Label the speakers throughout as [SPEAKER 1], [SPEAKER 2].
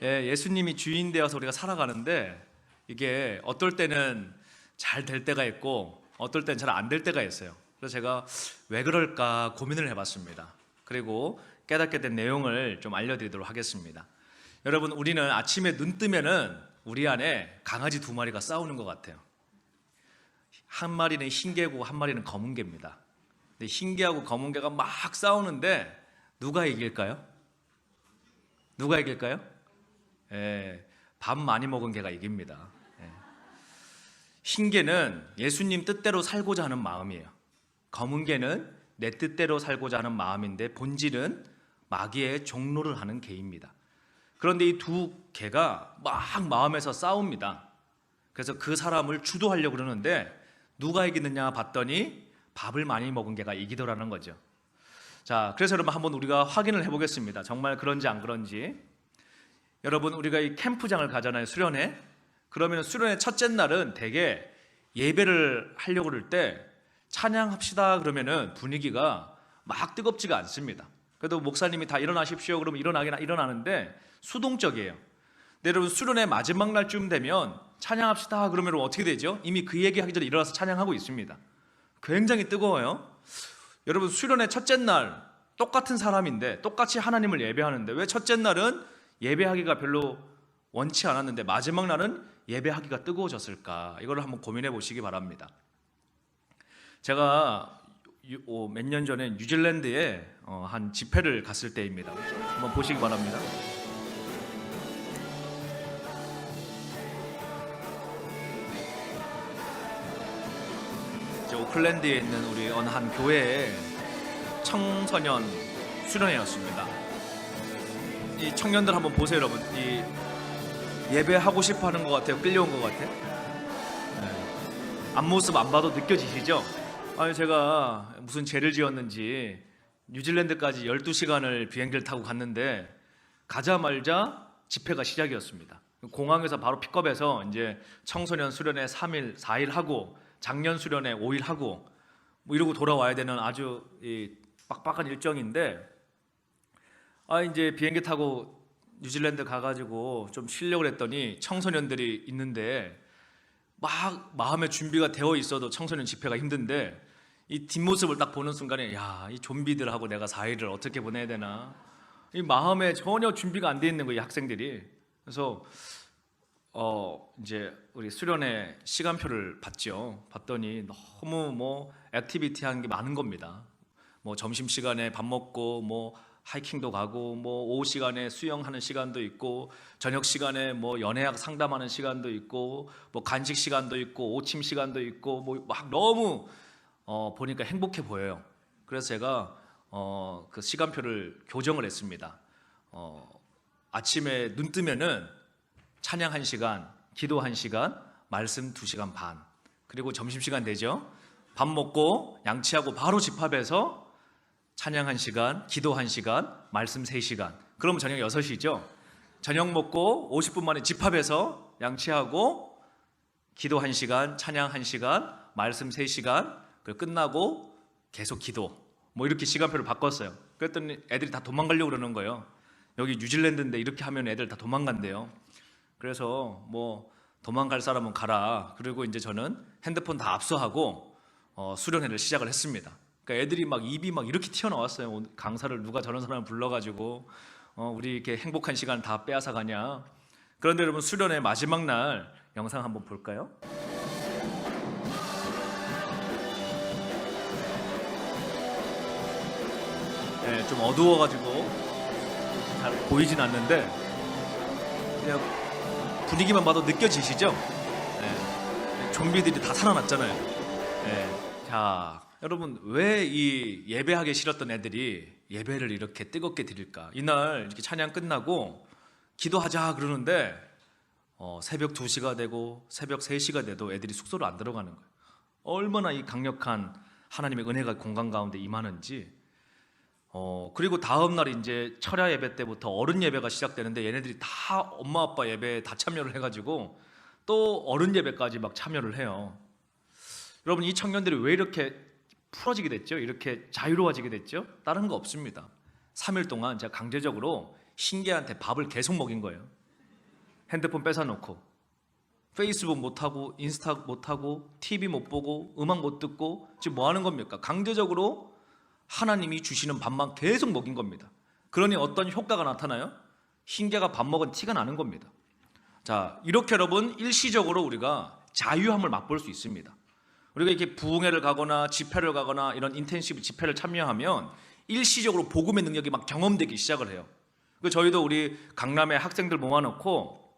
[SPEAKER 1] 예수님이 주인 되어서 우리가 살아가는데 이게 어떨 때는 잘 될 때가 있고 어떨 때는 잘 안 될 때가 있어요. 그래서 제가 왜 그럴까 고민을 해봤습니다. 그리고 깨닫게 된 내용을 좀 알려드리도록 하겠습니다. 여러분, 우리는 아침에 눈 뜨면은 우리 안에 강아지 두 마리가 싸우는 것 같아요. 한 마리는 흰개고 한 마리는 검은개입니다. 근데 흰개하고 검은개가 막 싸우는데 누가 이길까요? 누가 이길까요? 밥 많이 먹은 개가 이깁니다. 흰개는 예수님 뜻대로 살고자 하는 마음이에요. 검은 개는 내 뜻대로 살고자 하는 마음인데 본질은 마귀의 종노를 하는 개입니다. 그런데 이 두 개가 막 마음에서 싸웁니다. 그래서 그 사람을 주도하려고 그러는데 누가 이기느냐 봤더니 밥을 많이 먹은 개가 이기더라는 거죠. 자, 그래서 여러분 한번 우리가 확인을 해보겠습니다. 정말 그런지 안 그런지. 여러분, 우리가 이 캠프장을 가잖아요, 수련회. 그러면 수련회 첫째 날은 대개 예배를 하려고 그럴 때 찬양합시다 그러면은 분위기가 막 뜨겁지가 않습니다. 그래도 목사님이 다 일어나십시오 그러면 일어나는데 수동적이에요. 근데 여러분, 수련회 마지막 날쯤 되면 찬양합시다 그러면 어떻게 되죠? 이미 그 얘기하기 전에 일어나서 찬양하고 있습니다. 굉장히 뜨거워요. 여러분, 수련회 첫째 날 똑같은 사람인데 똑같이 하나님을 예배하는데 왜 첫째 날은 예배하기가 별로 원치 않았는데 마지막 날은 예배하기가 뜨거워졌을까? 이걸 한번 고민해 보시기 바랍니다. 제가 몇 년 전에 뉴질랜드에 한 집회를 갔을 때입니다. 한번 보시기 바랍니다. 오클랜드에 있는 우리 어느 한 교회의 청소년 수련회였습니다. 이 청년들 한번 보세요, 여러분. 이 예배하고 싶어 하는 것 같아요. 끌려온 것 같아요. 앞모습 안 봐도 느껴지시죠? 아니, 제가 무슨 죄를 지었는지 뉴질랜드까지 12시간을 비행기를 타고 갔는데 가자마자 집회가 시작이었습니다. 공항에서 바로 픽업해서 이제 청소년 수련회 3일, 4일 하고 작년 수련회 5일 하고 뭐 이러고 돌아와야 되는 아주 빡빡한 일정인데 이제 비행기 타고 뉴질랜드 가가지고 좀 쉬려고 했더니 청소년들이 있는데 막 마음의 준비가 되어 있어도 청소년 집회가 힘든데 이 뒷모습을 딱 보는 순간에 야, 이 좀비들하고 내가 4일을 어떻게 보내야 되나, 이 마음에 전혀 준비가 안 돼 있는 거예요, 학생들이. 그래서 이제 우리 수련회 시간표를 봤더니 너무 뭐 액티비티한 게 많은 겁니다. 뭐 점심 시간에 밥 먹고 뭐 하이킹도 가고 뭐 오후 시간에 수영하는 시간도 있고 저녁 시간에 뭐 연애학 상담하는 시간도 있고 뭐 간식 시간도 있고 오침 시간도 있고 뭐 막 너무 보니까 행복해 보여요. 그래서 제가 그 시간표를 교정을 했습니다. 아침에 눈 뜨면은 찬양 1시간, 기도 1시간, 말씀 2시간 반, 그리고 점심시간 되죠. 밥 먹고 양치하고 바로 집합해서 찬양 1시간, 기도 1시간, 말씀 3시간. 그럼 저녁 6시죠. 저녁 먹고 50분 만에 집합해서 양치하고 기도 1시간, 찬양 1시간, 말씀 3시간, 그리고 끝나고 계속 기도. 뭐 이렇게 시간표를 바꿨어요. 그랬더니 애들이 다 도망가려고 그러는 거예요. 여기 뉴질랜드인데 이렇게 하면 애들 다 도망간대요. 그래서 뭐 도망갈 사람은 가라. 그리고 이제 저는 핸드폰 다 압수하고 수련회를 시작을 했습니다. 그러니까 애들이 막 입이 막 이렇게 튀어나왔어요. 강사를 누가 저런 사람을 불러가지고 우리 이렇게 행복한 시간 다 빼앗아 가냐. 그런데 여러분, 수련회 마지막 날 영상 한번 볼까요? 네, 좀 어두워가지고 잘 보이진 않는데 그냥 분위기만 봐도 느껴지시죠? 네, 좀비들이 다 살아났잖아요. 네, 자, 여러분, 왜 이 예배하기 싫었던 애들이 예배를 이렇게 뜨겁게 드릴까? 이날 이렇게 찬양 끝나고 기도하자 그러는데 새벽 2시가 되고 새벽 3시가 돼도 애들이 숙소로 안 들어가는 거예요. 얼마나 이 강력한 하나님의 은혜가 공간 가운데 임하는지. 그리고 다음 날 이제 철야 예배 때부터 어른 예배가 시작되는데 얘네들이 다 엄마 아빠 예배에 다 참여를 해가지고 또 어른 예배까지 막 참여를 해요. 여러분, 이 청년들이 왜 이렇게 풀어지게 됐죠? 이렇게 자유로워지게 됐죠? 다른 거 없습니다. 3일 동안 제가 강제적으로 신기한테 밥을 계속 먹인 거예요. 핸드폰 뺏어놓고 페이스북 못하고 인스타 못하고 TV 못 보고 음악 못 듣고 지금 뭐 하는 겁니까? 강제적으로 하나님이 주시는 밥만 계속 먹인 겁니다. 그러니 어떤 효과가 나타나요? 흰개가 밥 먹은 티가 나는 겁니다. 자, 이렇게 여러분 일시적으로 우리가 자유함을 맛볼 수 있습니다. 우리가 이렇게 부흥회를 가거나 집회를 가거나 이런 인텐시브 집회를 참여하면 일시적으로 복음의 능력이 막 경험되기 시작을 해요. 저희도 우리 강남에 학생들 모아놓고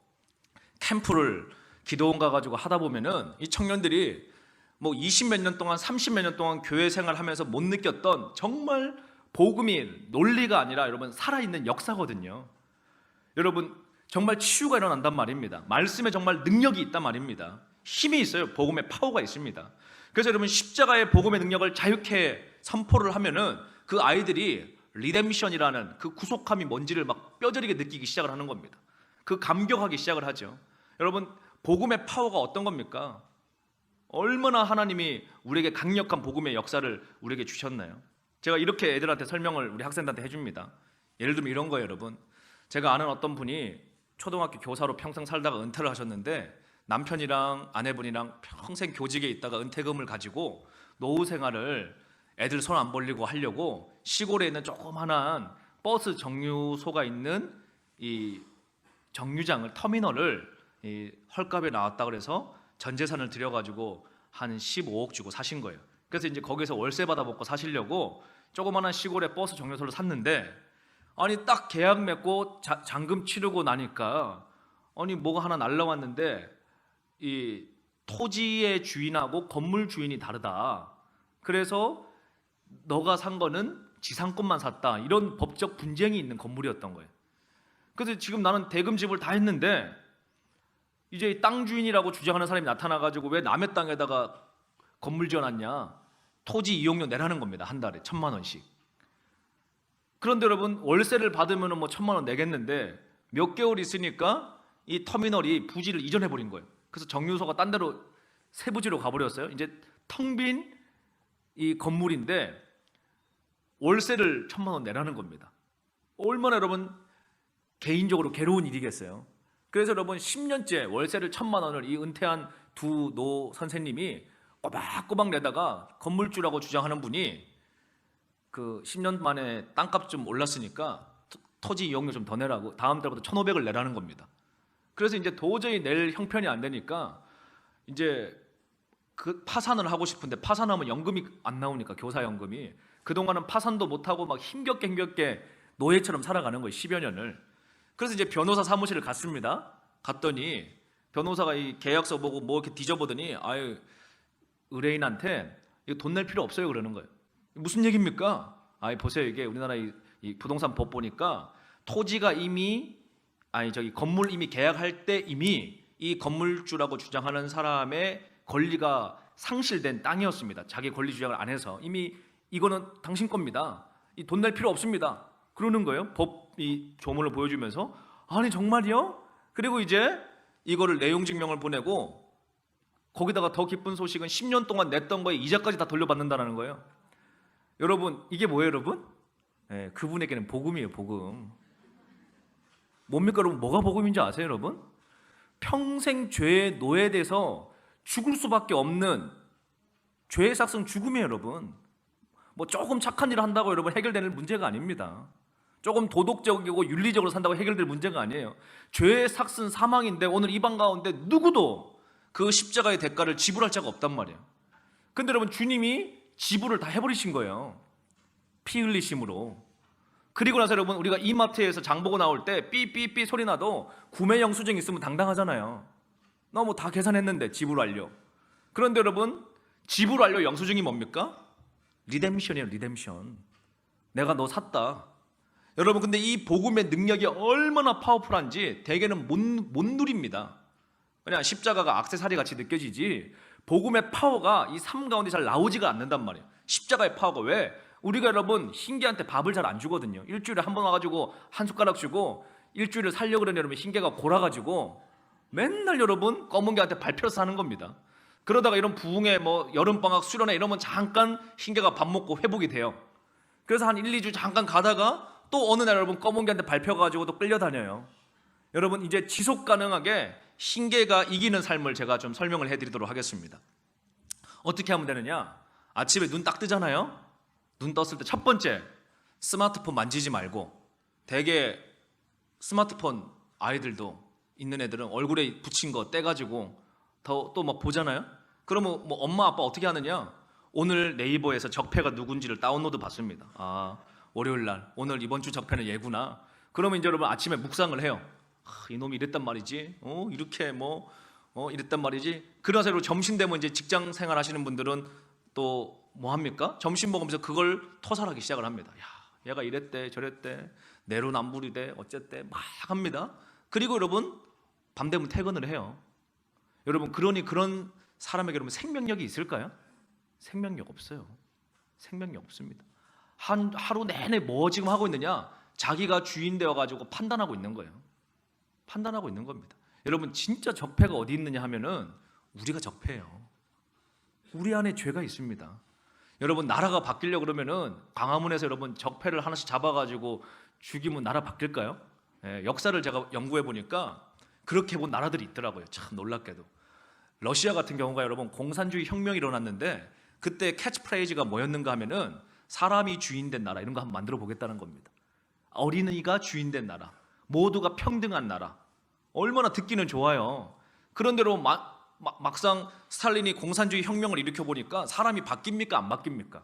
[SPEAKER 1] 캠프를 기도원 가가지고 하다 보면은 이 청년들이 뭐 20몇 년 동안 30몇 년 동안 교회 생활하면서 못 느꼈던 정말 복음이 논리가 아니라 여러분 살아있는 역사거든요. 여러분 정말 치유가 일어난단 말입니다. 말씀에 정말 능력이 있단 말입니다. 힘이 있어요. 복음의 파워가 있습니다. 그래서 여러분 십자가의 복음의 능력을 자유케 선포를 하면은 그 아이들이 리뎀션이라는 그 구속함이 뭔지를 막 뼈저리게 느끼기 시작을 하는 겁니다. 그 감격하기 시작을 하죠. 여러분 복음의 파워가 어떤 겁니까? 얼마나 하나님이 우리에게 강력한 복음의 역사를 우리에게 주셨나요? 제가 이렇게 애들한테 설명을 우리 학생들한테 해줍니다. 예를 들면 이런 거예요, 여러분. 제가 아는 어떤 분이 초등학교 교사로 평생 살다가 은퇴를 하셨는데 남편이랑 아내분이랑 평생 교직에 있다가 은퇴금을 가지고 노후 생활을 애들 손 안 벌리고 하려고 시골에 있는 조그만한 버스 정류소가 있는 이 정류장을 터미널을 이 헐값에 나왔다 그래서 전 재산을 들여가지고 한 15억 주고 사신 거예요. 그래서 이제 거기서 월세 받아 먹고 사시려고 조그만한 시골에 버스 정류소를 샀는데 아니 딱 계약 맺고 잔금 치르고 나니까 아니 뭐가 하나 날라왔는데 이 토지의 주인하고 건물 주인이 다르다. 그래서 너가 산 거는 지상권만 샀다. 이런 법적 분쟁이 있는 건물이었던 거예요. 그래서 지금 나는 대금집을 다 했는데 이제 땅 주인이라고 주장하는 사람이 나타나가지고 왜 남의 땅에다가 건물 지어놨냐? 토지 이용료 내라는 겁니다. 한 달에 1,000만 원씩. 그런데 여러분 월세를 받으면 뭐 1,000만 원 내겠는데 몇 개월 있으니까 이 터미널이 부지를 이전해 버린 거예요. 그래서 정유소가 딴 데로 새 부지로 가버렸어요. 이제 텅 빈 이 건물인데 월세를 1,000만 원 내라는 겁니다. 얼마나 여러분 개인적으로 괴로운 일이겠어요. 그래서 여러분 10년째 월세를 1,000만 원을 이 은퇴한 두 노 선생님이 꼬박꼬박 내다가 건물주라고 주장하는 분이 그 10년 만에 땅값 좀 올랐으니까 토지 이용료 좀 더 내라고 다음 달부터 1,500을 내라는 겁니다. 그래서 이제 도저히 낼 형편이 안 되니까 이제 그 파산을 하고 싶은데 파산하면 연금이 안 나오니까 교사 연금이 그동안은 파산도 못하고 막 힘겹게 노예처럼 살아가는 거예요. 10여 년을. 그래서 이제 변호사 사무실을 갔습니다. 갔더니 변호사가 이 계약서 보고 뭐 이렇게 뒤져보더니 아유 의뢰인한테 이거 돈 낼 필요 없어요 그러는 거예요. 무슨 얘기입니까? 아이 보세요 이게 우리나라 이 부동산 법 보니까 토지가 이미 건물 이미 계약할 때 이미 이 건물주라고 주장하는 사람의 권리가 상실된 땅이었습니다. 자기 권리 주장을 안 해서 이미 이거는 당신 겁니다. 이 돈 낼 필요 없습니다. 그러는 거예요. 법 이 조문을 보여주면서 아니 정말이요? 그리고 이제 이거를 내용 증명을 보내고 거기다가 더 기쁜 소식은 10년 동안 냈던 거에 이자까지 다 돌려받는다는 거예요. 여러분 이게 뭐예요 여러분? 네, 그분에게는 복음이에요 복음. 뭡니까 여러분? 뭐가 복음인지 아세요 여러분? 평생 죄에 노예돼서 죽을 수밖에 없는 죄의 삭은 죽음이에요 여러분. 뭐 조금 착한 일을 한다고 여러분 해결되는 문제가 아닙니다. 조금 도덕적이고 윤리적으로 산다고 해결될 문제가 아니에요. 죄의 삭은 사망인데 오늘 이방 가운데 누구도 그 십자가의 대가를 지불할 자가 없단 말이에요. 근데 여러분 주님이 지불을 다 해버리신 거예요. 피 흘리심으로. 그리고 나서 여러분 우리가 이마트에서 장 보고 나올 때 삐삐삐 소리 나도 구매 영수증 있으면 당당하잖아요. 나 뭐 다 계산했는데 지불 완료. 그런데 여러분 지불 완료 영수증이 뭡니까? 리뎀션이에요 리뎀션. 내가 너 샀다. 여러분 근데 이 복음의 능력이 얼마나 파워풀한지 대개는 못 누립니다. 그냥 십자가가 액세서리 같이 느껴지지 복음의 파워가 이 삶 가운데 잘 나오지가 않는단 말이에요. 십자가의 파워가 왜? 우리가 여러분 흰개한테 밥을 잘 안 주거든요. 일주일에 한 번 와가지고 한 숟가락 주고 일주일을 살려고 그러는 여러분 흰개가 골아가지고 맨날 여러분 검은개한테 밟혀서 사는 겁니다. 그러다가 이런 부흥회 뭐 여름방학 수련회 이러면 잠깐 흰개가 밥 먹고 회복이 돼요. 그래서 한 1, 2주 잠깐 가다가 또 어느 날 여러분 검은개한테 밟혀가지고 또 끌려다녀요. 여러분 이제 지속 가능하게 신계가 이기는 삶을 제가 좀 설명을 해드리도록 하겠습니다. 어떻게 하면 되느냐? 아침에 눈 딱 뜨잖아요. 눈 떴을 때 첫 번째, 스마트폰 만지지 말고, 대개 스마트폰 아이들도 있는 애들은 얼굴에 붙인 거 떼가지고 또 막 보잖아요. 그러면 뭐 엄마 아빠 어떻게 하느냐? 오늘 네이버에서 적폐가 누군지를 다운로드 받습니다. 아, 월요일 날 오늘 이번 주 적폐는 얘구나. 그러면 이제 여러분 아침에 묵상을 해요. 이놈이 이랬단 말이지. 이렇게 이랬단 말이지. 그러서 여러분 점심 되면 이제 직장 생활 하시는 분들은 또 뭐 합니까? 점심 먹으면서 그걸 토설하기 시작을 합니다. 야, 얘가 이랬대 저랬대 내로남불이대 어쨌대 막 합니다. 그리고 여러분 밤 되면 퇴근을 해요. 여러분 그러니 그런 사람에게 여러분 생명력이 있을까요? 생명력 없어요. 생명력 없습니다. 하루 내내 뭐 지금 하고 있느냐? 자기가 주인 되어 가지고 판단하고 있는 거예요. 판단하고 있는 겁니다. 여러분 진짜 적폐가 어디 있느냐 하면은 우리가 적폐예요. 우리 안에 죄가 있습니다. 여러분 나라가 바뀌려고 그러면은 광화문에서 여러분 적폐를 하나씩 잡아가지고 죽이면 나라 바뀔까요? 역사를 제가 연구해 보니까 그렇게 본 나라들이 있더라고요. 참 놀랍게도 러시아 같은 경우가 여러분 공산주의 혁명이 일어났는데 그때 캐치프레이즈가 뭐였는가 하면은 사람이 주인된 나라 이런 거 한번 만들어 보겠다는 겁니다. 어린이가 주인된 나라, 모두가 평등한 나라. 얼마나 듣기는 좋아요. 그런데로 막상 스탈린이 공산주의 혁명을 일으켜 보니까 사람이 바뀝니까? 안 바뀝니까?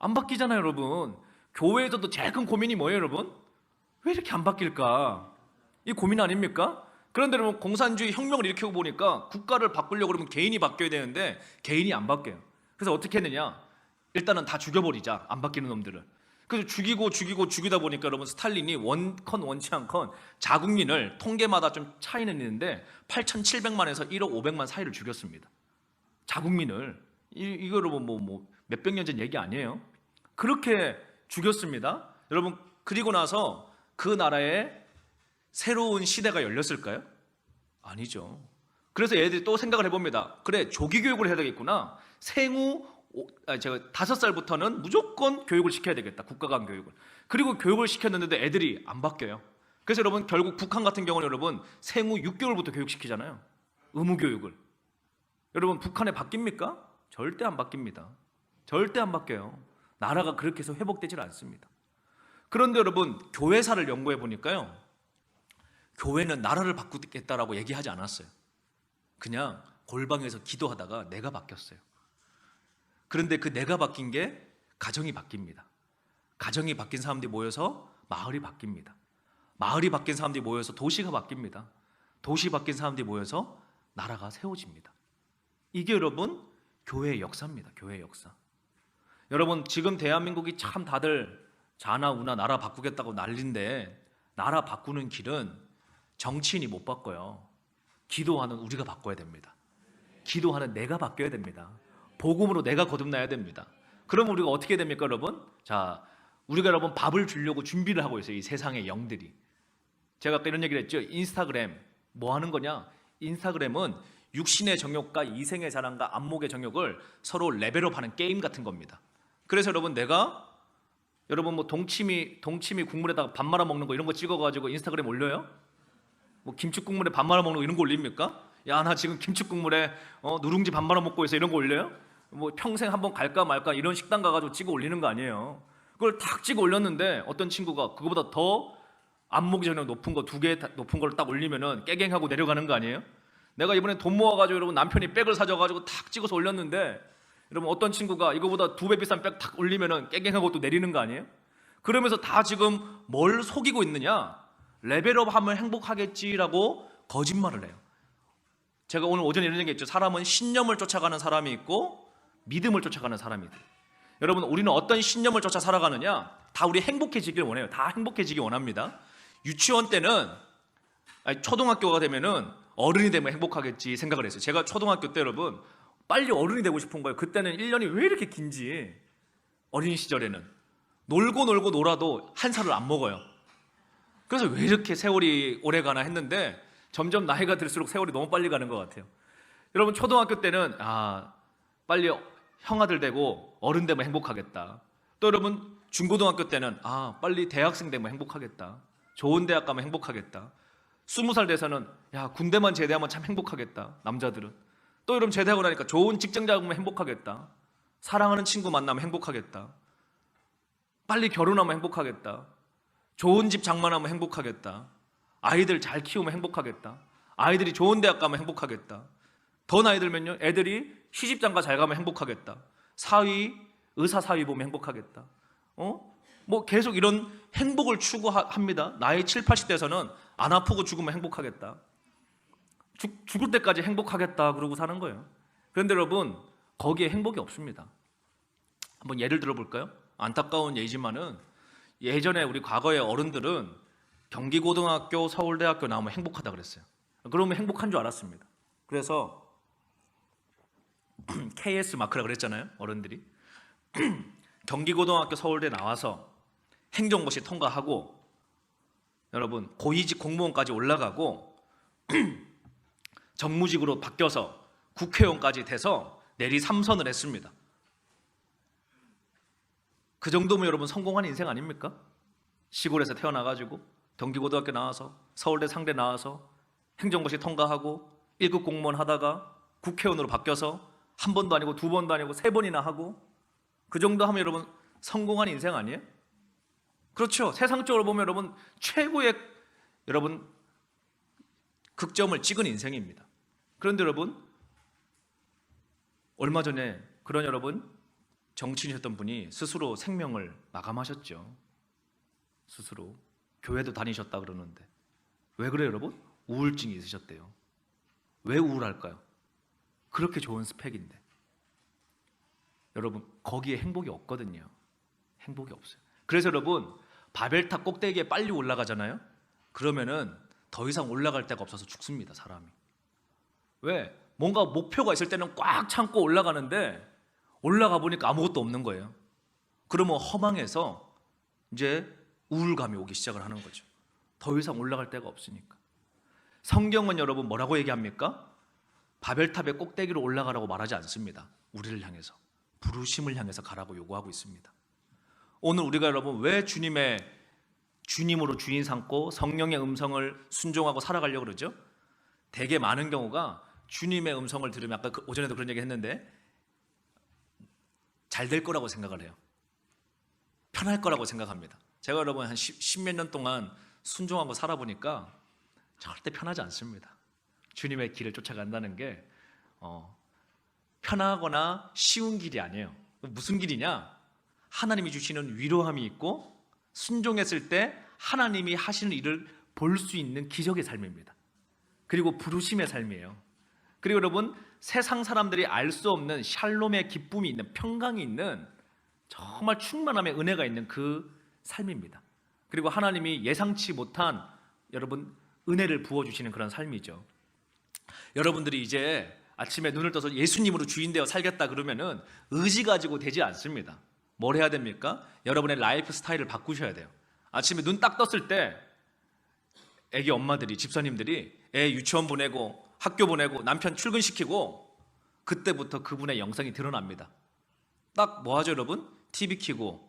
[SPEAKER 1] 안 바뀌잖아요, 여러분. 교회에서도 제일 큰 고민이 뭐예요, 여러분? 왜 이렇게 안 바뀔까? 이 고민 아닙니까? 그런데 여러분 공산주의 혁명을 일으켜 보니까 국가를 바꾸려고 그러면 개인이 바뀌어야 되는데 개인이 안 바뀌어요. 그래서 어떻게 했느냐? 일단은 다 죽여버리자, 안 바뀌는 놈들을. 그래서 죽이다 보니까 여러분 스탈린이 원컨 원치 않건 자국민을 통계마다 좀 차이는 있는데 8,700만에서 1억 500만 사이를 죽였습니다. 자국민을. 이거 여러분 뭐 몇백 년 전 얘기 아니에요. 그렇게 죽였습니다. 여러분 그리고 나서 그 나라에 새로운 시대가 열렸을까요? 아니죠. 그래서 얘들이 또 생각을 해봅니다. 그래, 조기 교육을 해야 되겠구나. 제가 5살부터는 무조건 교육을 시켜야 되겠다. 국가 간 교육을. 그리고 교육을 시켰는데도 애들이 안 바뀌어요. 그래서 여러분 결국 북한 같은 경우는 여러분 생후 6개월부터 교육시키잖아요. 의무 교육을. 여러분 북한에 바뀝니까? 절대 안 바뀝니다. 절대 안 바뀌어요. 나라가 그렇게 해서 회복되질 않습니다. 그런데 여러분 교회사를 연구해 보니까요. 교회는 나라를 바꾸겠다라고 얘기하지 않았어요. 그냥 골방에서 기도하다가 내가 바뀌었어요. 그런데 그 내가 바뀐 게 가정이 바뀝니다. 가정이 바뀐 사람들이 모여서 마을이 바뀝니다. 마을이 바뀐 사람들이 모여서 도시가 바뀝니다. 도시 바뀐 사람들이 모여서 나라가 세워집니다. 이게 여러분 교회의 역사입니다. 교회의 역사. 여러분 지금 대한민국이 참 다들 자나 우나 나라 바꾸겠다고 난리인데 나라 바꾸는 길은 정치인이 못 바꿔요. 기도하는 우리가 바꿔야 됩니다. 기도하는 내가 바뀌어야 됩니다. 복음으로 내가 거듭나야 됩니다. 그럼 우리가 어떻게 됩니까, 여러분? 자, 우리가 여러분 밥을 주려고 준비를 하고 있어요. 이 세상의 영들이. 제가 아까 이런 얘기를 했죠. 인스타그램 뭐 하는 거냐? 인스타그램은 육신의 정욕과 이생의 자랑과 안목의 정욕을 서로 레벨업하는 게임 같은 겁니다. 그래서 여러분 내가 여러분 뭐 동치미 국물에다가 밥 말아 먹는 거 이런 거 찍어가지고 인스타그램 올려요? 뭐 김치 국물에 밥 말아 먹는 거 이런 거 올립니까? 야, 나 지금 김치 국물에 누룽지 밥 말아 먹고 있어 이런 거 올려요? 뭐 평생 한번 갈까 말까 이런 식당 가가지고 찍어 올리는 거 아니에요. 그걸 탁 찍어 올렸는데 어떤 친구가 그거보다 더 안목이 전혀 높은 거 2개 높은 걸 딱 올리면은 깨갱하고 내려가는 거 아니에요? 내가 이번에 돈 모아가지고 여러분 남편이 백을 사줘가지고 탁 찍어서 올렸는데 여러분 어떤 친구가 이거보다 2배 비싼 백 탁 올리면은 깨갱하고 또 내리는 거 아니에요? 그러면서 다 지금 뭘 속이고 있느냐? 레벨업하면 행복하겠지라고 거짓말을 해요. 제가 오늘 오전에 이런 얘기 했죠. 사람은 신념을 쫓아가는 사람이 있고 믿음을 쫓아가는 사람이 있어요. 여러분 우리는 어떤 신념을 쫓아 살아가느냐? 다 우리 행복해지길 원해요. 다 행복해지기 원합니다. 유치원 때는 초등학교가 되면은 어른이 되면 행복하겠지 생각을 했어요. 제가 초등학교 때 여러분 빨리 어른이 되고 싶은 거예요. 그때는 1년이 왜 이렇게 긴지. 어린 시절에는 놀고 놀아도 한 살을 안 먹어요. 그래서 왜 이렇게 세월이 오래 가나 했는데 점점 나이가 들수록 세월이 너무 빨리 가는 것 같아요. 여러분 초등학교 때는 빨리 형아들 되고 어른 되면 행복하겠다. 또 여러분 중고등학교 때는 빨리 대학생 되면 행복하겠다. 좋은 대학 가면 행복하겠다. 20살 돼서는 야, 군대만 제대하면 참 행복하겠다. 남자들은. 또 이러면 제대하고 나니까 좋은 직장 잡으면 행복하겠다. 사랑하는 친구 만나면 행복하겠다. 빨리 결혼하면 행복하겠다. 좋은 집 장만하면 행복하겠다. 아이들 잘 키우면 행복하겠다. 아이들이 좋은 대학 가면 행복하겠다. 더 나이 들면요, 애들이 시집장가 잘 가면 행복하겠다. 사위, 의사 사위 보면 행복하겠다. 뭐 계속 이런 행복을 추구합니다. 나이 7, 80대에서는 안 아프고 죽으면 행복하겠다. 죽을 때까지 행복하겠다 그러고 사는 거예요. 그런데 여러분, 거기에 행복이 없습니다. 한번 예를 들어볼까요? 안타까운 예지만은 예전에 우리 과거의 어른들은 경기고등학교, 서울대학교 나오면 행복하다 그랬어요. 그러면 행복한 줄 알았습니다. 그래서 KS 마크라 그랬잖아요, 어른들이. 경기고등학교, 서울대 나와서 행정고시 통과하고 여러분 고위직 공무원까지 올라가고 정무직으로 바뀌어서 국회의원까지 돼서 내리 3선을 했습니다. 그 정도면 여러분 성공한 인생 아닙니까? 시골에서 태어나가지고 경기고등학교 나와서 서울대 상대 나와서 행정고시 통과하고 1급 공무원 하다가 국회의원으로 바뀌어서 한 번도 아니고 두 번도 아니고 세 번이나 하고, 그 정도 하면 여러분 성공한 인생 아니에요? 그렇죠. 세상적으로 보면 여러분 최고의 여러분 극점을 찍은 인생입니다. 그런데 여러분 얼마 전에 그런 여러분 정치인이셨던 분이 스스로 생명을 마감하셨죠. 스스로. 교회도 다니셨다 그러는데 왜 그래요 여러분? 우울증이 있으셨대요. 왜 우울할까요? 그렇게 좋은 스펙인데. 여러분 거기에 행복이 없거든요. 행복이 없어요. 그래서 여러분 바벨탑 꼭대기에 빨리 올라가잖아요. 그러면은 더 이상 올라갈 데가 없어서 죽습니다, 사람이. 왜? 뭔가 목표가 있을 때는 꽉 참고 올라가는데 올라가 보니까 아무것도 없는 거예요. 그러면 허망해서 이제 우울감이 오기 시작을 하는 거죠. 더 이상 올라갈 데가 없으니까. 성경은 여러분 뭐라고 얘기합니까? 바벨탑의 꼭대기로 올라가라고 말하지 않습니다. 우리를 향해서, 부르심을 향해서 가라고 요구하고 있습니다. 오늘 우리가 여러분 왜 주님으로 주인 삼고 성령의 음성을 순종하고 살아가려고 그러죠? 되게 많은 경우가 주님의 음성을 들으면, 아까 오전에도 그런 얘기 했는데, 잘 될 거라고 생각을 해요. 편할 거라고 생각합니다. 제가 여러분 한 10몇 년 동안 순종하고 살아보니까 절대 편하지 않습니다. 주님의 길을 쫓아간다는 게 편하거나 쉬운 길이 아니에요. 무슨 길이냐? 하나님이 주시는 위로함이 있고 순종했을 때 하나님이 하시는 일을 볼 수 있는 기적의 삶입니다. 그리고 부르심의 삶이에요. 그리고 여러분 세상 사람들이 알 수 없는 샬롬의 기쁨이 있는, 평강이 있는, 정말 충만함의 은혜가 있는 그 삶입니다. 그리고 하나님이 예상치 못한 여러분 은혜를 부어주시는 그런 삶이죠. 여러분들이 이제 아침에 눈을 떠서 예수님으로 주인 되어 살겠다 그러면은 의지 가지고 되지 않습니다. 뭘 해야 됩니까? 여러분의 라이프 스타일을 바꾸셔야 돼요. 아침에 눈 딱 떴을 때 애기 엄마들이, 집사님들이 애 유치원 보내고 학교 보내고 남편 출근시키고 그때부터 그분의 영성이 드러납니다. 딱 뭐 하죠 여러분? TV 켜고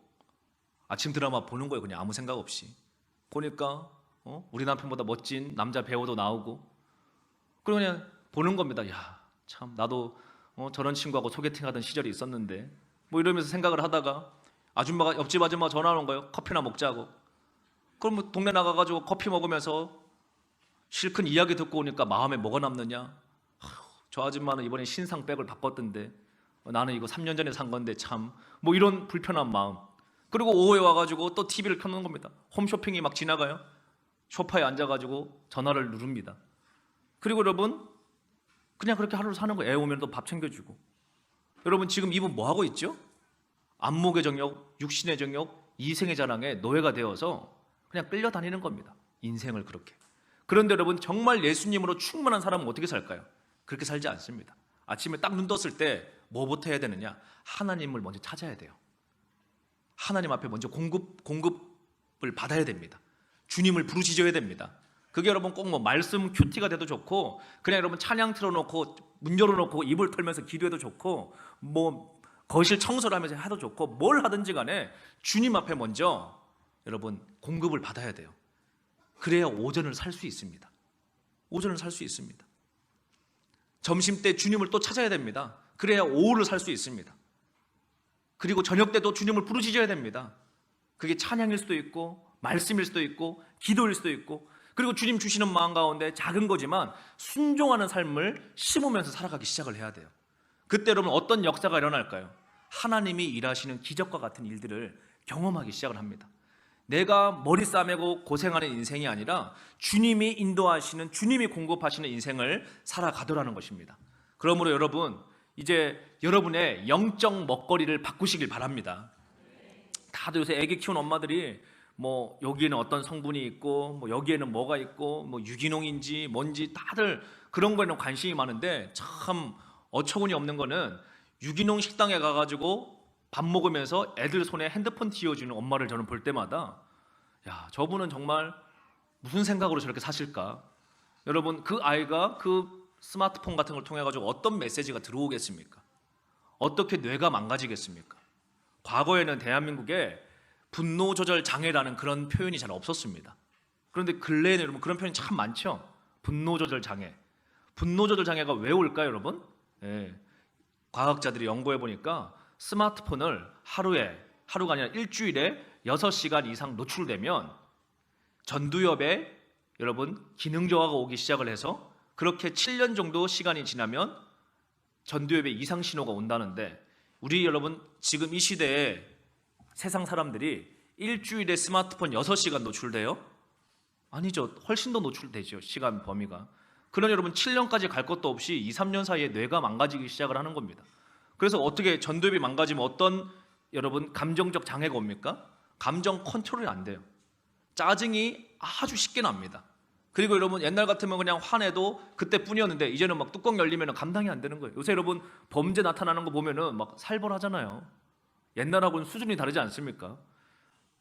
[SPEAKER 1] 아침 드라마 보는 거예요. 그냥 아무 생각 없이 보니까 우리 남편보다 멋진 남자 배우도 나오고, 그냥 보는 겁니다. 야, 참 나도 저런 친구하고 소개팅하던 시절이 있었는데 뭐 이러면서 생각을 하다가 아줌마가, 옆집 아줌마가 전화 오는 거예요. 커피나 먹자고. 그럼 뭐 동네 나가가지고 커피 먹으면서 실컷 이야기 듣고 오니까 마음에 뭐가 남느냐? 저 아줌마는 이번에 신상 백을 바꿨던데 나는 이거 3년 전에 산 건데 참, 뭐 이런 불편한 마음. 그리고 오후에 와가지고 또 TV를 켜놓는 겁니다. 홈쇼핑이 막 지나가요. 소파에 앉아가지고 전화를 누릅니다. 그리고 여러분 그냥 그렇게 하루를 사는 거예요. 애 오면 또 밥 챙겨주고. 여러분 지금 이분 뭐 하고 있죠? 안목의 정욕, 육신의 정욕, 이생의 자랑에 노예가 되어서 그냥 끌려다니는 겁니다. 인생을 그렇게. 그런데 여러분 정말 예수님으로 충만한 사람은 어떻게 살까요? 그렇게 살지 않습니다. 아침에 딱 눈 떴을 때 뭐부터 해야 되느냐? 하나님을 먼저 찾아야 돼요. 하나님 앞에 먼저 공급을 받아야 됩니다. 주님을 부르짖어야 됩니다. 그게 여러분 꼭 뭐 말씀 큐티가 돼도 좋고, 그냥 여러분 찬양 틀어놓고 문 열어놓고 이불 털면서 기도해도 좋고, 뭐 거실 청소를 하면서 해도 좋고, 뭘 하든지 간에 주님 앞에 먼저 여러분 공급을 받아야 돼요. 그래야 오전을 살 수 있습니다. 오전을 살 수 있습니다. 점심 때 주님을 또 찾아야 됩니다. 그래야 오후를 살 수 있습니다. 그리고 저녁 때도 주님을 부르짖어야 됩니다. 그게 찬양일 수도 있고 말씀일 수도 있고 기도일 수도 있고, 그리고 주님 주시는 마음 가운데 작은 거지만 순종하는 삶을 심으면서 살아가기 시작을 해야 돼요. 그때 여러분 어떤 역사가 일어날까요? 하나님이 일하시는 기적과 같은 일들을 경험하기 시작을 합니다. 내가 머리 싸매고 고생하는 인생이 아니라 주님이 인도하시는, 주님이 공급하시는 인생을 살아가더라는 것입니다. 그러므로 여러분, 이제 여러분의 영적 먹거리를 바꾸시길 바랍니다. 다들 요새 애기 키우는 엄마들이 뭐 여기에는 어떤 성분이 있고 뭐 여기에는 뭐가 있고 뭐 유기농인지 뭔지 다들 그런 거에는 관심이 많은데, 참 어처구니 없는 거는 유기농 식당에 가가지고 밥 먹으면서 애들 손에 핸드폰 쥐어주는 엄마를 저는 볼 때마다, 야, 저분은 정말 무슨 생각으로 저렇게 사실까? 여러분, 그 아이가 그 스마트폰 같은 걸 통해 가지고 어떤 메시지가 들어오겠습니까? 어떻게 뇌가 망가지겠습니까? 과거에는 대한민국에 분노 조절 장애라는 그런 표현이 잘 없었습니다. 그런데 근래에는 여러분 그런 표현이 참 많죠. 분노 조절 장애. 분노 조절 장애가 왜 올까요, 여러분? 과학자들이 연구해 보니까 스마트폰을 하루가 아니라 일주일에 6시간 이상 노출되면 전두엽에 여러분 기능 저하가 오기 시작을 해서, 그렇게 7년 정도 시간이 지나면 전두엽에 이상 신호가 온다는데, 우리 여러분 지금 이 시대에 세상 사람들이 일주일에 스마트폰 6시간 노출돼요? 아니죠. 훨씬 더 노출되죠, 시간 범위가. 그런 여러분 7년까지 갈 것도 없이 2, 3년 사이에 뇌가 망가지기 시작을 하는 겁니다. 그래서 어떻게 전두엽이 망가지면 어떤 여러분 감정적 장애가 옵니까? 감정 컨트롤이 안 돼요. 짜증이 아주 쉽게 납니다. 그리고 여러분 옛날 같으면 그냥 화내도 그때뿐이었는데, 이제는 막 뚜껑 열리면 감당이 안 되는 거예요. 요새 여러분 범죄 나타나는 거 보면은 막 살벌하잖아요. 옛날하고는 수준이 다르지 않습니까?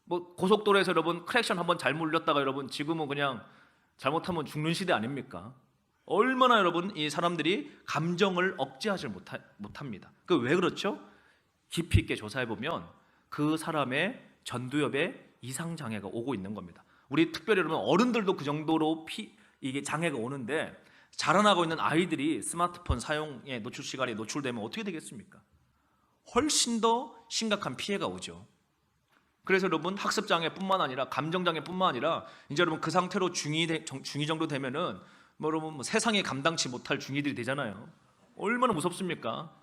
[SPEAKER 1] 뭐 고속도로에서 여러분 크랙션 한번 잘못 눌렸다가 여러분 지금은 그냥 잘못하면 죽는 시대 아닙니까? 얼마나 여러분 이 사람들이 감정을 억제하지 못합니다. 그 왜 그렇죠? 깊이 있게 조사해 보면 그 사람의 전두엽에 이상 장애가 오고 있는 겁니다. 우리 특별히 여러분 어른들도 그 정도로 이게 장애가 오는데, 자라나고 있는 아이들이 스마트폰 사용에 노출 시간이 노출되면 어떻게 되겠습니까? 훨씬 더 심각한 피해가 오죠. 그래서 여러분 학습 장애뿐만 아니라 감정 장애뿐만 아니라 이제 여러분 그 상태로 중2 정도 되면은 뭐 여러분 뭐 세상에 감당치 못할 중2들이 되잖아요. 얼마나 무섭습니까?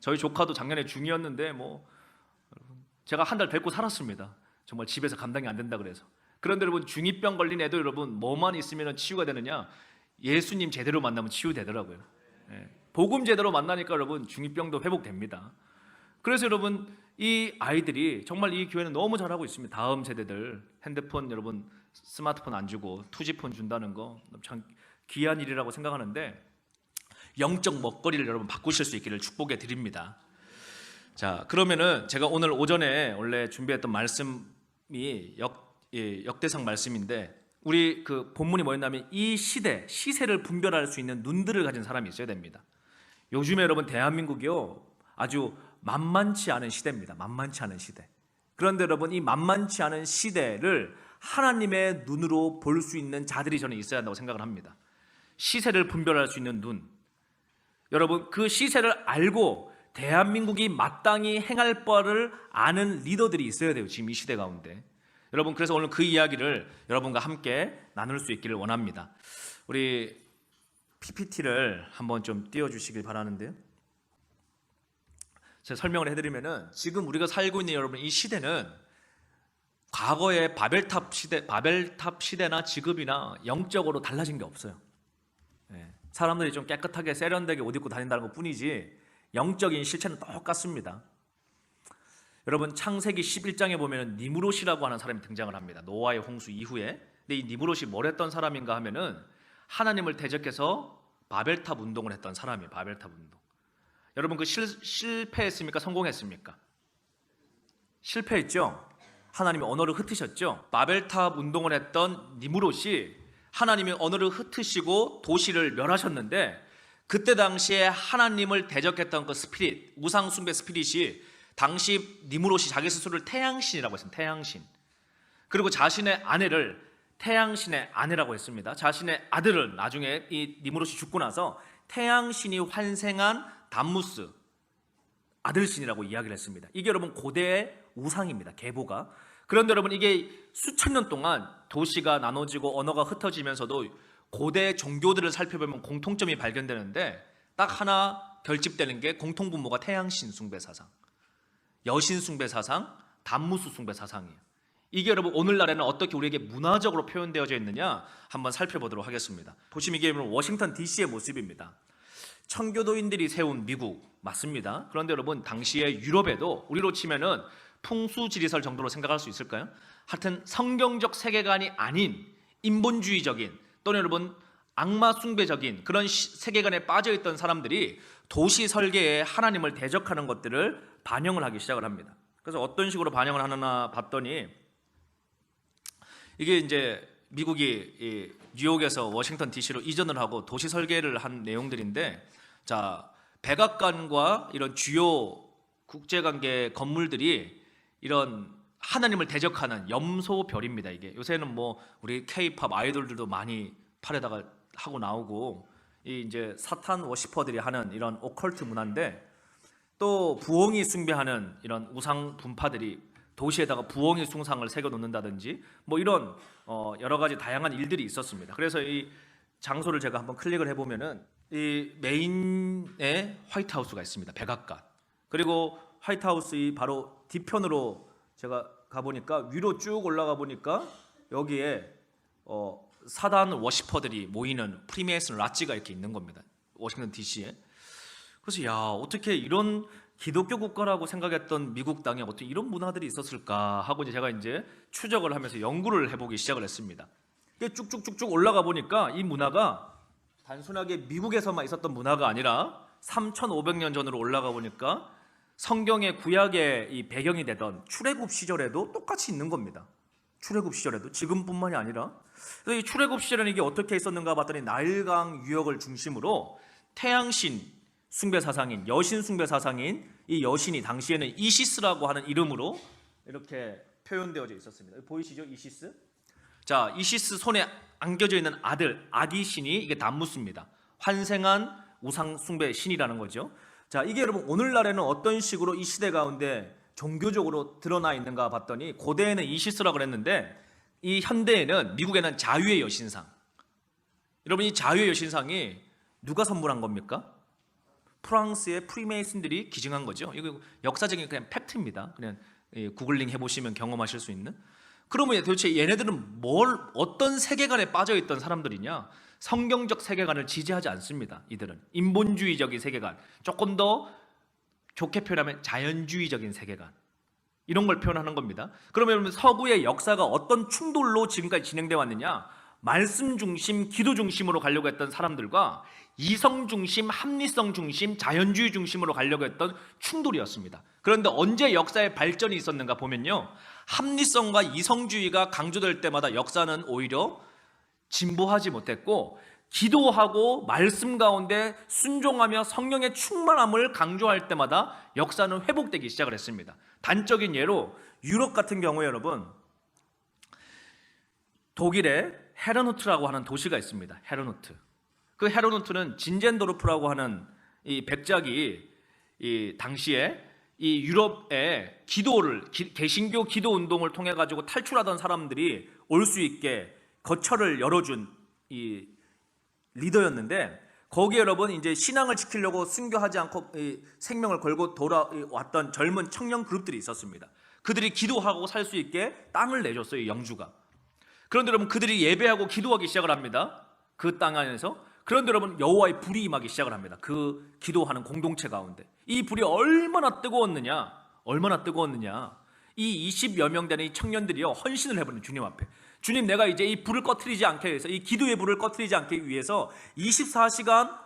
[SPEAKER 1] 저희 조카도 작년에 중2였는데 뭐 제가 한 달 뵙고 살았습니다. 정말 집에서 감당이 안 된다 그래서. 그런데 여러분 중2병 걸린 애도 여러분 뭐만 있으면 치유가 되느냐? 예수님 제대로 만나면 치유되더라고요. 복음 제대로 만나니까 여러분 중2병도 회복됩니다. 그래서 여러분 이 아이들이 정말 이 교회는 너무 잘하고 있습니다. 다음 세대들 핸드폰 여러분 스마트폰 안 주고 투지폰 준다는 거 참 귀한 일이라고 생각하는데, 영적 먹거리를 여러분 바꾸실 수 있기를 축복해 드립니다. 자, 그러면은 제가 오늘 오전에 원래 준비했던 말씀이 역대상 말씀인데, 우리 그 본문이 뭐였냐면 이 시세를 분별할 수 있는 눈들을 가진 사람이 있어야 됩니다. 요즘에 여러분 대한민국이요 아주 만만치 않은 시대입니다. 만만치 않은 시대. 그런데 여러분 이 만만치 않은 시대를 하나님의 눈으로 볼 수 있는 자들이 저는 있어야 한다고 생각을 합니다. 시세를 분별할 수 있는 눈. 여러분 그 시세를 알고 대한민국이 마땅히 행할 바를 아는 리더들이 있어야 돼요, 지금 이 시대 가운데. 여러분 그래서 오늘 그 이야기를 여러분과 함께 나눌 수 있기를 원합니다. 우리 PPT를 한번 좀 띄워주시길 바라는데요. 제가 설명을 해드리면은 지금 우리가 살고 있는 여러분 이 시대는 과거의 바벨탑 시대나 지금이나 영적으로 달라진 게 없어요. 사람들이 좀 깨끗하게 세련되게 옷 입고 다닌다는 것 뿐이지 영적인 실체는 똑같습니다. 여러분 창세기 11장에 보면 니므롯이라고 하는 사람이 등장을 합니다. 노아의 홍수 이후에. 근데 이 니므롯이 뭘 했던 사람인가 하면은 하나님을 대적해서 바벨탑 운동을 했던 사람이에요. 바벨탑 운동. 여러분 그 실패했습니까? 성공했습니까? 실패했죠. 하나님이 언어를 흩으셨죠. 바벨탑 운동을 했던 니므롯이 하나님이 언어를 흩으시고 도시를 멸하셨는데, 그때 당시에 하나님을 대적했던 그 스피릿, 우상 숭배 스피릿이 당시 니므롯이 자기 스스로를 태양신이라고 했습니다. 태양신. 그리고 자신의 아내를 태양신의 아내라고 했습니다. 자신의 아들을 나중에 이 니무롯이 죽고 나서 태양신이 환생한 담무스 아들신이라고 이야기를 했습니다. 이게 여러분 고대의 우상입니다. 계보가. 그런데 여러분 이게 수천 년 동안 도시가 나눠지고 언어가 흩어지면서도 고대 종교들을 살펴보면 공통점이 발견되는데 딱 하나 결집되는 게 공통분모가 태양신 숭배 사상, 여신 숭배 사상, 담무스 숭배 사상이에요. 이게 여러분 오늘날에는 어떻게 우리에게 문화적으로 표현되어져 있느냐 한번 살펴보도록 하겠습니다. 보시면 이게 워싱턴 DC의 모습입니다. 청교도인들이 세운 미국 맞습니다. 그런데 여러분 당시에 유럽에도 우리로 치면은 풍수지리설 정도로 생각할 수 있을까요? 하여튼 성경적 세계관이 아닌 인본주의적인 또는 여러분 악마 숭배적인 그런 세계관에 빠져있던 사람들이 도시 설계에 하나님을 대적하는 것들을 반영을 하기 시작을 합니다. 그래서 어떤 식으로 반영을 하나 봤더니 이게 이제 미국이 뉴욕에서 워싱턴 DC로 이전을 하고 도시 설계를 한 내용들인데, 자 백악관과 이런 주요 국제관계 건물들이 이런 하나님을 대적하는 염소별입니다. 이게 요새는 뭐 우리 K-팝 아이돌들도 많이 팔에다가 하고 나오고 이 이제 사탄 워시퍼들이 하는 이런 오컬트 문화인데, 또 부엉이 숭배하는 이런 우상 분파들이 도시에다가 부엉이 숭상을 새겨 놓는다든지 뭐 이런 여러 가지 다양한 일들이 있었습니다. 그래서 이 장소를 제가 한번 클릭을 해보면은 이 메인에 화이트하우스가 있습니다. 백악관. 그리고 화이트하우스 이 바로 뒤편으로 제가 가보니까 위로 쭉 올라가 보니까 여기에 사단 워시퍼들이 모이는 프리메이슨 라찌가 이렇게 있는 겁니다. 워싱턴 DC에. 그래서 야 어떻게 이런 기독교 국가라고 생각했던 미국 땅에 어떻게 이런 문화들이 있었을까 하고 제가 이제 추적을 하면서 연구를 해보기 시작을 했습니다. 쭉쭉쭉쭉 올라가 보니까 이 문화가 단순하게 미국에서만 있었던 문화가 아니라 3,500년 전으로 올라가 보니까 성경의 구약의 이 배경이 되던 출애굽 시절에도 똑같이 있는 겁니다. 출애굽 시절에도 지금뿐만이 아니라. 그래서 이 출애굽 시절에는 이게 어떻게 있었는가 봤더니 나일강 유역을 중심으로 태양신 숭배 사상인 여신 숭배 사상인 이 여신이 당시에는 이시스라고 하는 이름으로 이렇게 표현되어져 있었습니다. 보이시죠? 이시스? 자, 이시스 손에 안겨져 있는 아들 아기 신이 이게 담무스입니다. 환생한 우상 숭배 신이라는 거죠. 자, 이게 여러분 오늘날에는 어떤 식으로 이 시대 가운데 종교적으로 드러나 있는가 봤더니 고대에는 이시스라고 그랬는데 이 현대에는 미국에는 자유의 여신상. 여러분 이 자유의 여신상이 누가 선물한 겁니까? 프랑스의 프리메이슨들이 기증한 거죠. 이거 역사적인 그냥 팩트입니다. 그냥 구글링 해보시면 경험하실 수 있는. 그러면 도대체 얘네들은 어떤 세계관에 빠져있던 사람들이냐? 성경적 세계관을 지지하지 않습니다. 이들은 인본주의적인 세계관, 조금 더 좋게 표현하면 자연주의적인 세계관, 이런 걸 표현하는 겁니다. 그러면 서구의 역사가 어떤 충돌로 지금까지 진행되어 왔느냐? 말씀 중심, 기도 중심으로 가려고 했던 사람들과 이성 중심, 합리성 중심, 자연주의 중심으로 가려고 했던 충돌이었습니다. 그런데 언제 역사의 발전이 있었는가 보면요, 합리성과 이성주의가 강조될 때마다 역사는 오히려 진보하지 못했고, 기도하고 말씀 가운데 순종하며 성령의 충만함을 강조할 때마다 역사는 회복되기 시작을 했습니다. 단적인 예로 유럽 같은 경우에 여러분, 독일의 헤르누트라고 하는 도시가 있습니다. 헤르누트. 그 헤르누트는 진젠도르프라고 하는 이 백작이 이 당시에 이 유럽의 기도를 개신교 기도 운동을 통해 가지고 탈출하던 사람들이 올 수 있게 거처를 열어준 이 리더였는데, 거기에 여러분 이제 신앙을 지키려고 순교하지 않고 생명을 걸고 돌아왔던 젊은 청년 그룹들이 있었습니다. 그들이 기도하고 살 수 있게 땅을 내줬어요, 영주가. 그런데 여러분 그들이 예배하고 기도하기 시작을 합니다. 그 땅 안에서. 그런데 여러분 여호와의 불이 임하기 시작을 합니다. 그 기도하는 공동체 가운데. 이 불이 얼마나 뜨거웠느냐, 이 20여 명 되는 이 청년들이요 헌신을 해버린 주님 앞에. 주님, 내가 이제 이 불을 꺼트리지 않게 위해서, 이 기도의 불을 꺼트리지 않기 위해서 24시간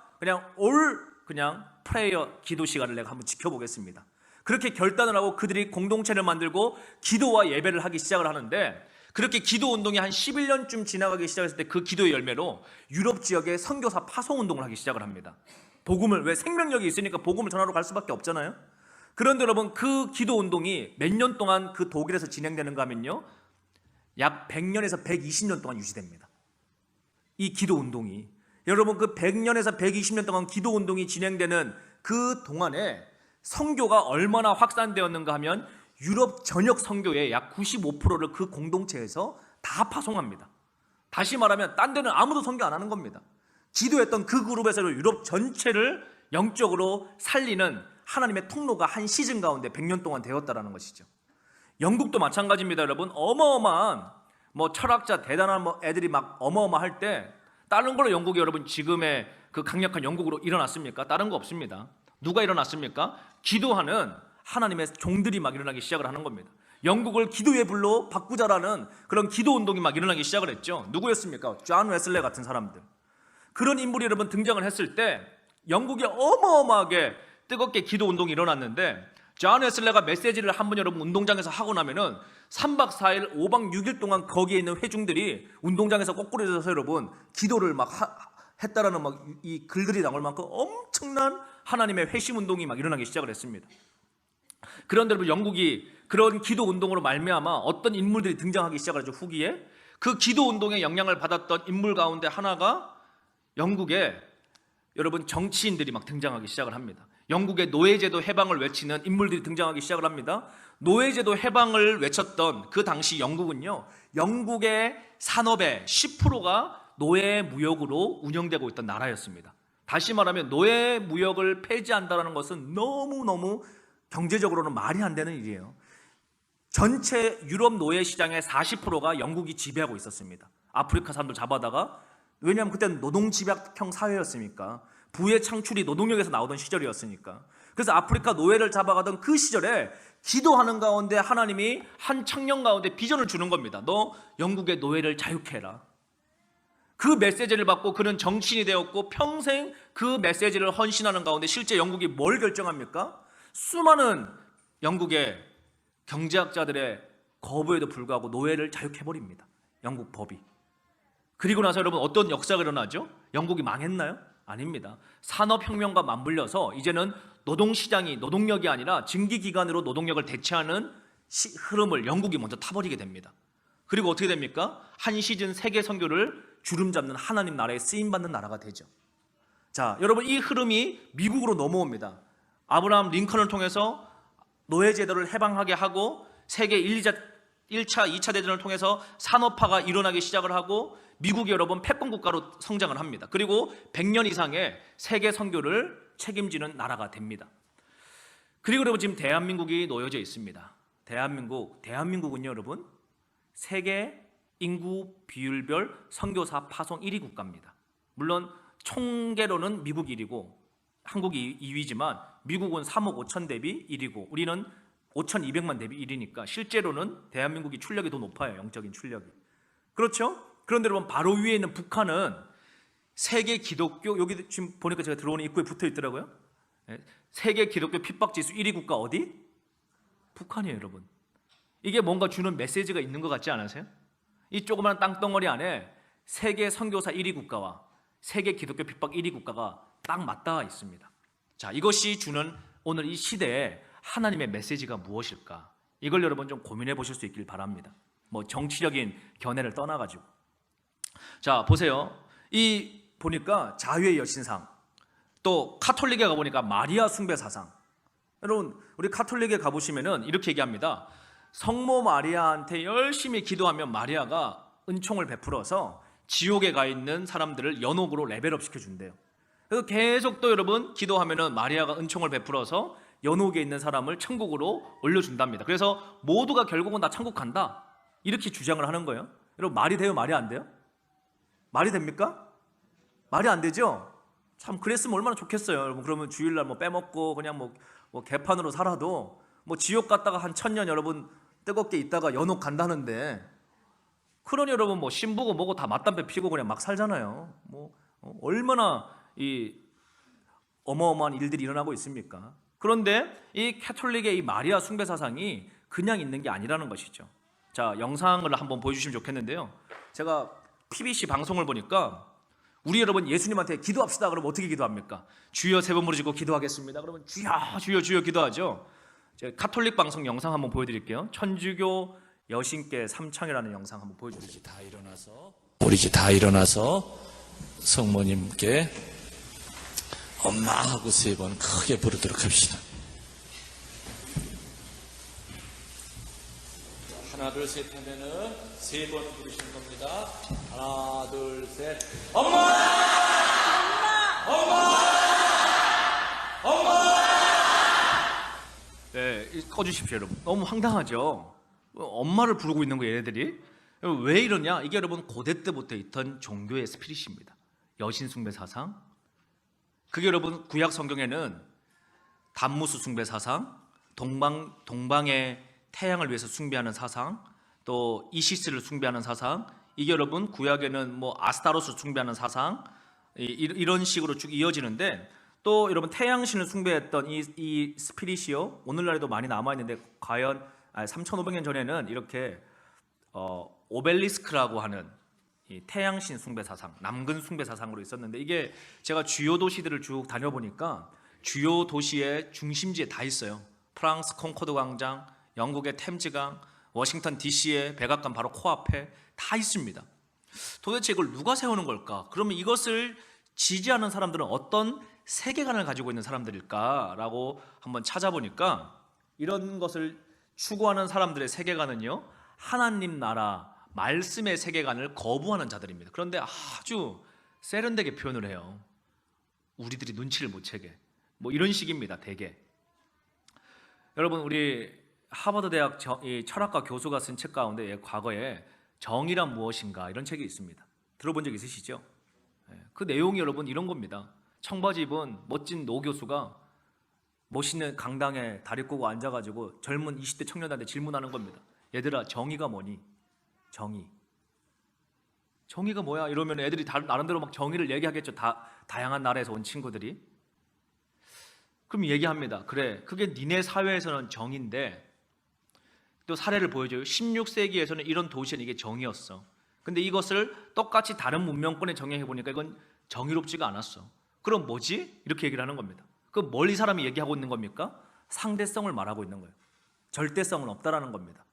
[SPEAKER 1] 그냥 프레이어 기도 시간을 내가 한번 지켜보겠습니다. 그렇게 결단을 하고 그들이 공동체를 만들고 기도와 예배를 하기 시작을 하는데, 그렇게 기도 운동이 한 11년쯤 지나가기 시작했을 때 그 기도의 열매로 유럽 지역에 선교사 파송 운동을 하기 시작을 합니다. 복음을, 왜 생명력이 있으니까 복음을 전하러 갈 수밖에 없잖아요. 그런데 여러분 그 기도 운동이 몇 년 동안 그 독일에서 진행되는가 하면요,
[SPEAKER 2] 약 100년에서 120년 동안 유지됩니다. 이 기도 운동이. 여러분, 그 100년에서 120년 동안 기도 운동이 진행되는 그 동안에 선교가 얼마나 확산되었는가 하면 유럽 전역 선교의 약 95%를 그 공동체에서 다 파송합니다. 다시 말하면 딴 데는 아무도 선교 안 하는 겁니다. 기도했던 그 그룹에서 유럽 전체를 영적으로 살리는 하나님의 통로가 한 시즌 가운데 100년 동안 되었다라는 것이죠. 영국도 마찬가지입니다, 여러분. 어마어마한 철학자 대단한 애들이 막 어마어마할 때 다른 걸로 영국이 여러분 지금의 그 강력한 영국으로 일어났습니까? 다른 거 없습니다. 누가 일어났습니까? 기도하는 하나님의 종들이 막 일어나기 시작을 하는 겁니다. 영국을 기도의 불로 바꾸자라는 그런 기도 운동이 막 일어나기 시작을 했죠. 누구였습니까? 존 웨슬레 같은 사람들. 그런 인물이 여러분 등장을 했을 때 영국에 어마어마하게 뜨겁게 기도 운동이 일어났는데, 존 웨슬레가 메시지를 한번 여러분 운동장에서 하고 나면은 3박 4일 5박 6일 동안 거기에 있는 회중들이 운동장에서 거꾸로져서 여러분 기도를 막 했다라는 막 이 글들이 나올 만큼 엄청난 하나님의 회심 운동이 막 일어나기 시작을 했습니다. 그런데 여러분 영국이 그런 기도 운동으로 말미암아 어떤 인물들이 등장하기 시작을 하죠. 후기에 그 기도 운동에 영향을 받았던 인물 가운데 하나가 영국의 여러분 정치인들이 막 등장하기 시작을 합니다. 영국의 노예제도 해방을 외치는 인물들이 등장하기 시작을 합니다. 노예제도 해방을 외쳤던 그 당시 영국은요, 영국의 산업의 10%가 노예 무역으로 운영되고 있던 나라였습니다. 다시 말하면 노예 무역을 폐지한다는 것은 너무너무 경제적으로는 말이 안 되는 일이에요. 전체 유럽 노예 시장의 40%가 영국이 지배하고 있었습니다. 아프리카 사람들 잡아다가, 왜냐하면 그때는 노동집약형 사회였으니까, 부의 창출이 노동력에서 나오던 시절이었으니까. 그래서 아프리카 노예를 잡아가던 그 시절에 기도하는 가운데 하나님이 한 청년 가운데 비전을 주는 겁니다. 너 영국의 노예를 자유케 해라. 그 메시지를 받고 그는 정치인이 되었고 평생 그 메시지를 헌신하는 가운데 실제 영국이 뭘 결정합니까? 수많은 영국의 경제학자들의 거부에도 불구하고 노예를 자유케 해버립니다. 영국 법이. 그리고 나서 여러분 어떤 역사가 일어나죠? 영국이 망했나요? 아닙니다. 산업혁명과 맞물려서 이제는 노동시장이 노동력이 아니라 증기기관으로 노동력을 대체하는 흐름을 영국이 먼저 타버리게 됩니다. 그리고 어떻게 됩니까? 한 시즌 세계 선교를 주름잡는 하나님 나라에 쓰임받는 나라가 되죠. 자, 여러분 이 흐름이 미국으로 넘어옵니다. 아브라함 링컨을 통해서 노예제도를 해방하게 하고 세계 1차, 2차 대전을 통해서 산업화가 일어나기 시작을 하고 미국이 여러분 패권국가로 성장을 합니다. 그리고 100년 이상의 세계 선교를 책임지는 나라가 됩니다. 그리고 여러분 지금 대한민국이 놓여져 있습니다. 대한민국은요 여러분 세계 인구 비율별 선교사 파송 1위 국가입니다. 물론 총계로는 미국이 1위고 한국이 2위지만 미국은 3억 5천 대비 1위고 우리는 5,200만 대비 1위니까 실제로는 대한민국이 출력이 더 높아요. 영적인 출력이. 그렇죠? 그런데 여러분 바로 위에 있는 북한은 세계 기독교, 여기 지금 보니까 제가 들어오는 입구에 붙어 있더라고요. 세계 기독교 핍박지수 1위 국가 어디? 북한이에요 여러분. 이게 뭔가 주는 메시지가 있는 것 같지 않으세요? 이 조그마한 땅덩어리 안에 세계 선교사 1위 국가와 세계 기독교 핍박 1위 국가가 딱 맞닿아 있습니다. 자, 이것이 주는 오늘 이 시대에 하나님의 메시지가 무엇일까? 이걸 여러분 좀 고민해 보실 수 있길 바랍니다. 정치적인 견해를 떠나가지고. 자, 보세요. 이 보니까 자유의 여신상, 또 카톨릭에 가보니까 마리아 숭배 사상. 여러분 우리 카톨릭에 가보시면은 이렇게 얘기합니다. 성모 마리아한테 열심히 기도하면 마리아가 은총을 베풀어서 지옥에 가 있는 사람들을 연옥으로 레벨업 시켜준대요. 그래서 계속 또 여러분 기도하면은 마리아가 은총을 베풀어서 연옥에 있는 사람을 천국으로 올려준답니다. 그래서 모두가 결국은 다 천국 간다 이렇게 주장을 하는 거예요. 여러분 말이 돼요? 말이 안 돼요? 말이 됩니까? 말이 안 되죠? 참 그랬으면 얼마나 좋겠어요. 여러분 그러면 주일날 빼먹고 그냥 개판으로 살아도 지옥 갔다가 한 1000년 여러분 뜨겁게 있다가 연옥 간다는데, 그러니 여러분 신부고 뭐고 다 맞담배 피고 그냥 막 살잖아요. 얼마나 이 어마어마한 일들이 일어나고 있습니까? 그런데 이 캐톨릭의 이 마리아 숭배 사상이 그냥 있는 게 아니라는 것이죠. 자, 영상을 한번 보여주시면 좋겠는데요. 제가 PBC 방송을 보니까 우리 여러분 예수님한테 기도합시다 그러면 어떻게 기도합니까? 주여 세 번 부르짖고 기도하겠습니다. 그러면 주여 주여 주여 기도하죠. 제가 카톨릭 방송 영상 한번 보여드릴게요. 천주교 여신께 삼창이라는 영상 한번 보여주시죠.
[SPEAKER 3] 우리 이제 다 일어나서 성모님께 엄마 하고 3번 크게 부르도록 합시다. 하나 둘 셋 하면은 3번 부르시는 겁니다. 하나 둘 셋. 엄마!
[SPEAKER 2] 네, 꺼주십시오, 여러분. 너무 황당하죠. 엄마를 부르고 있는 거예요, 얘네들이. 왜 이러냐? 이게 여러분 고대 때부터 있던 종교의 스피릿입니다. 여신 숭배 사상. 그게 여러분 구약 성경에는 담무스 숭배 사상, 동방의 태양을 위해서 숭배하는 사상, 또 이시스를 숭배하는 사상. 이게 여러분 구약에는 뭐 아스타로스 숭배하는 사상, 이런 식으로 쭉 이어지는데, 또 여러분 태양신을 숭배했던 이 스피릿이요, 오늘날에도 많이 남아 있는데, 과연 3,500년 전에는 이렇게 오벨리스크라고 하는 이 태양신 숭배 사상, 남근 숭배 사상으로 있었는데, 이게 제가 주요 도시들을 쭉 다녀보니까 주요 도시의 중심지에 다 있어요. 프랑스 콩코드 광장, 영국의 템즈강, 워싱턴 DC의 백악관 바로 코앞에 다 있습니다. 도대체 이걸 누가 세우는 걸까? 그러면 이것을 지지하는 사람들은 어떤 세계관을 가지고 있는 사람들일까라고 한번 찾아보니까, 이런 것을 추구하는 사람들의 세계관은요, 하나님 나라 말씀의 세계관을 거부하는 자들입니다. 그런데 아주 세련되게 표현을 해요. 우리들이 눈치를 못 채게, 뭐 이런 식입니다. 대개 여러분, 우리 하버드 대학 철학과 교수가 쓴 책 가운데 과거에 정의란 무엇인가 이런 책이 있습니다. 들어본 적 있으시죠? 그 내용이 여러분 이런 겁니다. 청바지 입은 멋진 노 교수가 멋있는 강당에 다리 꼬고 앉아가지고 젊은 20대 청년들한테 질문하는 겁니다. 얘들아, 정의가 뭐니? 정의가 뭐야? 이러면 애들이 나름대로 막 정의를 얘기하겠죠. 다양한 나라에서 온 친구들이. 그럼 얘기합니다. 그래, 그게 니네 사회에서는 정의인데, 또 사례를 보여줘요. 16세기에서는 이런 도시는 이게 정의였어. 근데 이것을 똑같이 다른 문명권에 정의해보니까 이건 정의롭지가 않았어. 그럼 뭐지? 이렇게 얘기를 하는 겁니다. 그럼 뭘 이 사람이 얘기하고 있는 겁니까? 상대성을 말하고 있는 거예요. 절대성은 없다라는 겁니다.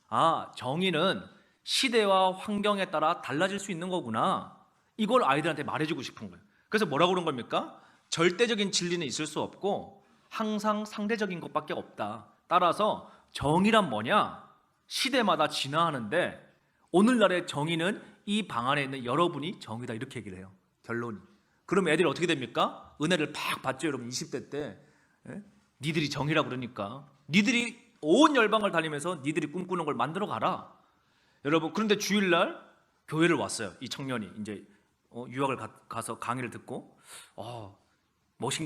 [SPEAKER 2] 아, 정의는 시대와 환경에 따라 달라질 수 있는 거구나. 이걸 아이들한테 말해주고 싶은 거예요. 그래서 뭐라고 그런 겁니까? 절대적인 진리는 있을 수 없고 항상 상대적인 것밖에 없다. 따라서 정의란 뭐냐? 시대마다 진화하는데, 오늘날의 정의는 이 방 안에 있는 여러분이 정의다, 이렇게 얘기를 해요. 결론이. 그럼 애들이 어떻게 됩니까? 은혜를 팍 받죠, 여러분. 20대 때. 니들이 정의라고 그러니까 니들이 온 열방을 다니면서 니들이 꿈꾸는 걸 만들어 가라. 여러분, 그런데 주일날 교회를 왔어요. 이 청년이 이제 유학을 가서 강의를 듣고 멋진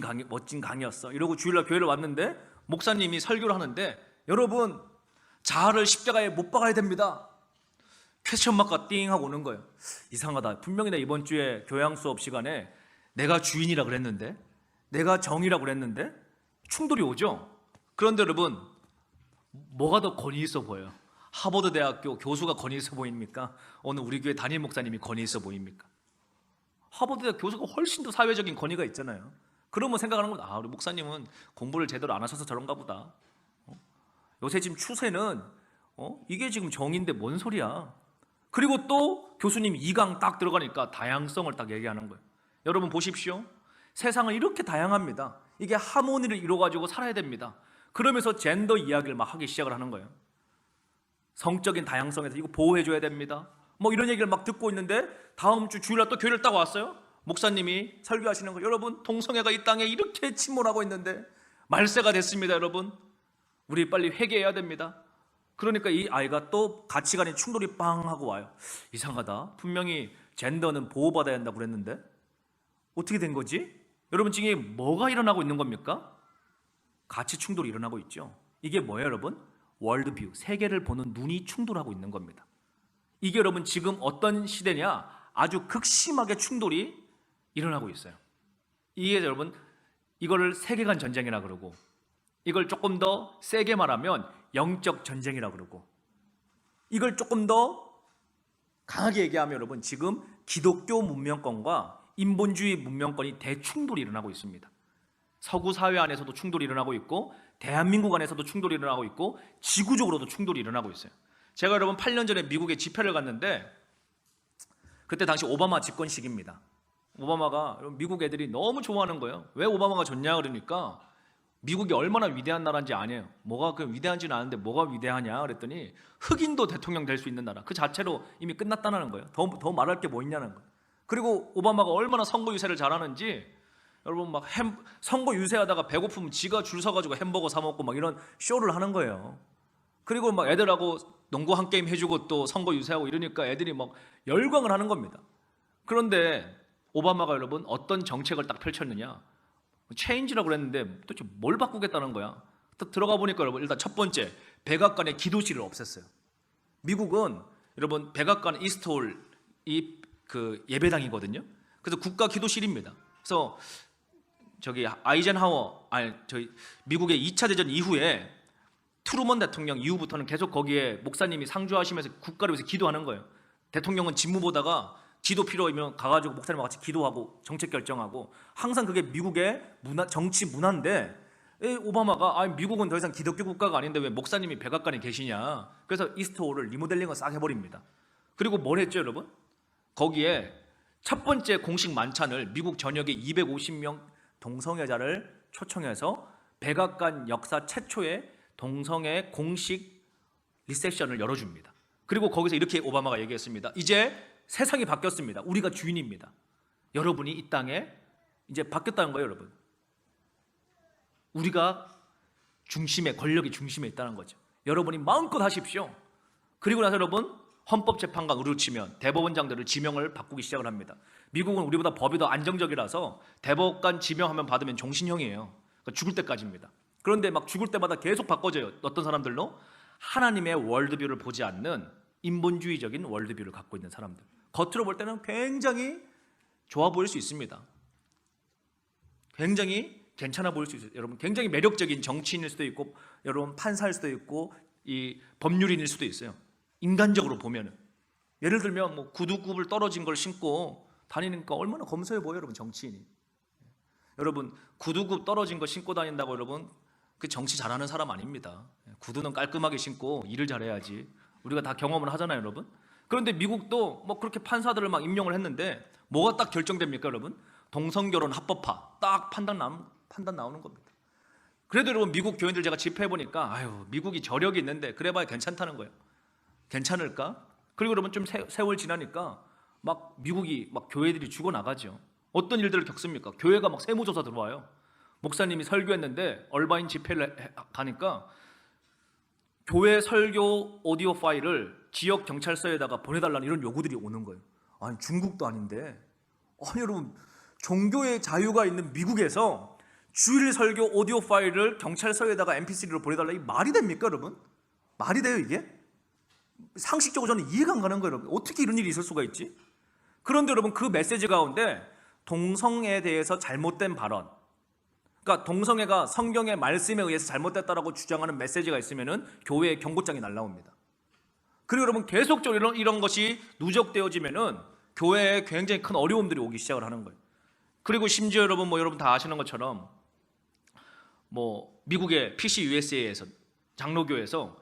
[SPEAKER 2] 강의였어 이러고 주일날 교회를 왔는데, 목사님이 설교를 하는데, 여러분, 자아를 십자가에 못 박아야 됩니다. 퀘스천 마크가 띵 하고 오는 거예요. 이상하다. 분명히 나 이번 주에 교양 수업 시간에 내가 주인이라 그랬는데, 내가 정이라 그랬는데 충돌이 오죠. 그런데 여러분, 뭐가 더 권위 있어 보여요? 하버드 대학교 교수가 권위 있어 보입니까? 오늘 우리 교회 담임 목사님이 권위 있어 보입니까? 하버드 대학 교수가 훨씬 더 사회적인 권위가 있잖아요. 그러면 생각하는 겁니다. 아, 우리 목사님은 공부를 제대로 안 하셔서 저런가 보다. 요새 지금 추세는 이게 지금 정의인데 뭔 소리야. 그리고 또 교수님 2강 딱 들어가니까 다양성을 딱 얘기하는 거예요. 여러분 보십시오. 세상은 이렇게 다양합니다. 이게 하모니를 이루어가지고 살아야 됩니다. 그러면서 젠더 이야기를 막 하기 시작을 하는 거예요. 성적인 다양성에서 이거 보호해줘야 됩니다. 뭐 이런 얘기를 막 듣고 있는데, 다음 주 주일날 또 교회를 딱 왔어요. 목사님이 설교하시는 거예요. 여러분, 동성애가 이 땅에 이렇게 침몰하고 있는데 말세가 됐습니다. 여러분, 우리 빨리 회개해야 됩니다. 그러니까 이 아이가 또 가치관의 충돌이 빵 하고 와요. 이상하다. 분명히 젠더는 보호받아야 한다고 그랬는데 어떻게 된 거지? 여러분, 지금 뭐가 일어나고 있는 겁니까? 가치 충돌이 일어나고 있죠. 이게 뭐예요, 여러분? 월드뷰, 세계를 보는 눈이 충돌하고 있는 겁니다. 이게 여러분 지금 어떤 시대냐? 아주 극심하게 충돌이 일어나고 있어요. 이게 여러분, 이거를 세계관 전쟁이라 그러고, 이걸 조금 더 세게 말하면 영적 전쟁이라 그러고, 이걸 조금 더 강하게 얘기하면 여러분, 지금 기독교 문명권과 인본주의 문명권이 대충돌이 일어나고 있습니다. 서구 사회 안에서도 충돌이 일어나고 있고, 대한민국 안에서도 충돌이 일어나고 있고, 지구적으로도 충돌이 일어나고 있어요. 제가 여러분 8년 전에 미국에 집회를 갔는데 그때 당시 오바마 집권 시기입니다. 오바마가 미국 애들이 너무 좋아하는 거예요. 왜 오바마가 좋냐 그러니까 미국이 얼마나 위대한 나라인지 아니에요. 뭐가 그 위대한지는 아는데 뭐가 위대하냐 그랬더니 흑인도 대통령 될 수 있는 나라. 그 자체로 이미 끝났다는 거예요. 더 말할 게 뭐 있냐는 거예요. 그리고 오바마가 얼마나 선거 유세를 잘하는지 여러분 막 선거 유세하다가 배고프면 지가 줄 서가지고 햄버거 사 먹고 막 이런 쇼를 하는 거예요. 그리고 막 애들하고 농구 한 게임 해주고 또 선거 유세하고 이러니까 애들이 막 열광을 하는 겁니다. 그런데 오바마가 여러분 어떤 정책을 딱 펼쳤느냐? 체인지라고 그랬는데 도대체 뭘 바꾸겠다는 거야? 또 들어가 보니까 여러분 일단 첫 번째 백악관의 기도실을 없앴어요. 미국은 여러분 백악관 이스트홀 이 그 예배당이거든요. 그래서 국가 기도실입니다. 그래서 저기 아이젠하워 저희 미국의 2차 대전 이후에 트루먼 대통령 이후부터는 계속 거기에 목사님이 상주하시면서 국가를 위해서 기도하는 거예요. 대통령은 직무 보다가 기도 필요하면 가가지고 목사님과 같이 기도하고 정책 결정하고 항상 그게 미국의 문화, 정치 문화인데 오바마가 미국은 더 이상 기독교 국가가 아닌데 왜 목사님이 백악관에 계시냐. 그래서 이스트홀을 리모델링을 싹 해버립니다. 그리고 뭘 했죠 여러분? 거기에 첫 번째 공식 만찬을 미국 전역에 250명 동성애자를 초청해서 백악관 역사 최초의 동성애 공식 리셉션을 열어줍니다. 그리고 거기서 이렇게 오바마가 얘기했습니다. 이제 세상이 바뀌었습니다. 우리가 주인입니다. 여러분이 이 땅에 이제 바뀌었다는 거예요, 여러분. 우리가 중심에, 권력이 중심에 있다는 거죠. 여러분이 마음껏 하십시오. 그리고 나서 여러분 헌법재판관 으로 치면 대법원장들을 지명을 바꾸기 시작을 합니다. 미국은 우리보다 법이 더 안정적이라서 대법관 지명하면 받으면 종신형이에요. 그러니까 죽을 때까지입니다. 그런데 막 죽을 때마다 계속 바꿔져요. 어떤 사람들로? 하나님의 월드뷰를 보지 않는 인본주의적인 월드뷰를 갖고 있는 사람들. 겉으로 볼 때는 굉장히 좋아 보일 수 있습니다. 굉장히 괜찮아 보일 수 있어요. 여러분 굉장히 매력적인 정치인일 수도 있고 여러분 판사일 수도 있고 이 법률인일 수도 있어요. 인간적으로 보면은 예를 들면 뭐 구두굽을 떨어진 걸 신고 다니니까 얼마나 검소해 보여요, 여러분 정치인이. 여러분 구두굽 떨어진 거 신고 다닌다고 여러분 그 정치 잘하는 사람 아닙니다. 구두는 깔끔하게 신고 일을 잘해야지. 우리가 다 경험을 하잖아요, 여러분. 그런데 미국도 뭐 그렇게 판사들을 막 임명을 했는데 뭐가 딱 결정됩니까, 여러분? 동성결혼 합법화 딱 판단 나오는 겁니다. 그래도 여러분 미국 교인들 제가 집회해 보니까 미국이 저력이 있는데 그래봐야 괜찮다는 거예요. 괜찮을까? 그리고 여러분 좀 세월 지나니까 막 미국이 막 교회들이 죽어나가죠. 어떤 일들을 겪습니까? 교회가 막 세무조사 들어와요. 목사님이 설교했는데 얼바인 집회를 가니까 교회 설교 오디오 파일을 지역 경찰서에다가 보내달라는 이런 요구들이 오는 거예요. 아니 중국도 아닌데 여러분 종교의 자유가 있는 미국에서 주일 설교 오디오 파일을 경찰서에다가 mp3로 보내달라. 이 말이 됩니까 여러분? 말이 돼요 이게? 상식적으로 저는 이해가 안 가는 거예요 여러분. 어떻게 이런 일이 있을 수가 있지? 그런데 여러분 그 메시지 가운데 동성애에 대해서 잘못된 발언, 그러니까 동성애가 성경의 말씀에 의해서 잘못됐다라고 주장하는 메시지가 있으면은 교회에 경고장이 날라옵니다. 그리고 여러분 계속적으로 이런 것이 누적되어지면은 교회에 굉장히 큰 어려움들이 오기 시작을 하는 거예요. 그리고 심지어 여러분 여러분 다 아시는 것처럼 미국의 PCUSA에서 장로교에서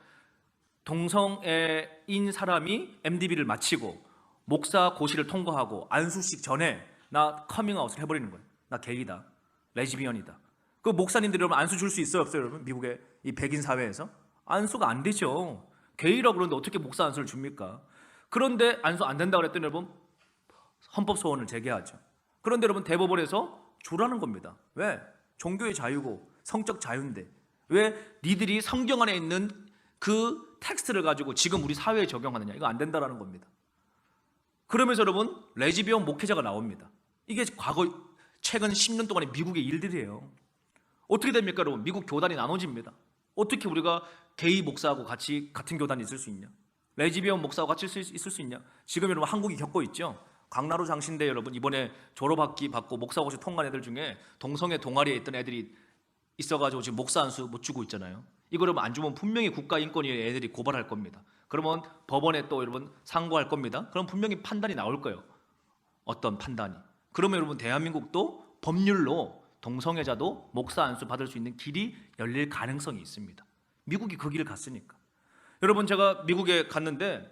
[SPEAKER 2] 동성애인 사람이 MDB를 마치고 목사 고시를 통과하고 안수식 전에 나 커밍아웃을 해버리는 거예요. 나 게이다, 레즈비언이다. 그 목사님들이 여러분 안수 줄 수 있어요 없어요 여러분? 미국의 이 백인 사회에서 안수가 안 되죠. 게이라고 그러는데 어떻게 목사 안수를 줍니까? 그런데 안수 안 된다고 그랬더니 여러분 헌법 소원을 제기하죠. 그런데 여러분 대법원에서 주라는 겁니다. 왜? 종교의 자유고 성적 자유인데 왜 니들이 성경 안에 있는 그 텍스트를 가지고 지금 우리 사회에 적용하느냐. 이거 안 된다라는 겁니다. 그러면서 여러분 레즈비언 목회자가 나옵니다. 이게 최근 10년 동안의 미국의 일들이에요. 어떻게 됩니까 여러분? 미국 교단이 나눠집니다. 어떻게 우리가 게이 목사하고 같은 교단이 있을 수 있냐? 레즈비언 목사하고 같이 있을 수 있냐? 지금 여러분 한국이 겪고 있죠. 강나루 장신대 여러분 이번에 졸업학기 받고 목사고시 통과한 애들 중에 동성애 동아리에 있던 애들이 있어가지고 지금 목사 안수 못 주고 있잖아요. 이거 여러분 안 주면 분명히 국가인권위에 애들이 고발할 겁니다. 그러면 법원에 또 여러분 상고할 겁니다. 그럼 분명히 판단이 나올 거예요. 어떤 판단이. 그러면 여러분 대한민국도 법률로 동성애자도 목사 안수 받을 수 있는 길이 열릴 가능성이 있습니다. 미국이 그 길을 갔으니까. 여러분 제가 미국에 갔는데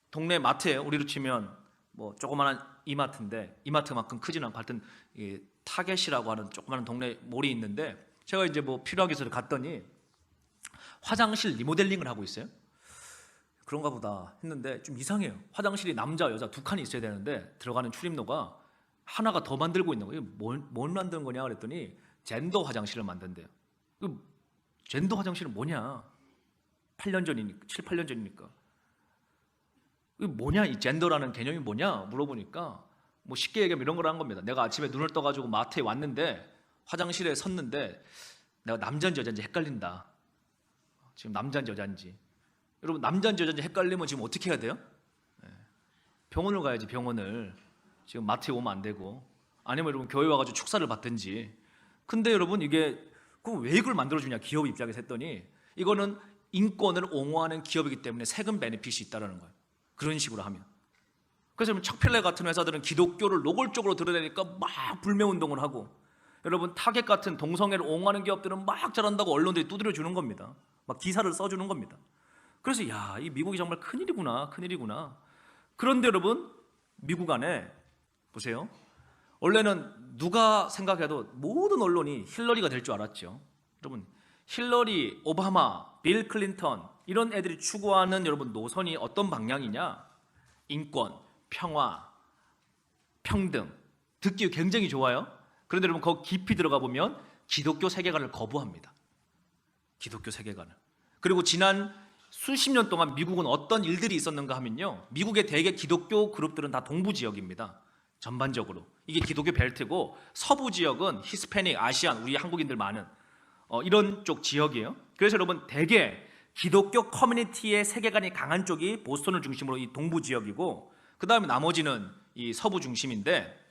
[SPEAKER 2] 동네 마트에 우리로 치면 뭐 조그마한 이마트인데 이마트만큼 크지는 않고 하여튼 이 타겟이라고 하는 조그마한 동네 몰이 있는데 제가 이제 뭐 필요하게 해서 갔더니 화장실 리모델링을 하고 있어요. 그런가 보다 했는데 좀 이상해요. 화장실이 남자 여자 두 칸이 있어야 되는데 들어가는 출입로가 하나가 더 만들고 있는 거예요. 뭘 만드는 거냐 그랬더니 젠더 화장실을 만든대요. 젠더 화장실은 뭐냐? 8년 전이니까 7, 8년 전이니까 이게 뭐냐 이 젠더라는 개념이 뭐냐 물어보니까 뭐 쉽게 얘기하면 이런 걸 한 겁니다. 내가 아침에 눈을 떠가지고 마트에 왔는데 화장실에 섰는데 내가 남자인지 여자인지 헷갈린다. 지금 남자인지 여자인지. 여러분 남자인지 여자인지 헷갈리면 지금 어떻게 해야 돼요? 병원을 가야지 병원을. 지금 마트에 오면 안 되고 아니면 여러분 교회 와가지고 축사를 받든지. 근데 여러분 이게 그럼 왜 이걸 만들어주냐 기업 입장에서 했더니 이거는 인권을 옹호하는 기업이기 때문에 세금 베네핏이 있다는 거예요. 그런 식으로 하면. 그래서 여러분 척필레 같은 회사들은 기독교를 노골적으로 드러내니까 막 불매운동을 하고 여러분 타겟 같은 동성애를 옹호하는 기업들은 막 잘한다고 언론들이 두드려주는 겁니다. 막 기사를 써주는 겁니다. 그래서 야, 이 미국이 정말 큰일이구나 큰일이구나. 그런데 여러분 미국 안에 보세요. 원래는 누가 생각해도 모든 언론이 힐러리가 될 줄 알았죠. 여러분 힐러리, 오바마, 빌 클린턴 이런 애들이 추구하는 여러분 노선이 어떤 방향이냐? 인권, 평화, 평등 듣기 굉장히 좋아요. 그런데 여러분 거기 깊이 들어가 보면 기독교 세계관을 거부합니다. 기독교 세계관을. 그리고 지난 수십 년 동안 미국은 어떤 일들이 있었는가 하면요, 미국의 대개 기독교 그룹들은 다 동부 지역입니다. 전반적으로 이게 기독교 벨트고 서부 지역은 히스패닉, 아시안, 우리 한국인들 많은 이런 쪽 지역이에요. 그래서 여러분 대개 기독교 커뮤니티의 세계관이 강한 쪽이 보스턴을 중심으로 이 동부 지역이고 그 다음에 나머지는 이 서부 중심인데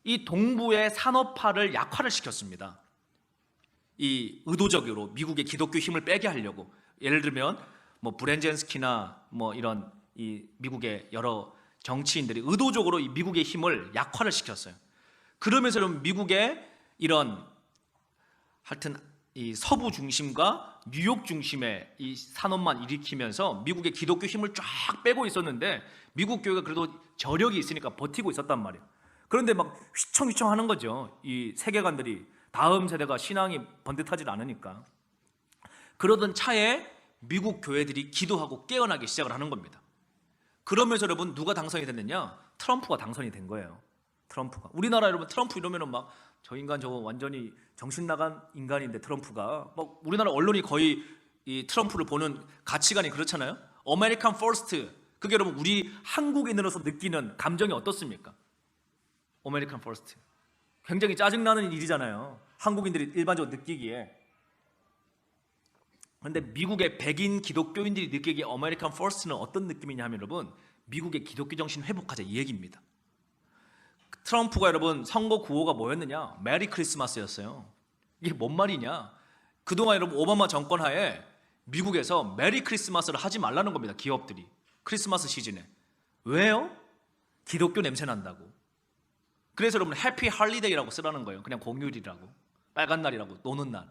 [SPEAKER 2] 이 동부의 산업화를 약화를 시켰습니다. 이 의도적으로 미국의 기독교 힘을 빼게 하려고. 예를 들면 뭐 브렌젠스키나 뭐 이런 이 미국의 여러 정치인들이 의도적으로 이 미국의 힘을 약화를 시켰어요. 그러면서 미국의 이런 하여튼 이 서부 중심과 뉴욕 중심의 이 산업만 일으키면서 미국의 기독교 힘을 쫙 빼고 있었는데 미국 교회가 그래도 저력이 있으니까 버티고 있었단 말이에요. 그런데 막 휘청휘청 하는 거죠. 이 세계관들이 다음 세대가 신앙이 번듯하지 않으니까. 그러던 차에 미국 교회들이 기도하고 깨어나기 시작을 하는 겁니다. 그러면서 여러분 누가 당선이 됐느냐? 트럼프가 당선이 된 거예요. 트럼프가. 우리나라 여러분 트럼프 이러면은 막 저 인간 저거 완전히 정신 나간 인간인데 트럼프가 막 우리나라 언론이 거의 이 트럼프를 보는 가치관이 그렇잖아요. 아메리칸 퍼스트. 그게 여러분 우리 한국인으로서 느끼는 감정이 어떻습니까? 아메리칸 퍼스트. 굉장히 짜증나는 일이잖아요. 한국인들이 일반적으로 느끼기에. 그런데 미국의 백인 기독교인들이 느끼기에 아메리칸 퍼스트는 어떤 느낌이냐 하면 여러분 미국의 기독교 정신 회복하자 이 얘기입니다. 트럼프가 여러분 선거 구호가 뭐였느냐? 메리 크리스마스였어요. 이게 뭔 말이냐? 그동안 여러분 오바마 정권 하에 미국에서 메리 크리스마스를 하지 말라는 겁니다. 기업들이 크리스마스 시즌에. 왜요? 기독교 냄새 난다고. 그래서 여러분 해피 할리데이라고 쓰라는 거예요. 그냥 공휴일이라고, 빨간 날이라고, 노는 날.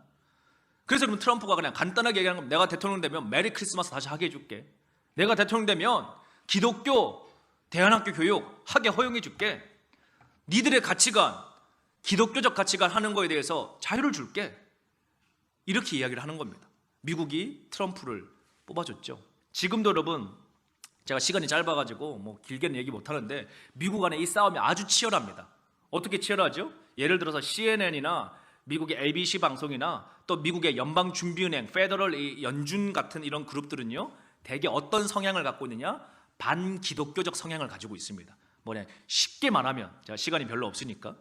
[SPEAKER 2] 그래서 여러분 트럼프가 그냥 간단하게 얘기하는 겁니다. 내가 대통령 되면 메리 크리스마스 다시 하게 해줄게. 내가 대통령 되면 기독교 대안학교 교육 하게 허용해 줄게. 니들의 가치관, 기독교적 가치관 하는 거에 대해서 자유를 줄게. 이렇게 이야기를 하는 겁니다. 미국이 트럼프를 뽑아줬죠. 지금도 여러분 제가 시간이 짧아가지고 뭐 길게는 얘기 못하는데 미국 안에 이 싸움이 아주 치열합니다. 어떻게 치열하죠? 예를 들어서 CNN이나 미국의 ABC 방송이나 또 미국의 연방준비은행, 페더럴 연준 같은 이런 그룹들은요 대개 어떤 성향을 갖고 있느냐? 반기독교적 성향을 가지고 있습니다. 뭐냐, 쉽게 말하면 제가 시간이 별로 없으니까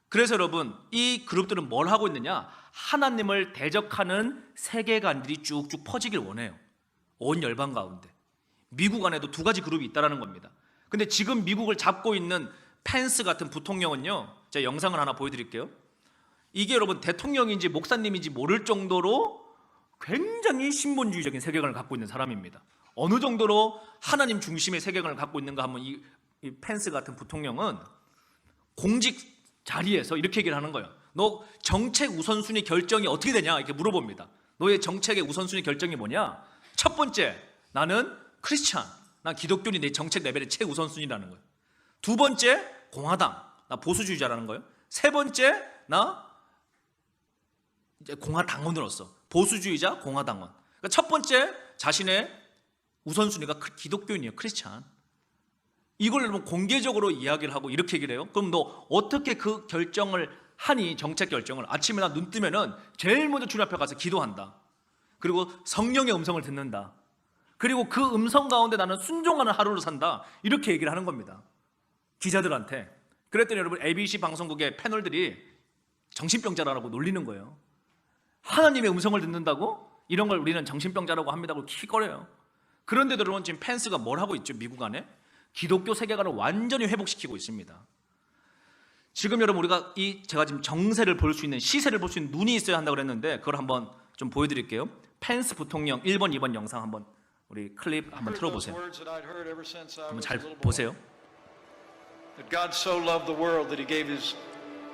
[SPEAKER 2] 그래서 여러분 이 그룹들은 뭘 하고 있느냐? 하나님을 대적하는 세계관들이 쭉쭉 퍼지길 원해요. 온 열방 가운데. 미국 안에도 두 가지 그룹이 있다는 겁니다. 근데 지금 미국을 잡고 있는 펜스 같은 부통령은요, 제가 영상을 하나 보여드릴게요. 이게 여러분 대통령인지 목사님인지 모를 정도로 굉장히 신본주의적인 세계관을 갖고 있는 사람입니다. 어느 정도로 하나님 중심의 세계관을 갖고 있는가 하면 이 펜스 같은 부통령은 공직 자리에서 이렇게 얘기를 하는 거예요. 너 정책 우선순위 결정이 어떻게 되냐 이렇게 물어봅니다. 너의 정책의 우선순위 결정이 뭐냐? 첫 번째,
[SPEAKER 1] 나는 크리스찬, 난 기독교인이 내 정책 레벨의 최우선순위라는 거예요. 두 번째, 공화당, 나 보수주의자라는 거예요. 세 번째, 나 이제 공화당원으로서 보수주의자, 공화당원. 그러니까 첫 번째, 자신의 우선순위가 기독교인이에요, 크리스찬. 이걸 여러분 공개적으로 이야기를 하고 이렇게 얘기를 해요. 그럼 너 어떻게 그 결정을 하니, 정책 결정을? 아침에 나 눈 뜨면은 제일 먼저 주님 앞에 가서 기도한다. 그리고 성령의 음성을 듣는다. 그리고 그 음성 가운데 나는 순종하는 하루를 산다. 이렇게 얘기를 하는 겁니다, 기자들한테. 그랬더니 여러분 ABC 방송국의 패널들이 정신병자라고 놀리는 거예요. 하나님의 음성을 듣는다고? 이런 걸 우리는 정신병자라고 합니다고 킥거려요. 그런데도 여러분 지금 펜스가 뭘 하고 있죠? 미국 안에 기독교 세계관을 완전히 회복시키고 있습니다. 지금 여러분 우리가 제가 지금 정세를 볼 수 있는, 시세를 볼 수 있는 눈이 있어야 한다고 그랬는데 그걸 한번 좀 보여드릴게요. 펜스 부통령 1번, 2번 영상 한번 우리 클립 한번 틀어보세요. 한번 잘 보세요.
[SPEAKER 4] That God so loved the world that he gave his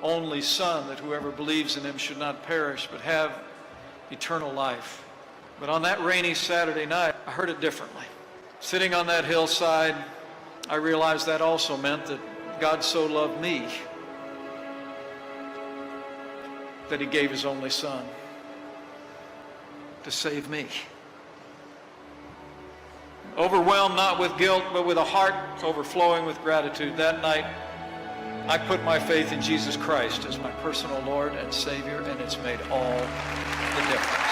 [SPEAKER 4] only son, that whoever believes in him should not perish but have eternal life. But on that rainy Saturday night, I heard it differently. Sitting on that hillside, I realized that also meant that God so loved me that he gave his only son to save me. Overwhelmed not with guilt, but with a heart overflowing with gratitude, that night I put my faith in Jesus Christ as my personal Lord and Savior, and it's made all the difference.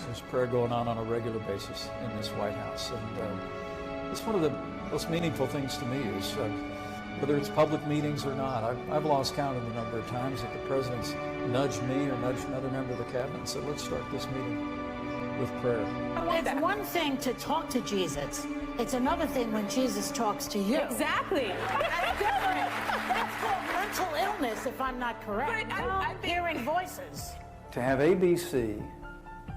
[SPEAKER 5] There's prayer going on a regular basis in this White House, and it's one of the most meaningful things to me is whether it's public meetings or not. I've lost count of the number of times that the president's nudged me or nudged another member of the cabinet and said, let's start this meeting with prayer.
[SPEAKER 6] It's one thing to talk to Jesus. It's another thing when Jesus talks to you.
[SPEAKER 7] Exactly.
[SPEAKER 6] That's different. That's called mental illness, if I'm not correct.
[SPEAKER 7] But I think-
[SPEAKER 6] Hearing voices.
[SPEAKER 5] To have ABC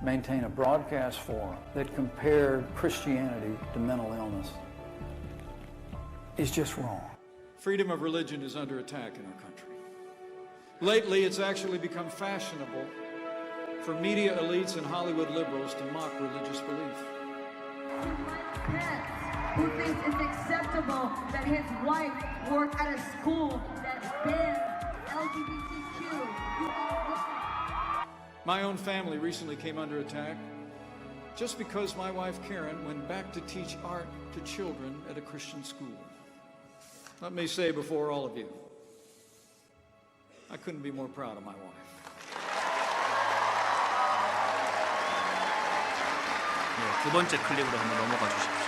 [SPEAKER 5] maintain a broadcast forum that compared Christianity to mental illness is just wrong.
[SPEAKER 4] Freedom of religion is under attack in our country. Lately, it's actually become fashionable for media elites and Hollywood liberals to mock religious belief.
[SPEAKER 8] Pence, who thinks it's acceptable that his wife worked at a school that bans LGBTQ. You all look.
[SPEAKER 4] My own family recently came under attack just because my wife Karen went back to teach art to children at a Christian school. Let me say before all of you, I couldn't be more proud of my wife.
[SPEAKER 1] 네, 두 번째 클립으로 한번 넘어가 주십시오.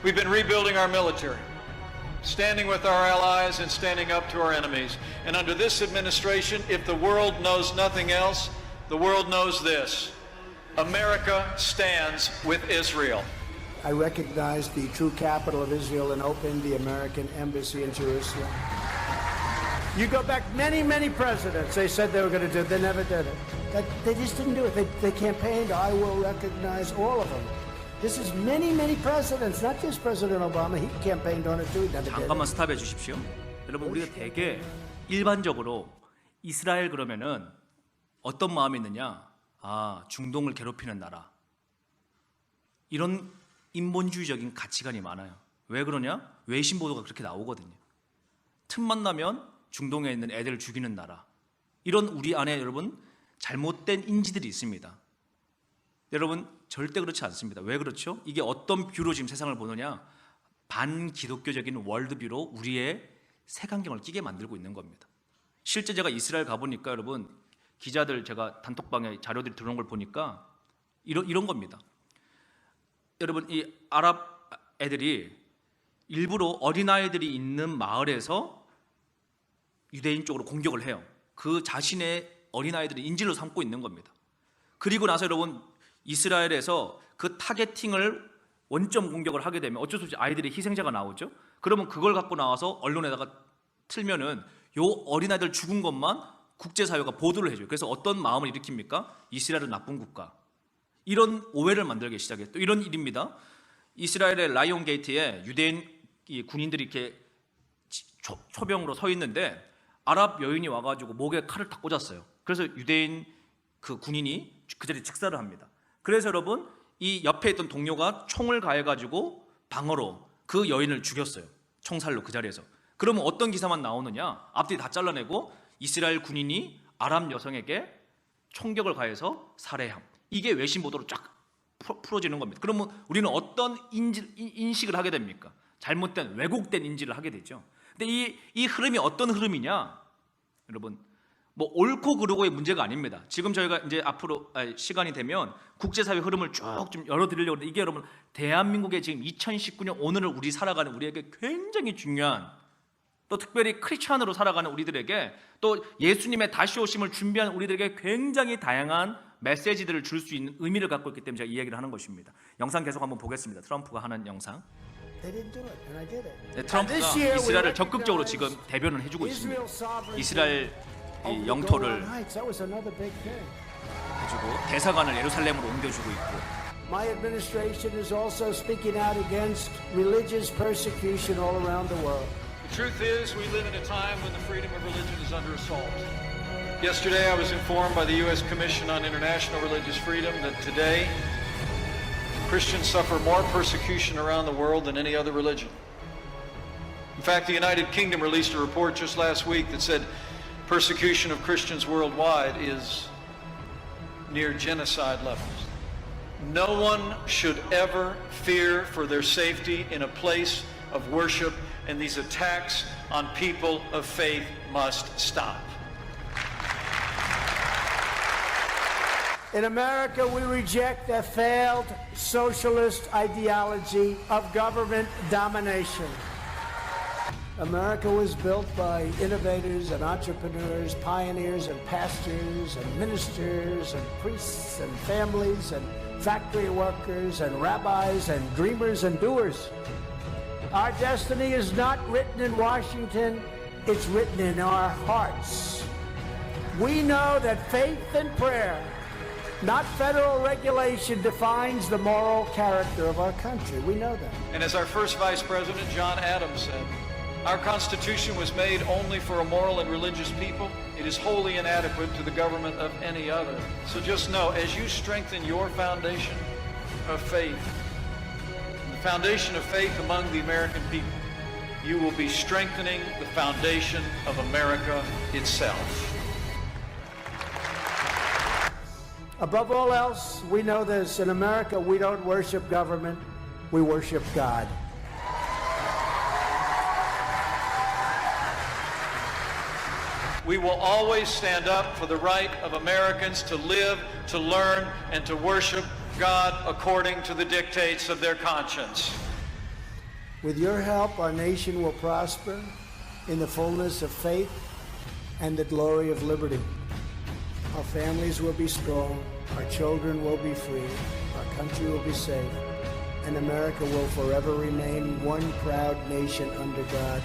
[SPEAKER 4] We've been rebuilding our military, standing with our allies and standing up to our enemies. And under this administration, if the world knows nothing else, the world knows this: America stands with Israel.
[SPEAKER 9] I recognize the true capital of Israel and opened the American embassy in Jerusalem. You go back many, many presidents, they said they were going to do it. They never did it. They just didn't do it. They campaigned, I will recognize all of them. This is many, many presidents, not just President Obama. He campaigned on it too. He never did
[SPEAKER 1] 잠깐만
[SPEAKER 9] it.
[SPEAKER 1] 스탑해 주십시오. 여러분 우리가 되게 일반적으로 이스라엘 그러면은 어떤 마음이 있느냐? 아, 중동을 괴롭히는 나라. 이런 인본주의적인 가치관이 많아요. 왜 그러냐? 외신 보도가 그렇게 나오거든요. 틈만 나면 중동에 있는 애들을 죽이는 나라. 이런 우리 안에 여러분 잘못된 인지들이 있습니다. 여러분 절대 그렇지 않습니다. 왜 그렇죠? 이게 어떤 뷰로 지금 세상을 보느냐? 반기독교적인 월드뷰로 우리의 색안경을 끼게 만들고 있는 겁니다. 실제 제가 이스라엘 가보니까 여러분 기자들 제가 단톡방에 자료들이 들어온 걸 보니까 이런 겁니다. 여러분 이 아랍 애들이 일부러 어린아이들이 있는 마을에서 유대인 쪽으로 공격을 해요. 그 자신의 어린아이들이 인질로 삼고 있는 겁니다. 그리고 나서 여러분 이스라엘에서 그 타겟팅을 원점 공격을 하게 되면 어쩔 수 없이 아이들의 희생자가 나오죠. 그러면 그걸 갖고 나와서 언론에다가 틀면은 요 어린아이들 죽은 것만 국제사회가 보도를 해줘요. 그래서 어떤 마음을 일으킵니까? 이스라엘은 나쁜 국가. 이런 오해를 만들기 시작해요. 또 이런 일입니다. 이스라엘의 라이온 게이트에 유대인 군인들이 이렇게 초병으로 서 있는데
[SPEAKER 2] 아랍 여인이 와가지고 목에 칼을 딱 꽂았어요. 그래서 유대인 그 군인이 그 자리에 즉사를 합니다. 그래서 여러분 이 옆에 있던 동료가 총을 가해가지고 방어로 그 여인을 죽였어요. 총살로 그 자리에서. 그러면 어떤 기사만 나오느냐? 앞뒤 다 잘라내고 이스라엘 군인이 아랍 여성에게 총격을 가해서 살해함. 이게 외신 보도로 쫙 풀어지는 겁니다. 그러면 우리는 어떤 인식을 하게 됩니까? 잘못된 왜곡된 인지를 하게 되죠. 근데 이 흐름이 어떤 흐름이냐? 여러분 뭐 옳고 그르고의 문제가 아닙니다. 지금 저희가 이제 앞으로 시간이 되면 국제사회 흐름을 쭉 좀 열어드리려고 하는데 이게 여러분 대한민국의 지금 2019년 오늘을 우리 살아가는 우리에게 굉장히 중요한 또 특별히 크리스찬으로 살아가는 우리들에게 또 예수님의 다시 오심을 준비하는 우리들에게 굉장히 다양한 메시지들을 줄 수 있는 의미를 갖고 있기 때문에 제가 이 얘기를 하는 것입니다. 영상 계속 한번 보겠습니다. 트럼프가 하는 영상.
[SPEAKER 9] They didn't do it, and I did it.
[SPEAKER 2] 네, 트럼프가
[SPEAKER 9] This year we
[SPEAKER 2] 이스라엘을 적극적으로 지금
[SPEAKER 9] recognized
[SPEAKER 2] 대변을 해주고 있습니다.
[SPEAKER 9] Israel's sovereignty
[SPEAKER 2] 이스라엘
[SPEAKER 9] over
[SPEAKER 2] 이
[SPEAKER 9] the
[SPEAKER 2] 영토를
[SPEAKER 9] Golan Heights. That was another big thing.
[SPEAKER 2] 해주고 대사관을 예루살렘으로 옮겨주고 있고
[SPEAKER 9] My administration is also speaking out against religious persecution all around the world.
[SPEAKER 4] The truth is, we live in a time when the freedom of religion is under assault. Yesterday, I was informed by the U.S. Commission on International Religious Freedom that today, Christians suffer more persecution around the world than any other religion. In fact, the United Kingdom released a report just last week that said persecution of Christians worldwide is near genocide levels. No one should ever fear for their safety in a place of worship, and these attacks on people of faith must stop.
[SPEAKER 9] In America, we reject the failed socialist ideology of government domination. America was built by innovators and entrepreneurs, pioneers and pastors and ministers and priests and families and factory workers and rabbis and dreamers and doers. Our destiny is not written in Washington, it's written in our hearts. We know that faith and prayer, not federal regulation, defines the moral character of our country. We know that.
[SPEAKER 4] And as our first Vice President, John Adams, said, our Constitution was made only for a moral and religious people. It is wholly inadequate to the government of any other. So just know, as you strengthen your foundation of faith, the foundation of faith among the American people, you will be strengthening the foundation of America itself.
[SPEAKER 9] Above all else, we know this. In America, we don't worship government, we worship God.
[SPEAKER 4] We will always stand up for the right of Americans to live, to learn, and to worship God according to the dictates of their conscience.
[SPEAKER 9] With your help, our nation will prosper in the fullness of faith and the glory of liberty. Our families will be strong, our children will be free, our country will be safe, and America will forever remain one proud nation under God,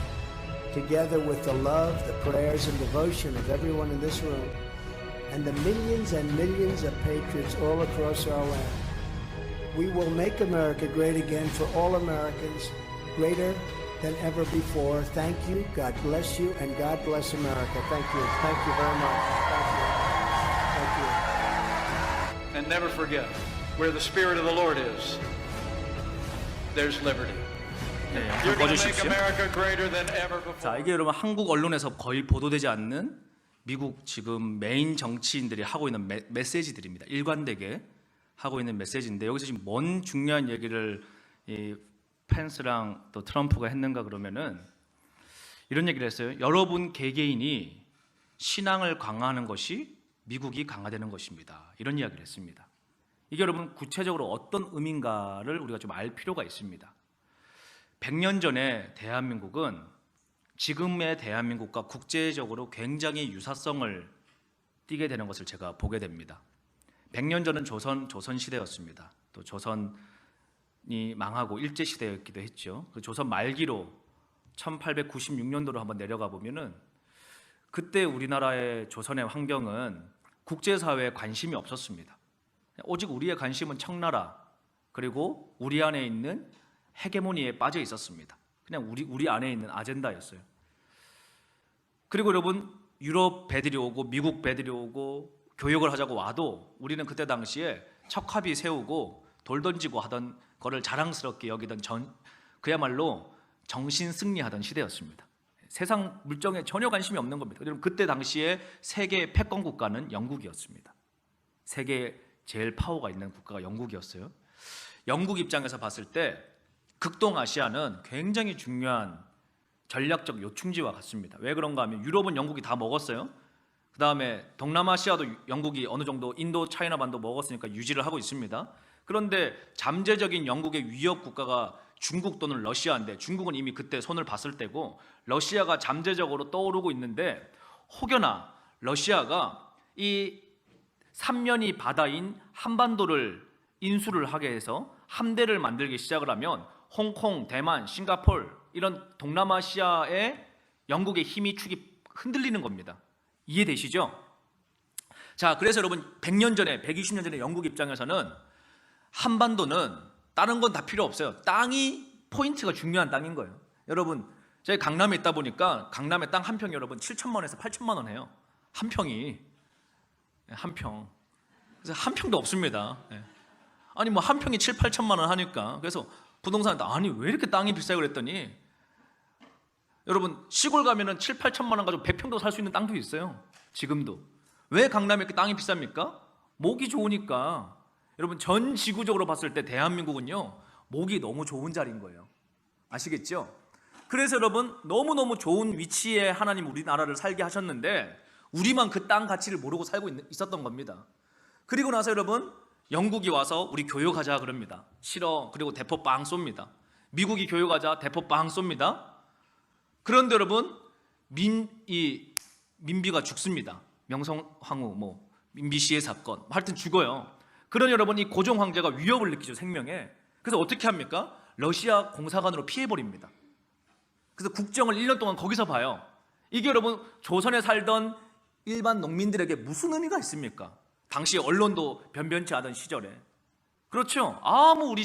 [SPEAKER 9] together with the love, the prayers, and devotion of everyone in this room, and the millions and millions of patriots all across our land. We will make America great again for all Americans, greater than ever before. Thank you, God bless you, and God bless America. Thank you. Thank you very much. Thank you. Thank you.
[SPEAKER 4] And never forget, where the Spirit of the Lord is, there's liberty.
[SPEAKER 2] 네,
[SPEAKER 4] You're
[SPEAKER 2] 영상
[SPEAKER 4] going to make
[SPEAKER 2] 꺼주십시오.
[SPEAKER 4] America greater than ever before.
[SPEAKER 2] 자, 이게 여러분 한국 언론에서 거의 보도되지 않는 미국 지금 메인 정치인들이 하고 있는 메시지들입니다. 일관되게 하고 있는 메시지인데 여기서 지금 뭔 중요한 얘기를 이 펜스랑 또 트럼프가 했는가 그러면은 이런 얘기를 했어요. 여러분 개개인이 신앙을 강화하는 것이 미국이 강화되는 것입니다. 이런 이야기를 했습니다. 이게 여러분 구체적으로 어떤 의미인가를 우리가 좀 알 필요가 있습니다. 100년 전에 대한민국은 지금의 대한민국과 국제적으로 굉장히 유사성을 띠게 되는 것을 제가 보게 됩니다. 100년 전은 조선 시대였습니다. 또 조선이 망하고 일제 시대였기도 했죠. 그 조선 말기로 1896년도로 한번 내려가 보면은 그때 우리나라의 조선의 환경은 국제사회에 관심이 없었습니다. 오직 우리의 관심은 청나라 그리고 우리 안에 있는 헤게모니에 빠져 있었습니다. 그냥 우리 안에 있는 아젠다였어요.
[SPEAKER 1] 그리고 여러분 유럽 배들이 오고 미국 배들이 오고 교역을 하자고 와도 우리는 그때 당시에 척합이 세우고 돌 던지고 하던 거를 자랑스럽게 여기던 그야말로 정신 승리하던 시대였습니다. 세상 물정에 전혀 관심이 없는 겁니다. 여러분 그때 당시에 세계 패권 국가는 영국이었습니다. 세계 제일 파워가 있는 국가가 영국이었어요. 영국 입장에서 봤을 때 극동아시아는 굉장히 중요한 전략적 요충지와 같습니다. 왜 그런가 하면 유럽은 영국이 다 먹었어요. 그 다음에 동남아시아도 영국이 어느 정도 인도 차이나 반도 먹었으니까 유지를 하고 있습니다. 그런데 잠재적인 영국의 위협 국가가 중국 또는 러시아인데 중국은 이미 그때 손을 봤을 때고 러시아가 잠재적으로 떠오르고 있는데 혹여나 러시아가 이 삼면이 바다인 한반도를 인수를 하게 해서 함대를 만들기 시작을 하면 홍콩, 대만, 싱가포르 이런 동남아시아의 영국의 힘이 축이 흔들리는 겁니다. 이해되시죠? 자, 그래서 여러분 100년 전에 120년 전에 영국 입장에서는 한반도는 다른 건 다 필요 없어요. 땅이 포인트가 중요한 땅인 거예요. 여러분 저희 강남에 있다 보니까 강남의 땅 한 평이 여러분 7천만 원에서 8천만 원 해요. 한 평이 한 평. 그래서 한 평도 없습니다. 아니 뭐 한 평이 7, 8천만 원 하니까 그래서 부동산한테 아니 왜 이렇게 땅이 비싸요 그랬더니 여러분 시골 가면은 7, 8천만 원 가지고 100평도 살 수 있는 땅도 있어요. 지금도. 왜 강남에 이렇게 땅이 비쌉니까? 목이 좋으니까. 여러분 전 지구적으로 봤을 때 대한민국은요 목이 너무 좋은 자리인 거예요. 아시겠죠? 그래서 여러분 너무너무 좋은 위치에 하나님 우리나라를 살게 하셨는데 우리만 그 땅 가치를 모르고 살고 있었던 겁니다. 그리고 나서 여러분 영국이 와서 우리 교역하자 그럽니다. 싫어. 그리고 대포 빵 쏩니다. 미국이 교역하자 대포 빵 쏩니다. 그런데 여러분 민비가 죽습니다. 명성황후 뭐 민비씨의 사건 하여튼 죽어요. 그러니 여러분 이 고종 황제가 위협을 느끼죠. 생명에. 그래서 어떻게 합니까? 러시아 공사관으로 피해버립니다. 그래서 국정을 1년 동안 거기서 봐요. 이게 여러분 조선에 살던 일반 농민들에게 무슨 의미가 있습니까? 당시 언론도 변변치 않은 시절에. 그렇죠? 아무 우리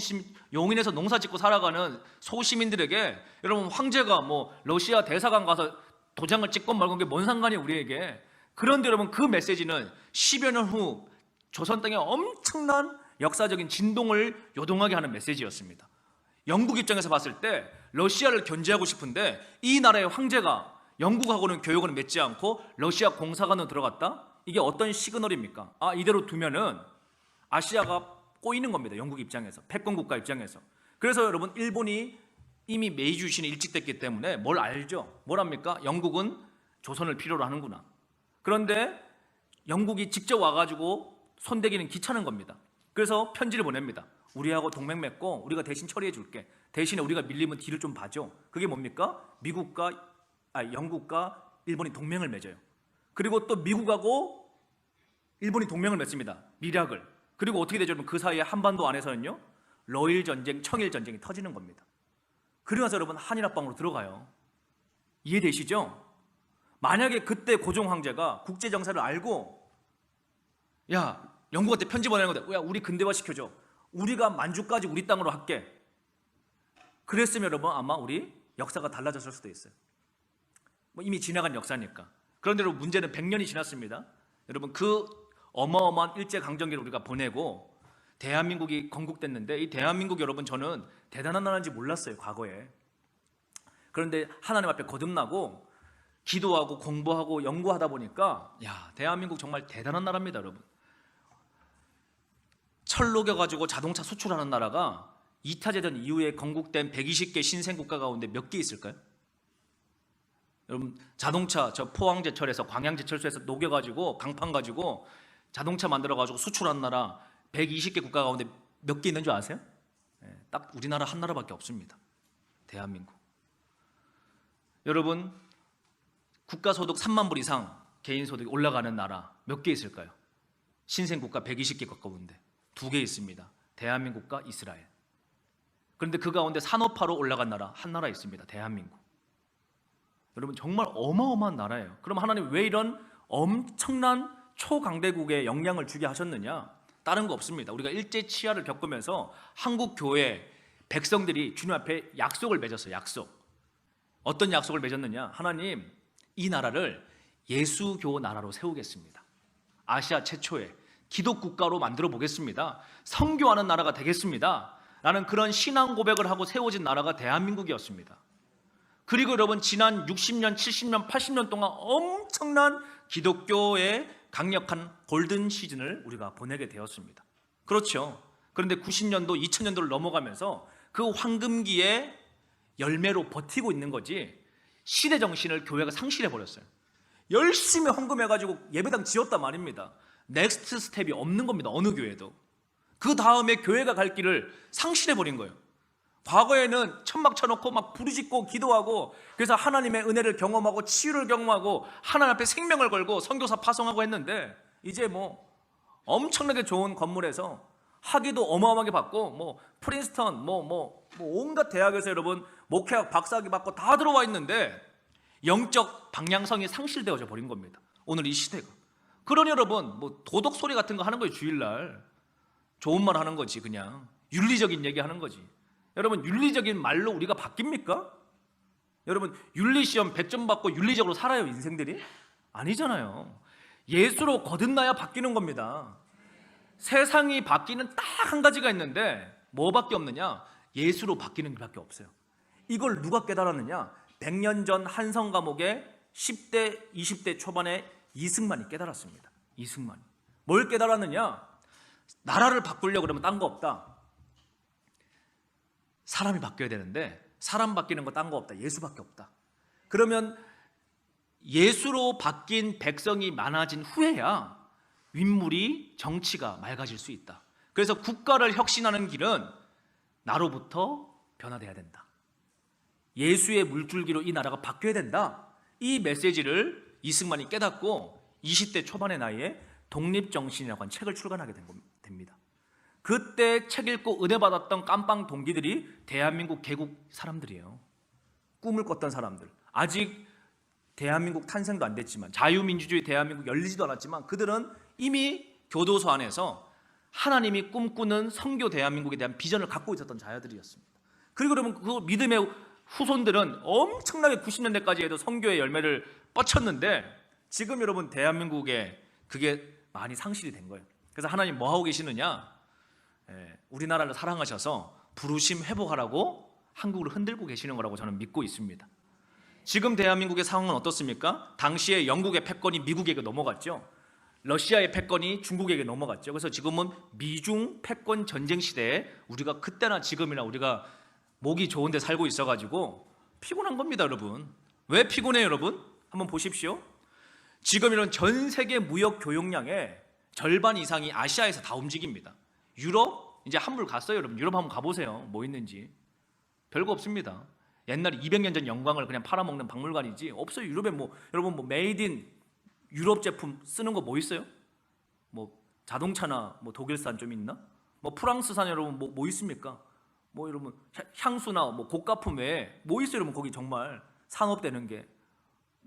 [SPEAKER 1] 용인에서 농사 짓고 살아가는 소시민들에게 여러분 황제가 뭐 러시아 대사관 가서 도장을 찍건 말건 게 뭔 상관이에요 우리에게. 그런데 여러분 그 메시지는 10여 년 후 조선 땅에 엄청난 역사적인 진동을 요동하게 하는 메시지였습니다. 영국 입장에서 봤을 때 러시아를 견제하고 싶은데 이 나라의 황제가 영국하고는 교역을 맺지 않고 러시아 공사관으로 들어갔다? 이게 어떤 시그널입니까? 아 이대로 두면은 아시아가 꼬이는 겁니다. 영국 입장에서, 패권 국가 입장에서. 그래서 여러분 일본이 이미 메이지 유신이 일찍됐기 때문에 뭘 알죠? 뭘 합니까? 영국은 조선을 필요로 하는구나. 그런데 영국이 직접 와가지고 손대기는 귀찮은 겁니다. 그래서 편지를 보냅니다. 우리하고 동맹 맺고 우리가 대신 처리해 줄게. 대신에 우리가 밀리면 뒤를 좀 봐줘. 그게 뭡니까? 영국과 일본이 동맹을 맺어요. 그리고 또 미국하고 일본이 동맹을 맺습니다. 미략을. 그리고 어떻게 되죠? 그 사이에 한반도 안에서는요 러일 전쟁, 청일 전쟁이 터지는 겁니다. 그러면서 여러분 한일합방으로 들어가요. 이해되시죠? 만약에 그때 고종 황제가 국제 정세를 알고 야 영국한테 편지 보내는 건데 야 우리 근대화 시켜줘. 우리가 만주까지 우리 땅으로 할게. 그랬으면 여러분 아마 우리 역사가 달라졌을 수도 있어요. 뭐 이미 지나간 역사니까. 그런데 여러분 문제는 100년이 지났습니다. 여러분 그 어마어마한 일제강점기를 우리가 보내고 대한민국이 건국됐는데 이 대한민국 여러분 저는 대단한 나라인지 몰랐어요 과거에. 그런데 하나님 앞에 거듭나고 기도하고 공부하고 연구하다 보니까 야 대한민국 정말 대단한 나라입니다 여러분. 철 녹여가지고 자동차 수출하는 나라가 2차 대전 이후에 건국된 120개 신생국가 가운데 몇 개 있을까요? 여러분 자동차 저 포항제철에서 광양제철소에서 녹여가지고 강판 가지고 자동차 만들어가지고 수출하는 나라 120개 국가 가운데 몇 개 있는 줄 아세요? 딱 우리나라 한 나라밖에 없습니다. 대한민국. 여러분 국가소득 3만 불 이상 개인소득이 올라가는 나라 몇 개 있을까요? 신생국가 120개 가까운데 2개 있습니다. 대한민국과 이스라엘. 그런데 그 가운데 산업화로 올라간 나라 한 나라 있습니다. 대한민국. 여러분 정말 어마어마한 나라예요. 그럼 하나님 왜 이런 엄청난 초강대국에 영향을 주게 하셨느냐? 다른 거 없습니다. 우리가 일제치하를 겪으면서 한국 교회 백성들이 주님 앞에 약속을 맺었어요. 약속. 어떤 약속을 맺었느냐? 하나님 이 나라를 예수교 나라로 세우겠습니다. 아시아 최초의 기독 국가로 만들어 보겠습니다. 선교하는 나라가 되겠습니다. 라는 그런 신앙 고백을 하고 세워진 나라가 대한민국이었습니다. 그리고 여러분 지난 60년, 70년, 80년 동안 엄청난 기독교의 강력한 골든 시즌을 우리가 보내게 되었습니다. 그렇죠. 그런데 90년도, 2000년도를 넘어가면서 그 황금기의 열매로 버티고 있는 거지 시대 정신을 교회가 상실해 버렸어요. 열심히 헌금해가지고 예배당 지었단 말입니다. 넥스트 스텝이 없는 겁니다. 어느 교회도. 그 다음에 교회가 갈 길을 상실해 버린 거예요. 과거에는 천막 쳐놓고 막 부르짖고 기도하고 그래서 하나님의 은혜를 경험하고 치유를 경험하고 하나님 앞에 생명을 걸고 선교사 파송하고 했는데 이제 뭐 엄청나게 좋은 건물에서 학위도 어마어마하게 받고 뭐 프린스턴 뭐 온갖 대학에서 여러분 목회학 박사학위 받고 다 들어와 있는데 영적 방향성이 상실되어져 버린 겁니다. 오늘 이 시대가. 그러니 여러분 뭐 도덕 소리 같은 거 하는 거예요. 주일날 좋은 말 하는 거지. 그냥 윤리적인 얘기 하는 거지. 여러분 윤리적인 말로 우리가 바뀝니까? 여러분 윤리시험 100점 받고 윤리적으로 살아요 인생들이? 아니잖아요. 예수로 거듭나야 바뀌는 겁니다. 세상이 바뀌는 딱 한 가지가 있는데 뭐밖에 없느냐? 예수로 바뀌는 것밖에 없어요. 이걸 누가 깨달았느냐? 100년 전 한성 감옥에 10대 20대 초반에 이승만이 깨달았습니다. 이승만이 뭘 깨달았느냐? 나라를 바꾸려고 그러면 딴 거 없다. 사람이 바뀌어야 되는데 사람 바뀌는 거 딴 거 없다. 예수밖에 없다. 그러면 예수로 바뀐 백성이 많아진 후에야 윗물이 정치가 맑아질 수 있다. 그래서 국가를 혁신하는 길은 나로부터 변화돼야 된다. 예수의 물줄기로 이 나라가 바뀌어야 된다. 이 메시지를 이승만이 깨닫고 20대 초반의 나이에 독립정신이라고 하는 책을 출간하게 됩니다. 그때 책 읽고 은혜 받았던 깜빵 동기들이 대한민국 개국 사람들이에요. 꿈을 꿨던 사람들. 아직 대한민국 탄생도 안 됐지만 자유민주주의 대한민국 열리지도 않았지만 그들은 이미 교도소 안에서 하나님이 꿈꾸는 선교 대한민국에 대한 비전을 갖고 있었던 자녀들이었습니다. 그리고 여러분 그 믿음의 후손들은 엄청나게 90년대까지 해도 선교의 열매를 뻗쳤는데 지금 여러분 대한민국에 그게 많이 상실이 된 거예요. 그래서 하나님 뭐 하고 계시느냐? 우리나라를 사랑하셔서 부르심 회복하라고 한국을 흔들고 계시는 거라고 저는 믿고 있습니다. 지금 대한민국의 상황은 어떻습니까? 당시에 영국의 패권이 미국에게 넘어갔죠. 러시아의 패권이 중국에게 넘어갔죠. 그래서 지금은 미중 패권 전쟁 시대에 우리가 그때나 지금이나 우리가 목이 좋은 데 살고 있어가지고 피곤한 겁니다, 여러분. 왜 피곤해요, 여러분? 한번 보십시오. 지금 이런 전 세계 무역 교역량의 절반 이상이 아시아에서 다 움직입니다. 유럽 이제 한물 갔어요, 여러분. 유럽 한번 가보세요. 뭐 있는지 별거 없습니다. 옛날에 200년 전 영광을 그냥 팔아먹는 박물관이지 없어요. 유럽에 뭐 여러분 뭐 메이드 인 유럽 제품 쓰는 거 뭐 있어요? 뭐 자동차나 뭐 독일산 좀 있나? 뭐 프랑스산 여러분 뭐 있습니까? 뭐 여러분 향수나 뭐 고가품 외에 뭐 있어요, 여러분? 거기 정말 산업되는 게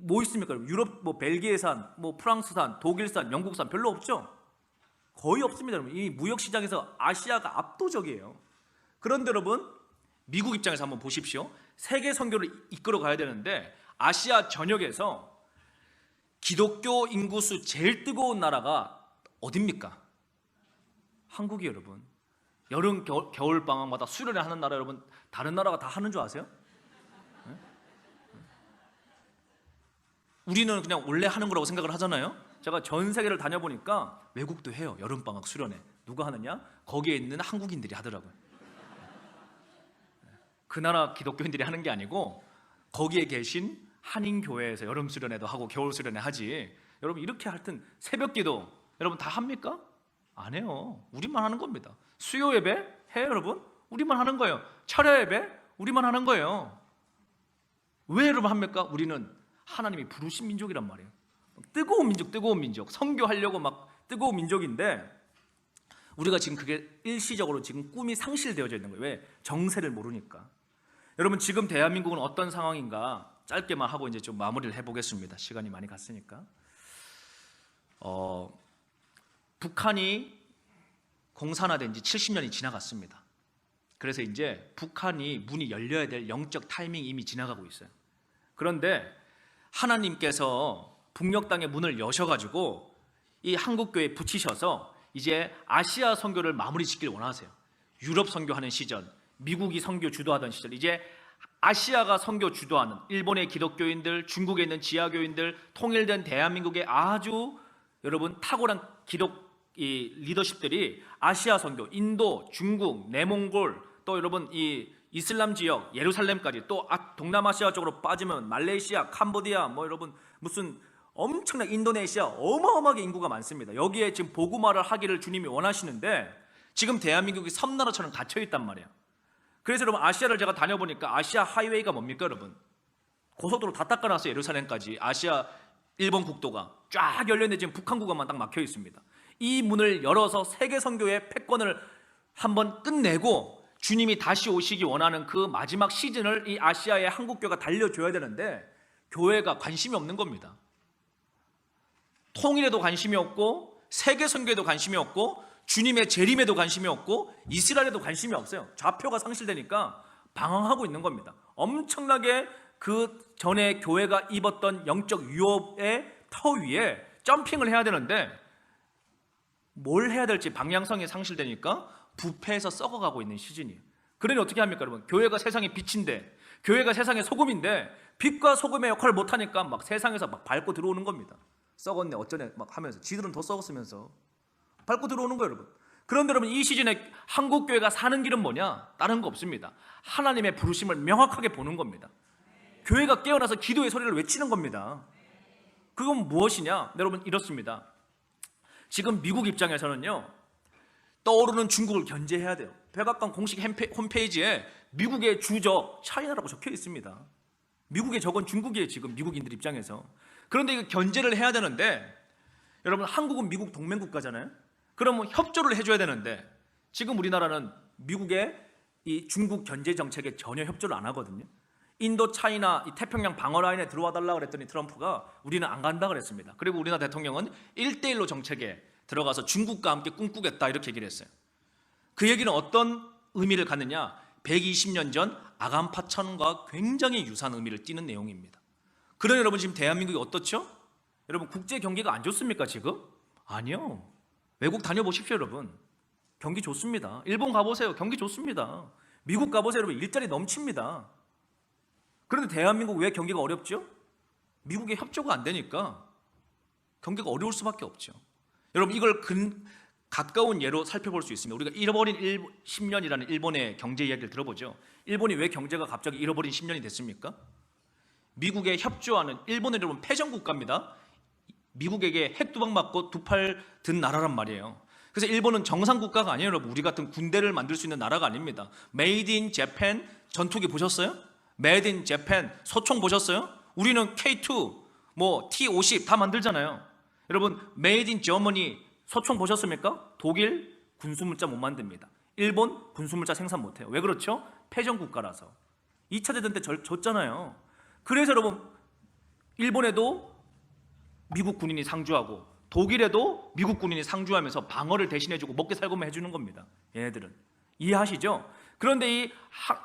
[SPEAKER 1] 뭐 있습니까? 유럽 뭐 벨기에산, 뭐 프랑스산, 독일산, 영국산 별로 없죠? 거의 없습니다, 여러분. 이 무역 시장에서 아시아가 압도적이에요. 그런데 여러분 미국 입장에서 한번 보십시오. 세계 선교를 이끌어 가야 되는데 아시아 전역에서 기독교 인구수 제일 뜨거운 나라가 어딥니까? 한국이 여러분. 여름 겨울 방학마다 수련회 하는 나라 여러분 다른 나라가 다 하는 줄 아세요? 네? 우리는 그냥 원래 하는 거라고 생각을 하잖아요. 제가 전 세계를 다녀보니까 외국도 해요. 여름 방학 수련회. 누가 하느냐? 거기에 있는 한국인들이 하더라고요. 그 나라 기독교인들이 하는 게 아니고 거기에 계신 한인교회에서 여름 수련회도 하고 겨울 수련회 하지. 여러분 이렇게 하여튼 새벽기도 여러분 다 합니까? 안 해요. 우리만 하는 겁니다. 수요 예배 해요, 여러분? 우리만 하는 거예요. 철야 예배 우리만 하는 거예요. 왜 여러분 합니까? 우리는 하나님이 부르신 민족이란 말이에요. 뜨거운 민족, 선교하려고 막 뜨거운 민족인데 우리가 지금 그게 일시적으로 지금 꿈이 상실되어져 있는 거예요. 왜? 정세를 모르니까. 여러분 지금 대한민국은 어떤 상황인가 짧게만 하고 이제 좀 마무리를 해보겠습니다. 시간이 많이 갔으니까. 북한이 공산화된 지 70년이 지나갔습니다. 그래서 이제 북한이 문이 열려야 될 영적 타이밍이 이미 지나가고 있어요. 그런데 하나님께서 북녘 땅의 문을 여셔가지고 이 한국교회에 붙이셔서 이제 아시아 선교를 마무리 짓길 원하세요. 유럽 선교하는 시절, 미국이 선교 주도하던 시절, 이제 아시아가 선교 주도하는 일본의 기독교인들, 중국에 있는 지하교인들, 통일된 대한민국의 아주 여러분 탁월한 기독 이 리더십들이 아시아 선교, 인도, 중국, 내몽골, 또 여러분 이 이슬람 지역, 예루살렘까지, 또 동남아시아 쪽으로 빠지면 말레이시아, 캄보디아, 뭐 여러분 무슨 엄청난 인도네시아, 어마어마하게 인구가 많습니다. 여기에 지금 복음화를 하기를 주님이 원하시는데 지금 대한민국이 섬나라처럼 갇혀 있단 말이에요. 그래서 여러분 아시아를 제가 다녀보니까 아시아 하이웨이가 뭡니까 여러분? 고속도로 다 닦아놨어요. 예루살렘까지 아시아 일본 국도가 쫙 열려있는데 지금 북한 구간만 딱 막혀 있습니다. 이 문을 열어서 세계 선교의 패권을 한번 끝내고 주님이 다시 오시기 원하는 그 마지막 시즌을 이 아시아의 한국교회가 달려줘야 되는데 교회가 관심이 없는 겁니다. 통일에도 관심이 없고 세계 선교에도 관심이 없고 주님의 재림에도 관심이 없고 이스라엘에도 관심이 없어요. 좌표가 상실되니까 방황하고 있는 겁니다. 엄청나게 그 전에 교회가 입었던 영적 유업의 터 위에 점핑을 해야 되는데 뭘 해야 될지 방향성이 상실되니까 부패해서 썩어가고 있는 시즌이에요. 그러니 어떻게 합니까 여러분? 교회가 세상의 빛인데, 교회가 세상의 소금인데 빛과 소금의 역할을 못하니까 막 세상에서 막 밟고 들어오는 겁니다. 썩었네 어쩌네 막 하면서 지들은 더 썩었으면서 밟고 들어오는 거예요 여러분. 그런데 여러분 이 시즌에 한국교회가 사는 길은 뭐냐? 다른 거 없습니다. 하나님의 부르심을 명확하게 보는 겁니다. 교회가 깨어나서 기도의 소리를 외치는 겁니다. 그건 무엇이냐? 여러분 이렇습니다. 지금 미국 입장에서는요, 떠오르는 중국을 견제해야 돼요. 백악관 공식 홈페이지에 미국의 주적 차이나라고 적혀 있습니다. 미국의 적은 중국이에요 지금 미국인들 입장에서. 그런데 이거 견제를 해야 되는데 여러분 한국은 미국 동맹국가잖아요. 그러면 협조를 해줘야 되는데 지금 우리나라는 미국의 이 중국 견제 정책에 전혀 협조를 안 하거든요. 인도, 차이나, 이 태평양 방어 라인에 들어와 달라고 그랬더니 트럼프가 우리는 안 간다 그랬습니다. 그리고 우리나라 대통령은 1대1로 정책에 들어가서 중국과 함께 꿈꾸겠다 이렇게 얘기를 했어요. 그 얘기는 어떤 의미를 갖느냐? 120년 전 아간파천과 굉장히 유사한 의미를 띠는 내용입니다. 그러니 여러분 지금 대한민국이 어떻죠? 여러분 국제 경기가 안 좋습니까 지금? 아니요. 외국 다녀보십시오 여러분. 경기 좋습니다. 일본 가보세요. 경기 좋습니다. 미국 가보세요 여러분. 일자리 넘칩니다. 그런데 대한민국 왜 경기가 어렵죠? 미국의 협조가 안 되니까 경기가 어려울 수밖에 없죠. 여러분 이걸 가까운 예로 살펴볼 수 있습니다. 우리가 잃어버린 10년이라는 일본의 경제 이야기를 들어보죠. 일본이 왜 경제가 갑자기 잃어버린 10년이 됐습니까? 미국에 협조하는, 일본은 여러분 패전국가입니다. 미국에게 핵 두 방 맞고 두 팔 든 나라란 말이에요. 그래서 일본은 정상국가가 아니에요 여러분. 우리 같은 군대를 만들 수 있는 나라가 아닙니다. 메이드 인 재팬 전투기 보셨어요? 메이드 인 재팬 소총 보셨어요? 우리는 K2, 뭐 T-50 다 만들잖아요. 여러분 메이드 인 저머니 소총 보셨습니까? 독일 군수물자 못 만듭니다. 일본 군수물자 생산 못해요. 왜 그렇죠? 패전국가라서. 2차 대전 때 졌잖아요. 그래서 여러분 일본에도 미국 군인이 상주하고 독일에도 미국 군인이 상주하면서 방어를 대신해주고 먹게 살고만 해주는 겁니다. 얘네들은. 이해하시죠? 그런데 이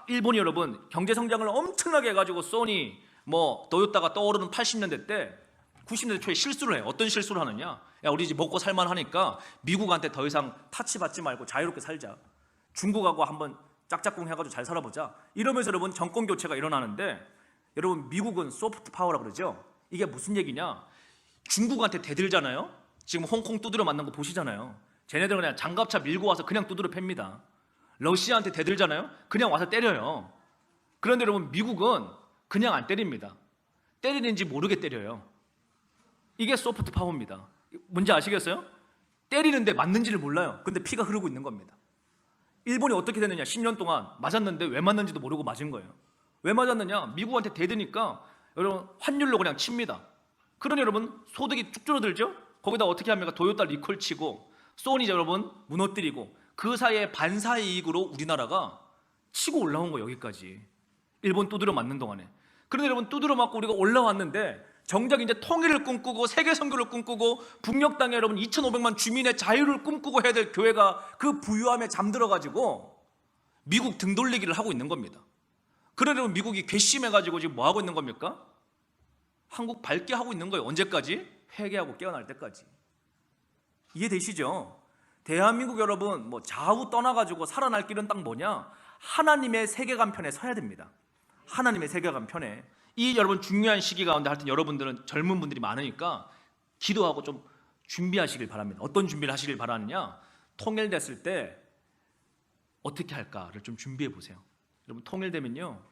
[SPEAKER 1] 일본이 여러분 경제 성장을 엄청나게 해가지고 소니, 뭐 도요타가 떠오르는 80년대 때 90년대 초에 실수를 해요. 어떤 실수를 하느냐? 야 우리 이제 먹고 살만하니까 미국한테 더 이상 타치받지 말고 자유롭게 살자. 중국하고 한번 짝짝꿍 해가지고 잘 살아보자. 이러면서 여러분 정권 교체가 일어나는데 여러분 미국은 소프트 파워라고 그러죠. 이게 무슨 얘기냐? 중국한테 대들잖아요. 지금 홍콩 두드려 맞는 거 보시잖아요. 쟤네들은 그냥 장갑차 밀고 와서 그냥 두드려 팹니다. 러시아한테 대들잖아요. 그냥 와서 때려요. 그런데 여러분 미국은 그냥 안 때립니다. 때리는지 모르게 때려요. 이게 소프트 파워입니다. 뭔지 아시겠어요? 때리는데 맞는지를 몰라요. 근데 피가 흐르고 있는 겁니다. 일본이 어떻게 됐느냐? 10년 동안 맞았는데 왜 맞는지도 모르고 맞은 거예요. 왜 맞았느냐? 미국한테 대드니까 여러분 환율로 그냥 칩니다. 그러니 여러분 소득이 쭉 줄어들죠? 거기다 어떻게 합니까? 도요타 리콜 치고 소니 여러분 무너뜨리고 그 사이에 반사이익으로 우리나라가 치고 올라온 거예요. 여기까지. 일본 두드려 맞는 동안에. 그런데 여러분 두드려 맞고 우리가 올라왔는데 정작 이제 통일을 꿈꾸고 세계 선교를 꿈꾸고 북녘 땅에 여러분 2,500만 주민의 자유를 꿈꾸고 해야 될 교회가 그 부유함에 잠들어가지고 미국 등 돌리기를 하고 있는 겁니다. 그러려면 미국이 괘씸해가지고 지금 뭐 하고 있는 겁니까?
[SPEAKER 2] 한국 밝게 하고 있는 거예요. 언제까지? 회개하고 깨어날 때까지. 이해되시죠? 대한민국 여러분, 뭐 좌우 떠나가지고 살아날 길은 딱 뭐냐? 하나님의 세계관 편에 서야 됩니다. 하나님의 세계관 편에. 이 여러분 중요한 시기 가운데 하여튼 여러분들은 젊은 분들이 많으니까 기도하고 좀 준비하시길 바랍니다. 어떤 준비를 하시길 바라느냐? 통일됐을 때 어떻게 할까를 좀 준비해 보세요. 여러분 통일되면요,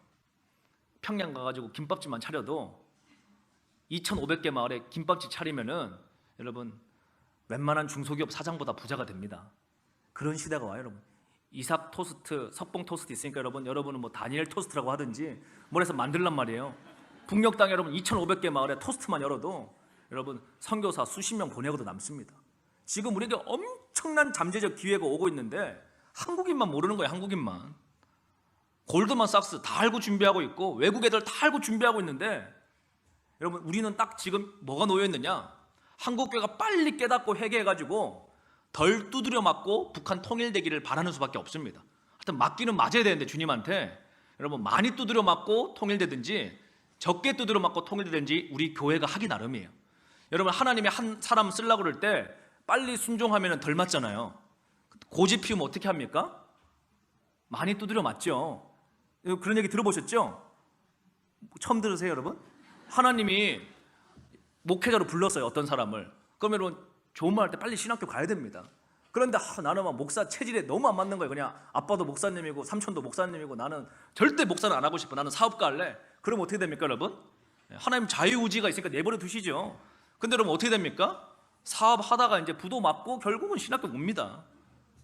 [SPEAKER 2] 평양 가가지고 김밥집만 차려도 2,500개 마을에 김밥집 차리면은 여러분 웬만한 중소기업 사장보다 부자가 됩니다. 그런 시대가 와요, 여러분. 이삭 토스트, 석봉 토스트 있으니까 여러분은 뭐 다니엘 토스트라고 하든지 뭘 해서 만들란 말이에요. 북녘 땅에 여러분 2,500개 마을에 토스트만 열어도 여러분 선교사 수십 명 보내고도 남습니다. 지금 우리에게 엄청난 잠재적 기회가 오고 있는데 한국인만 모르는 거예요. 한국인만. 골드만삭스 다 알고 준비하고 있고 외국 애들 다 알고 준비하고 있는데 여러분 우리는 딱 지금 뭐가 놓여 있느냐? 한국교회가 빨리 깨닫고 회개해가지고 덜 두드려 맞고 북한 통일되기를 바라는 수밖에 없습니다. 하여튼 맞기는 맞아야 되는데 주님한테 여러분 많이 두드려 맞고 통일되든지 적게 두드려 맞고 통일되든지 우리 교회가 하기 나름이에요. 여러분 하나님이 한 사람 쓰려고 그럴 때 빨리 순종하면 덜 맞잖아요. 고집 피우면 어떻게 합니까? 많이 두드려 맞죠. 그런 얘기 들어보셨죠? 처음 들으세요 여러분? 하나님이 목회자로 불렀어요 어떤 사람을. 그러면 여러분 좋은 말 할 때 빨리 신학교 가야 됩니다. 그런데 나는 막 목사 체질에 너무 안 맞는 거예요. 그냥 아빠도 목사님이고 삼촌도 목사님이고 나는 절대 목사는 안 하고 싶어. 나는 사업가 할래. 그럼 어떻게 됩니까 여러분? 하나님 자유의지가 있으니까 내버려 두시죠. 근데 여러분 어떻게 됩니까? 사업하다가 이제 부도 맞고 결국은 신학교 옵니다.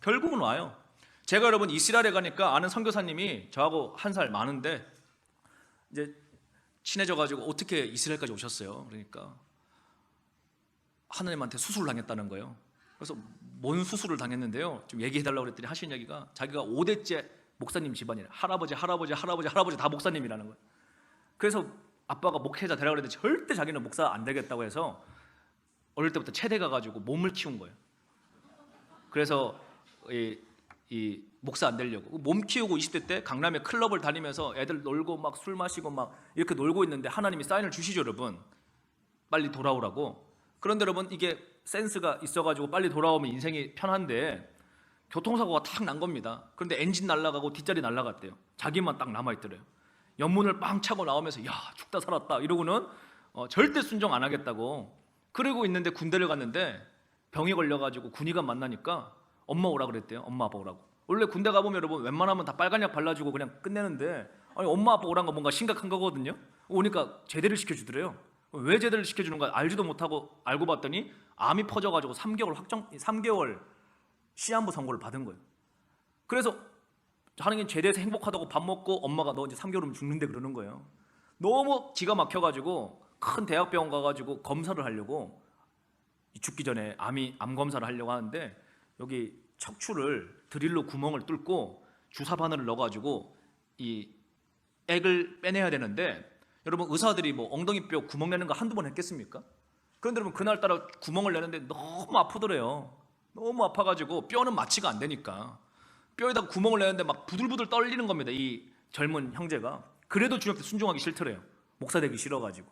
[SPEAKER 2] 결국은 와요. 제가 여러분 이스라엘에 가니까 아는 선교사님이 저하고 한 살 많은데 이제 친해져가지고 어떻게 이스라엘까지 오셨어요. 그러니까 하나님한테 수술을 당했다는 거예요. 그래서 뭔 수술을 당했는데요, 좀 얘기해달라고 그랬더니 하신 얘기가 자기가 5대째 목사님 집안이래. 할아버지 다 목사님이라는 거예요. 그래서 아빠가 목회자 되라고 그랬는데 절대 자기는 목사 안 되겠다고 해서 어릴 때부터 체대 가가지고 몸을 키운 거예요. 그래서 이 목사 안 되려고 몸 키우고 20대 때 강남에 클럽을 다니면서 애들 놀고 막 술 마시고 막 이렇게 놀고 있는데 하나님이 사인을 주시죠 여러분. 빨리 돌아오라고. 그런데 여러분 이게 센스가 있어가지고 빨리 돌아오면 인생이 편한데 교통사고가 탁 난 겁니다. 그런데 엔진 날아가고 뒷자리 날아갔대요. 자기만 딱 남아있더래요. 연문을 빵 차고 나오면서 야 죽다 살았다 이러고는 절대 순종 안 하겠다고 그러고 있는데 군대를 갔는데 병이 걸려가지고 군의관 만나니까 엄마 오라 그랬대요. 엄마 아빠 오라고. 원래 군대 가보면 여러분 웬만하면 다 빨간 약 발라주고 그냥 끝내는데 아니 엄마 아빠 오란 거 뭔가 심각한 거거든요. 오니까 제대를 시켜주더래요. 왜 제대를 시켜주는 거 알지도 못하고 알고 봤더니 암이 퍼져가지고 3개월 시한부 선고를 받은 거예요. 그래서 하나님 제대해서 행복하다고 밥 먹고 엄마가 너 이제 3개월이면 죽는데 그러는 거예요. 너무 기가 막혀가지고 큰 대학병원 가가지고 검사를 하려고 죽기 전에 암 검사를 하려고 하는데 여기 척추를 드릴로 구멍을 뚫고 주사 바늘을 넣어가지고 이 액을 빼내야 되는데 여러분 의사들이 뭐 엉덩이뼈 구멍 내는 거 한두 번 했겠습니까? 그런데 여러분 그날따라 구멍을 내는데 너무 아프더래요. 너무 아파가지고 뼈는 마취가 안 되니까 뼈에다가 구멍을 내는데 막 부들부들 떨리는 겁니다. 이 젊은 형제가. 그래도 주님께 순종하기 싫더래요. 목사 되기 싫어가지고.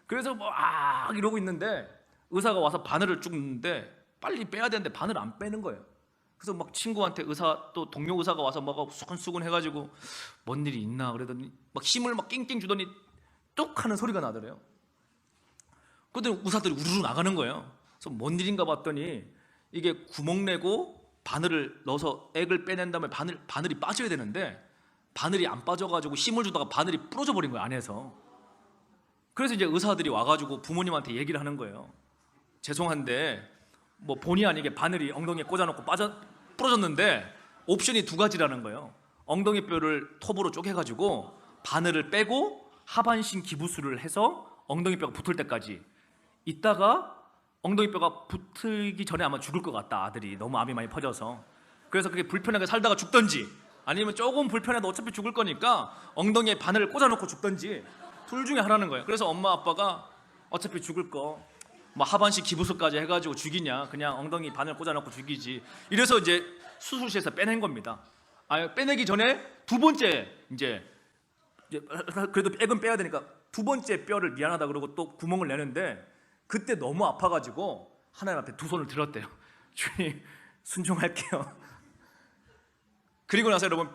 [SPEAKER 2] 그래서 막 이러고 있는데 의사가 와서 바늘을 쭉 넣는데 빨리 빼야 되는데 바늘 안 빼는 거예요. 그래서 막 친구한테 의사 또 동료 의사가 와서 막 수근수근 해가지고 뭔 일이 있나 그러더니 막 힘을 막 낑낑 주더니 뚝 하는 소리가 나더래요. 그런데 의사들이 우르르 나가는 거예요. 그래서 뭔 일인가 봤더니 이게 구멍 내고 바늘을 넣어서 액을 빼낸 다음에 바늘이 빠져야 되는데 바늘이 안 빠져가지고 힘을 주다가 바늘이 부러져 버린 거예요 안에서. 그래서 이제 의사들이 와가지고 부모님한테 얘기를 하는 거예요. 죄송한데 뭐 본의 아니게 바늘이 엉덩이에 꽂아놓고 부러졌는데 옵션이 두 가지라는 거예요. 엉덩이 뼈를 톱으로 쪼개가지고 바늘을 빼고 하반신 기부술을 해서 엉덩이 뼈가 붙을 때까지 있다가 엉덩이 뼈가 붙기 전에 아마 죽을 것 같다 아들이 너무 암이 많이 퍼져서. 그래서 그게 불편하게 살다가 죽던지 아니면 조금 불편해도 어차피 죽을 거니까 엉덩이에 바늘을 꽂아놓고 죽던지 둘 중에 하나는 거예요. 그래서 엄마 아빠가 어차피 죽을 거 뭐 하반신 기부술까지 해가지고 죽이냐 그냥 엉덩이 바늘 꽂아놓고 죽이지 이래서 이제 수술실에서 빼낸 겁니다. 빼내기 전에 두 번째 이제 그래도 액은 빼야 되니까 두 번째 뼈를 미안하다 그러고 또 구멍을 내는데 그때 너무 아파가지고 하나님 앞에 두 손을 들었대요. 주님 순종할게요. 그리고 나서 여러분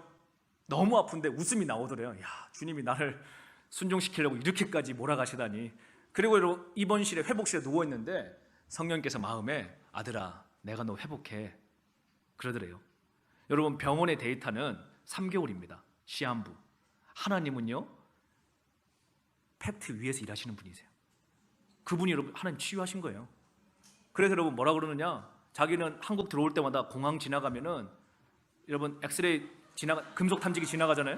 [SPEAKER 2] 너무 아픈데 웃음이 나오더래요. 야, 주님이 나를 순종시키려고 이렇게까지 몰아가시다니. 그리고 여러분 입원실에 회복실에 누워있는데 성령께서 마음에 아들아 내가 너 회복해 그러더래요. 여러분 병원의 데이터는 3개월입니다. 시한부. 하나님은요 팩트 위에서 일하시는 분이세요. 그분이 여러분 하나님 치유하신 거예요. 그래서 여러분 뭐라 그러느냐, 자기는 한국 들어올 때마다 공항 지나가면은 여러분 엑스레이 금속 탐지기 지나가잖아요.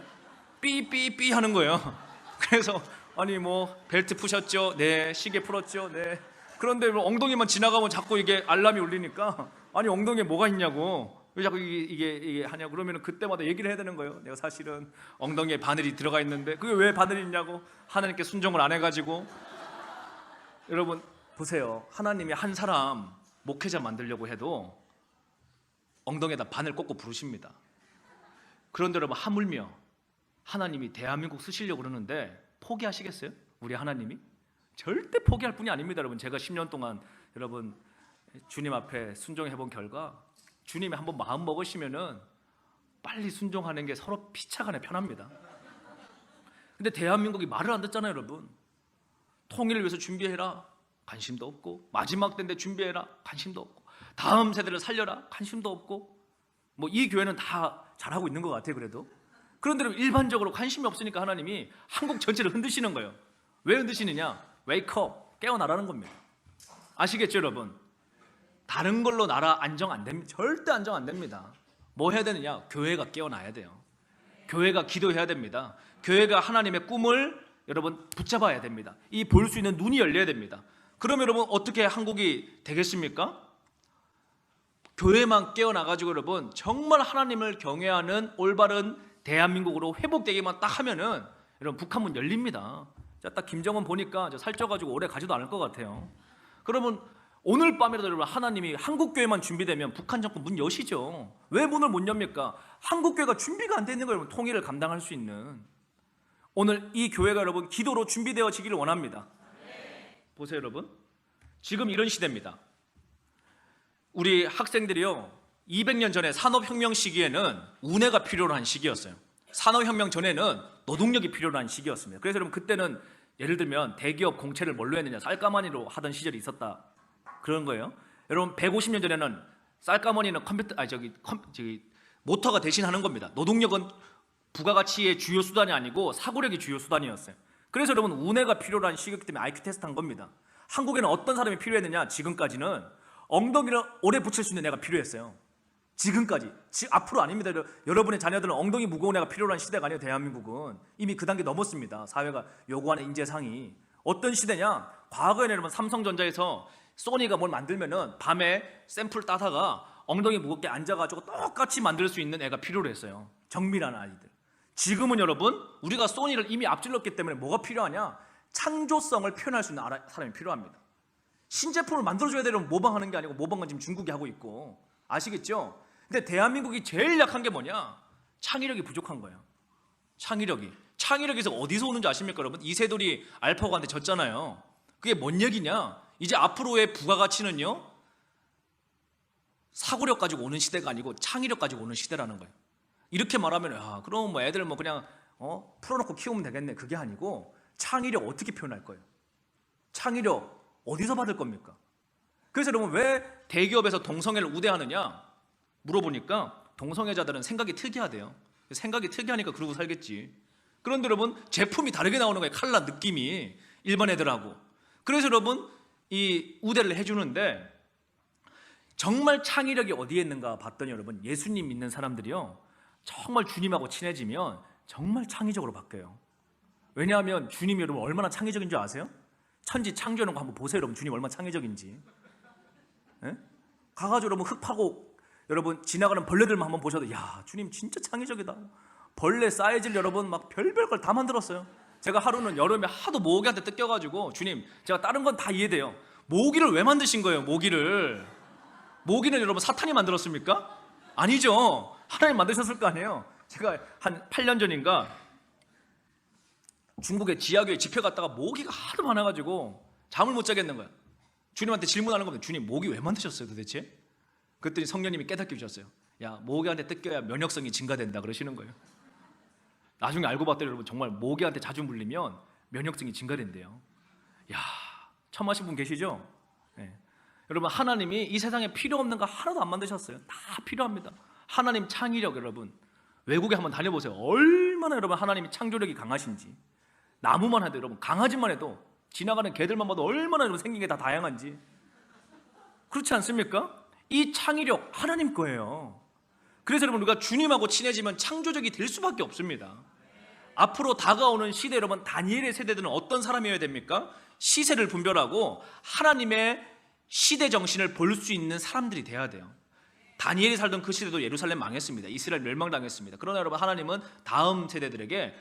[SPEAKER 2] 삐삐삐 하는 거예요. 그래서 아니 뭐 벨트 푸셨죠? 네. 시계 풀었죠? 네. 그런데 엉덩이만 지나가면 자꾸 이게 알람이 울리니까 아니 엉덩이에 뭐가 있냐고, 왜 자꾸 이게 하냐 그러면 그때마다 얘기를 해야 되는 거예요. 내가 사실은 엉덩이에 바늘이 들어가 있는데 그게 왜 바늘이 있냐고, 하나님께 순종을 안 해가지고. 여러분 보세요. 하나님이 한 사람 목회자 만들려고 해도 엉덩이에다 바늘 꽂고 부르십니다. 그런데 여러분 하물며 하나님이 대한민국 쓰시려고 그러는데 포기하시겠어요? 우리 하나님이? 절대 포기할 분이 아닙니다. 여러분 제가 10년 동안 여러분 주님 앞에 순종해 본 결과 주님이 한번 마음 먹으시면은 빨리 순종하는 게 서로 피차간에 편합니다. 근데 대한민국이 말을 안 듣잖아요. 여러분 통일을 위해서 준비해라 관심도 없고, 마지막 때인데 준비해라 관심도 없고, 다음 세대를 살려라 관심도 없고, 뭐 이 교회는 다 잘하고 있는 것 같아요. 그런데 일반적으로 관심이 없으니까 하나님이 한국 전체를 흔드시는 거예요. 왜 흔드시느냐? 웨이크업, 깨어나라는 겁니다. 아시겠죠 여러분? 다른 걸로 나라 안정 안 됩니다. 절대 안정 안 됩니다. 뭐 해야 되느냐? 교회가 깨어나야 돼요. 교회가 기도해야 됩니다. 교회가 하나님의 꿈을 여러분 붙잡아야 됩니다. 이 볼 수 있는 눈이 열려야 됩니다. 그럼 여러분 어떻게 한국이 되겠습니까? 교회만 깨어나가지고 여러분 정말 하나님을 경외하는 올바른 대한민국으로 회복되기만 딱 하면은 여러분 북한 문 열립니다. 자, 딱 김정은 보니까 살쪄가지고 오래 가지도 않을 것 같아요. 그러면 오늘 밤이라도 여러분 하나님이 한국교회만 준비되면 북한 정권 문 여시죠. 왜 문을 못 엽니까? 한국교회가 준비가 안 돼 있는 거예요. 여러분 통일을 감당할 수 있는. 오늘 이 교회가 여러분 기도로 준비되어지기를 원합니다. 보세요 여러분, 지금 이런 시대입니다. 우리 학생들이요 200년 전에 산업혁명 시기에는 운해가 필요로 한 시기였어요. 산업혁명 전에는 노동력이 필요로 한 시기였습니다. 그래서 여러분 그때는 예를 들면 대기업 공채를 뭘로 했느냐, 쌀가마니로 하던 시절이 있었다 그런 거예요. 여러분 150년 전에는 쌀가마니는 모터가 대신하는 겁니다. 노동력은 부가가치의 주요 수단이 아니고 사고력이 주요 수단이었어요. 그래서 여러분 운해가 필요로 한 시기이기 때문에 IQ 테스트 한 겁니다. 한국에는 어떤 사람이 필요했느냐, 지금까지는 엉덩이를 오래 붙일 수 있는 애가 필요했어요. 지금까지. 앞으로 아닙니다. 여러분의 자녀들은 엉덩이 무거운 애가 필요한 시대가 아니에요. 대한민국은 이미 그 단계 넘었습니다. 사회가 요구하는 인재상이. 어떤 시대냐, 과거에는 여러분 삼성전자에서 소니가 뭘 만들면은 밤에 샘플 따다가 엉덩이 무겁게 앉아가지고 똑같이 만들 수 있는 애가 필요로 했어요. 정밀한 아이들. 지금은 여러분 우리가 소니를 이미 앞질렀기 때문에 뭐가 필요하냐, 창조성을 표현할 수 있는 사람이 필요합니다. 신제품을 만들어줘야 되려면 모방하는 게 아니고 모방은 지금 중국이 하고 있고, 아시겠죠? 근데 대한민국이 제일 약한 게 뭐냐, 창의력이 부족한 거예요. 창의력에서 어디서 오는지 아십니까 여러분? 이세돌이 알파고한테 졌잖아요. 그게 뭔 얘기냐, 이제 앞으로의 부가가치는요 사고력 가지고 오는 시대가 아니고 창의력 가지고 오는 시대라는 거예요. 이렇게 말하면 그럼 뭐 애들 뭐 그냥 풀어놓고 키우면 되겠네, 그게 아니고 창의력 어떻게 표현할 거예요? 창의력 어디서 받을 겁니까? 그래서 여러분 왜 대기업에서 동성애를 우대하느냐 물어보니까 동성애자들은 생각이 특이하대요. 생각이 특이하니까 그러고 살겠지. 그런데 여러분 제품이 다르게 나오는 거예요. 컬러 느낌이 일반 애들하고. 그래서 여러분 이 우대를 해주는데, 정말 창의력이 어디에 있는가 봤더니 여러분 예수님 믿는 사람들이요 정말 주님하고 친해지면 정말 창의적으로 바뀌어요. 왜냐하면 주님이 여러분 얼마나 창의적인 줄 아세요? 천지 창조하는 거 한번 보세요. 여러분 주님 얼마나 창의적인지. 예? 가가지고 여러분 흙 파고 여러분 지나가는 벌레들만 한번 보셔도 야 주님 진짜 창의적이다. 벌레 사이즈를 여러분 막 별별 걸 다 만들었어요. 제가 하루는 여름에 하도 모기한테 뜯겨가지고 주님 제가 다른 건 다 이해돼요. 모기를 왜 만드신 거예요? 모기는 여러분 사탄이 만들었습니까? 아니죠. 하나님 만드셨을 거 아니에요. 제가 한 8년 전인가
[SPEAKER 1] 중국의 지하교회 집회 갔다가 모기가 하도 많아가지고 잠을 못 자겠는 거야. 주님한테 질문하는 겁니다. 주님, 모기 왜 만드셨어요 도대체? 그랬더니 성령님이 깨닫게 주셨어요. 야, 모기한테 뜯겨야 면역성이 증가된다 그러시는 거예요. 나중에 알고 봤더니 여러분 정말 모기한테 자주 물리면 면역성이 증가된대요. 야, 처음 하신 분 계시죠? 네. 여러분, 하나님이 이 세상에 필요 없는 거 하나도 안 만드셨어요. 다 필요합니다. 하나님 창의력, 여러분 외국에 한번 다녀보세요. 얼마나 여러분 하나님이 창조력이 강하신지. 나무만 해도, 여러분 강아지만 해도, 지나가는 개들만 봐도 얼마나 여러분 생긴 게 다 다양한지. 그렇지 않습니까? 이 창의력 하나님 거예요. 그래서 여러분 우리가 주님하고 친해지면 창조적이 될 수밖에 없습니다. 앞으로 다가오는 시대, 여러분 다니엘의 세대들은 어떤 사람이어야 됩니까? 시세를 분별하고 하나님의 시대 정신을 볼 수 있는 사람들이 돼야 돼요. 다니엘이 살던 그 시대도 예루살렘 망했습니다. 이스라엘 멸망당했습니다. 그러나 여러분 하나님은 다음 세대들에게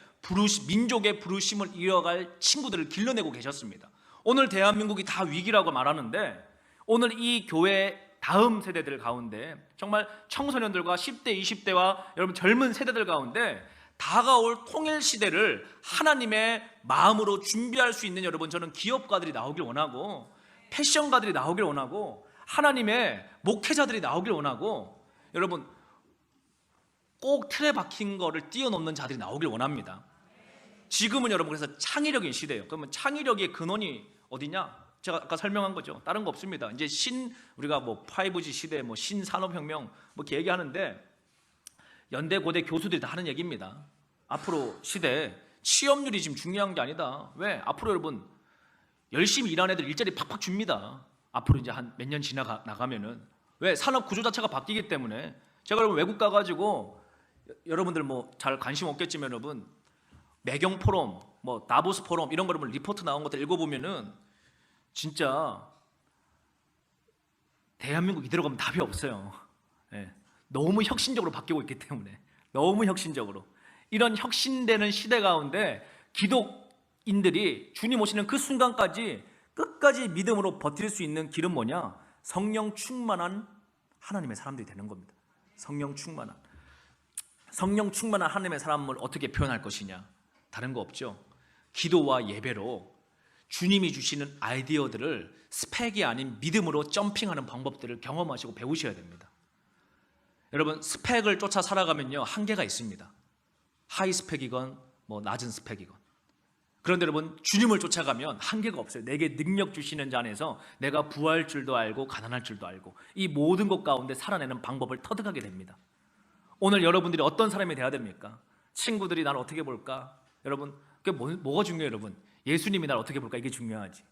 [SPEAKER 1] 민족의 부르심을 이어갈 친구들을 길러내고 계셨습니다. 오늘 대한민국이 다 위기라고 말하는데 오늘 이 교회 다음 세대들 가운데 정말 청소년들과 10대, 20대와 여러분 젊은 세대들 가운데 다가올 통일 시대를 하나님의 마음으로 준비할 수 있는 여러분, 저는 기업가들이 나오길 원하고 패션가들이 나오길 원하고 하나님의 목회자들이 나오길 원하고 여러분 꼭 틀에 박힌 거를 뛰어넘는 자들이 나오길 원합니다. 지금은 여러분 그래서 창의력인 시대예요. 그러면 창의력의 근원이 어디냐? 제가 아까 설명한 거죠. 다른 거 없습니다. 이제 우리가 뭐 5G 시대, 뭐 신산업혁명 뭐 이렇게 얘기하는데 연대 고대 교수들이 다 하는 얘기입니다. 앞으로 시대 취업률이 지금 중요한 게 아니다. 왜? 앞으로 여러분 열심히 일하는 애들 일자리 팍팍 줍니다. 앞으로 이제 한 몇 년 나가면은. 왜? 산업 구조 자체가 바뀌기 때문에. 제가 여러분 외국 가가지고 여러분들 뭐 잘 관심 없겠지만 여러분 매경 포럼, 뭐 다보스 포럼 이런 거 여러분 리포트 나온 것들 읽어보면은 진짜 대한민국 이대로 가면 답이 없어요. 네. 너무 혁신적으로 바뀌고 있기 때문에. 너무 혁신적으로. 이런 혁신되는 시대 가운데 기독인들이 주님 오시는 그 순간까지 끝까지 믿음으로 버틸 수 있는 길은 뭐냐? 성령 충만한 하나님의 사람들이 되는 겁니다. 성령 충만한 하나님의 사람을 어떻게 표현할 것이냐? 다른 거 없죠. 기도와 예배로 주님이 주시는 아이디어들을 스펙이 아닌 믿음으로 점핑하는 방법들을 경험하시고 배우셔야 됩니다. 여러분 스펙을 쫓아 살아가면요 한계가 있습니다. 하이 스펙이건 뭐 낮은 스펙이건. 그런데 여러분 주님을 쫓아가면 한계가 없어요. 내게 능력 주시는 자 안에서 내가 부할 줄도 알고 가난할 줄도 알고 이 모든 것 가운데 살아내는 방법을 터득하게 됩니다. 오늘 여러분들이 어떤 사람이 돼야 됩니까? 친구들이 나를 어떻게 볼까? 여러분 그게 뭐가 중요해요? 여러분 예수님이 나를 어떻게 볼까? 이게 중요하지.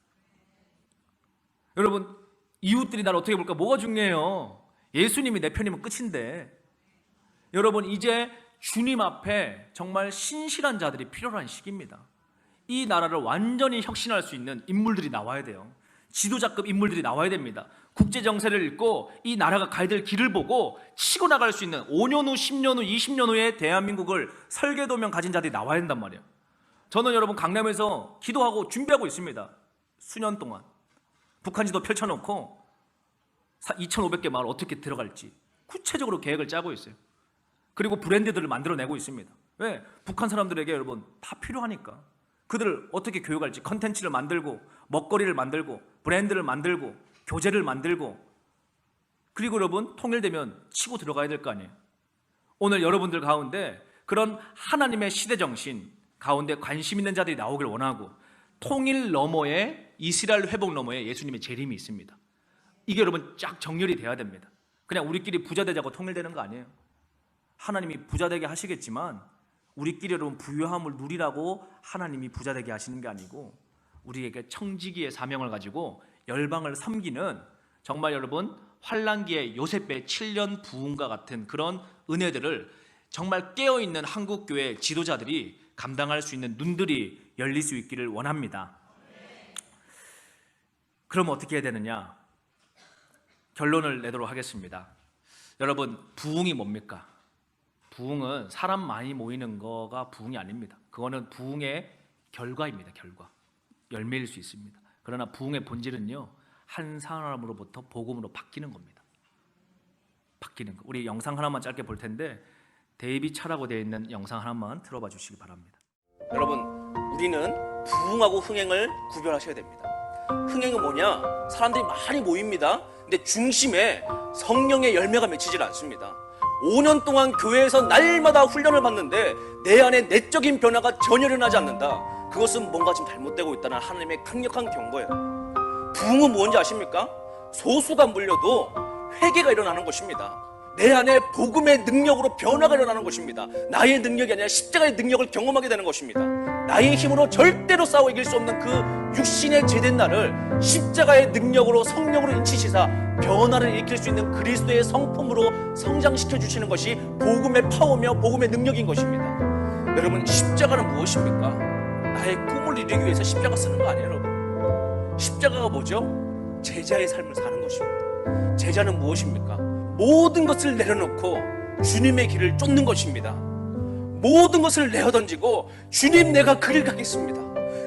[SPEAKER 1] 여러분 이웃들이 나를 어떻게 볼까? 뭐가 중요해요? 예수님이 내 편이면 끝인데. 여러분 이제 주님 앞에 정말 신실한 자들이 필요한 시기입니다. 이 나라를 완전히 혁신할 수 있는 인물들이 나와야 돼요. 지도자급 인물들이 나와야 됩니다. 국제 정세를 읽고 이 나라가 가야 될 길을 보고 치고 나갈 수 있는 5년 후, 10년 후, 20년 후에 대한민국을 설계도면 가진 자들이 나와야 된단 말이에요. 저는 여러분 강남에서 기도하고 준비하고 있습니다. 수년 동안 북한지도 펼쳐놓고 2,500개 마을 어떻게 들어갈지 구체적으로 계획을 짜고 있어요. 그리고 브랜드들을 만들어내고 있습니다. 왜? 북한 사람들에게 여러분 다 필요하니까. 그들을 어떻게 교육할지 컨텐츠를 만들고 먹거리를 만들고 브랜드를 만들고 교재를 만들고 그리고 여러분 통일되면 치고 들어가야 될 거 아니에요. 오늘 여러분들 가운데 그런 하나님의 시대정신 가운데 관심 있는 자들이 나오길 원하고 통일 너머에 이스라엘 회복 너머에 예수님의 재림이 있습니다. 이게 여러분 쫙 정렬이 돼야 됩니다. 그냥 우리끼리 부자 되자고 통일되는 거 아니에요. 하나님이 부자 되게 하시겠지만 우리끼리 여러분 부유함을 누리라고 하나님이 부자 되게 하시는 게 아니고 우리에게 청지기의 사명을 가지고 열방을 섬기는 정말 여러분 환란기의 요셉의 7년 부흥과 같은 그런 은혜들을 정말 깨어있는 한국교회 지도자들이 감당할 수 있는 눈들이 열릴 수 있기를 원합니다. 그럼 어떻게 해야 되느냐? 결론을 내도록 하겠습니다. 여러분 부흥이 뭡니까? 부흥은 사람 많이 모이는 거가 부흥이 아닙니다. 그거는 부흥의 결과입니다. 결과. 열매일 수 있습니다. 그러나 부흥의 본질은요. 한 사람으로부터 복음으로 바뀌는 겁니다. 바뀌는 거. 우리 영상 하나만 짧게 볼 텐데 데이비 차라고 되어 있는 영상 하나만 틀어봐 주시기 바랍니다. 여러분
[SPEAKER 7] 우리는 부흥하고 흥행을 구별하셔야 됩니다. 흥행은 뭐냐? 사람들이 많이 모입니다. 근데 중심에 성령의 열매가 맺히질 않습니다. 5년 동안 교회에서 날마다 훈련을 받는데 내 안에 내적인 변화가 전혀 일어나지 않는다. 그것은 뭔가 좀 잘못되고 있다는 하나님의 강력한 경고예요. 부흥은 뭔지 아십니까? 소수가 물려도 회개가 일어나는 것입니다. 내 안에 복음의 능력으로 변화가 일어나는 것입니다. 나의 능력이 아니라 십자가의 능력을 경험하게 되는 것입니다. 나의 힘으로 절대로 싸워 이길 수 없는 그 육신의 죄된 나를 십자가의 능력으로 성령으로 인치시사 변화를 일으킬 수 있는 그리스도의 성품으로 성장시켜 주시는 것이 복음의 파워며 복음의 능력인 것입니다. 여러분, 십자가는 무엇입니까? 나의 꿈을 이루기 위해서 십자가 쓰는 거 아니에요, 여러분. 십자가가 뭐죠? 제자의 삶을 사는 것입니다. 제자는 무엇입니까? 모든 것을 내려놓고 주님의 길을 쫓는 것입니다. 모든 것을 내어던지고 주님, 내가 그 길 가겠습니다.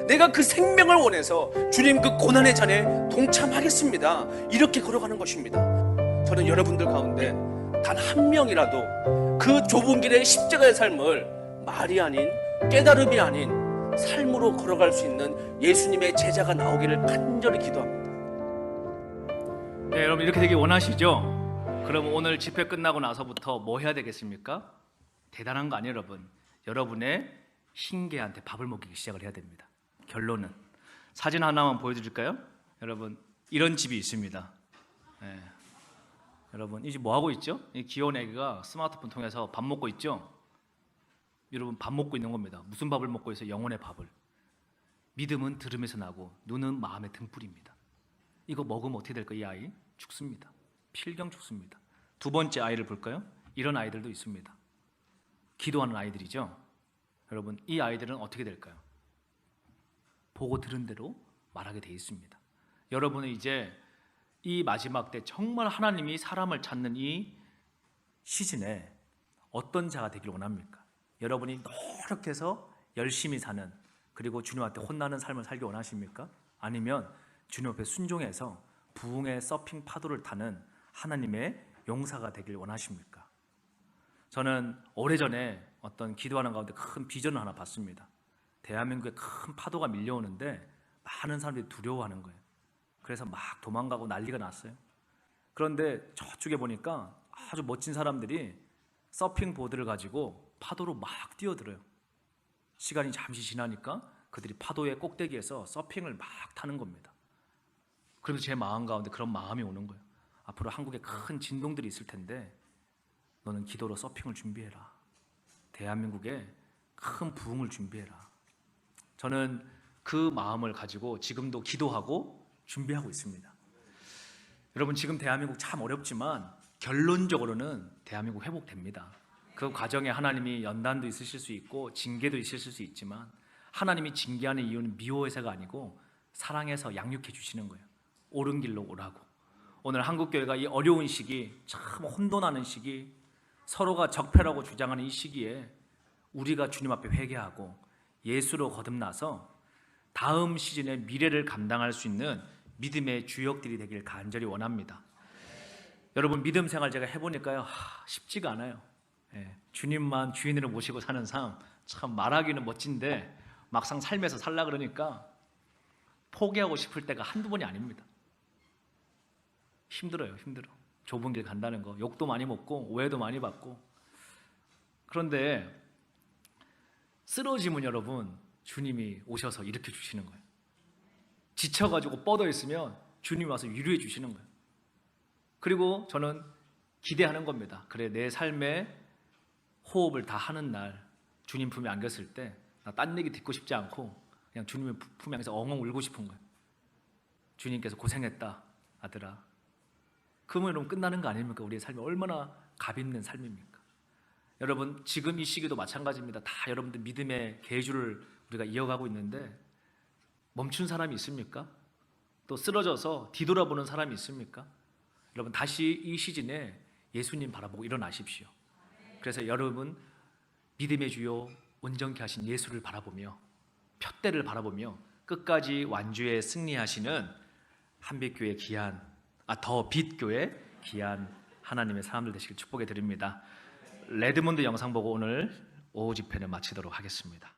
[SPEAKER 7] 내가 그 생명을 원해서 주님 그 고난의 잔에 동참하겠습니다. 이렇게 걸어가는 것입니다. 저는 여러분들 가운데 단 한 명이라도 그 좁은 길의 십자가의 삶을 말이 아닌, 깨달음이 아닌 삶으로 걸어갈 수 있는 예수님의 제자가 나오기를 간절히 기도합니다.
[SPEAKER 1] 네, 여러분 이렇게 되길 원하시죠? 그럼 오늘 집회 끝나고 나서부터 뭐 해야 되겠습니까? 대단한 거 아니에요, 여러분. 여러분의 흰개한테 밥을 먹이기 시작을 해야 됩니다. 결론은 사진 하나만 보여드릴까요? 여러분, 이런 집이 있습니다. 네. 여러분, 이 집 뭐 하고 있죠? 이 귀여운 애기가 스마트폰 통해서 밥 먹고 있죠? 여러분, 밥 먹고 있는 겁니다. 무슨 밥을 먹고 있어요? 영혼의 밥을. 믿음은 들음에서 나고 눈은 마음의 등불입니다. 이거 먹으면 어떻게 될까요? 이 아이 죽습니다. 필경 죽습니다. 두 번째 아이를 볼까요? 이런 아이들도 있습니다. 기도하는 아이들이죠. 여러분, 이 아이들은 어떻게 될까요? 보고 들은 대로 말하게 돼 있습니다. 여러분은 이제 이 마지막 때 정말 하나님이 사람을 찾는 이 시즌에 어떤 자가 되길 원합니까? 여러분이 노력해서 열심히 사는, 그리고 주님한테 혼나는 삶을 살기 원하십니까? 아니면 주님 앞에 순종해서 부흥의 서핑 파도를 타는 하나님의 용사가 되길 원하십니까? 저는 오래전에 어떤 기도하는 가운데 큰 비전을 하나 봤습니다. 대한민국에 큰 파도가 밀려오는데 많은 사람들이 두려워하는 거예요. 그래서 막 도망가고 난리가 났어요. 그런데 저쪽에 보니까 아주 멋진 사람들이 서핑 보드를 가지고 파도로 막 뛰어들어요. 시간이 잠시 지나니까 그들이 파도의 꼭대기에서 서핑을 막 타는 겁니다. 그래서 제 마음 가운데 그런 마음이 오는 거예요. 앞으로 한국에 큰 진동들이 있을 텐데 너는 기도로 서핑을 준비해라. 대한민국에 큰 부흥을 준비해라. 저는 그 마음을 가지고 지금도 기도하고 준비하고 있습니다. 여러분, 지금 대한민국 참 어렵지만 결론적으로는 대한민국 회복됩니다. 그 과정에 하나님이 연단도 있으실 수 있고 징계도 있으실 수 있지만 하나님이 징계하는 이유는 미워해서가 아니고 사랑해서 양육해 주시는 거예요. 옳은 길로 오라고. 오늘 한국교회가 이 어려운 시기, 참 혼돈하는 시기, 서로가 적폐라고 주장하는 이 시기에 우리가 주님 앞에 회개하고 예수로 거듭나서 다음 시즌의 미래를 감당할 수 있는 믿음의 주역들이 되길 간절히 원합니다. 여러분, 믿음 생활 제가 해보니까요, 쉽지가 않아요. 주님만 주인으로 모시고 사는 삶, 참 말하기는 멋진데 막상 삶에서 살라 그러니까 포기하고 싶을 때가 한두 번이 아닙니다. 힘들어요. 힘들어. 좁은 길 간다는 거, 욕도 많이 먹고 오해도 많이 받고. 그런데 쓰러지면 여러분, 주님이 오셔서 일으켜 주시는 거예요. 지쳐가지고 뻗어 있으면 주님이 와서 위로해 주시는 거예요. 그리고 저는 기대하는 겁니다. 그래, 내 삶에 호흡을 다 하는 날 주님 품에 안겼을 때 나 딴 얘기 듣고 싶지 않고 그냥 주님의 품에 안겨서 엉엉 울고 싶은 거예요. 주님께서 고생했다, 아들아. 그러면 여러분 끝나는 거 아닙니까? 우리의 삶이 얼마나 값 있는 삶입니까? 여러분, 지금 이 시기도 마찬가지입니다. 다 여러분들 믿음의 계주를 우리가 이어가고 있는데 멈춘 사람이 있습니까? 또 쓰러져서 뒤돌아보는 사람이 있습니까? 여러분, 다시 이 시즌에 예수님 바라보고 일어나십시오. 그래서 여러분, 믿음의 주요 온전케 하신 예수를 바라보며 푯대를 바라보며 끝까지 완주에 승리하시는 한빛교회 귀한, 더 빛교회 귀한 하나님의 사람들 되시길 축복해 드립니다. 레드몬드 영상 보고 오늘 오후 집회를 마치도록 하겠습니다.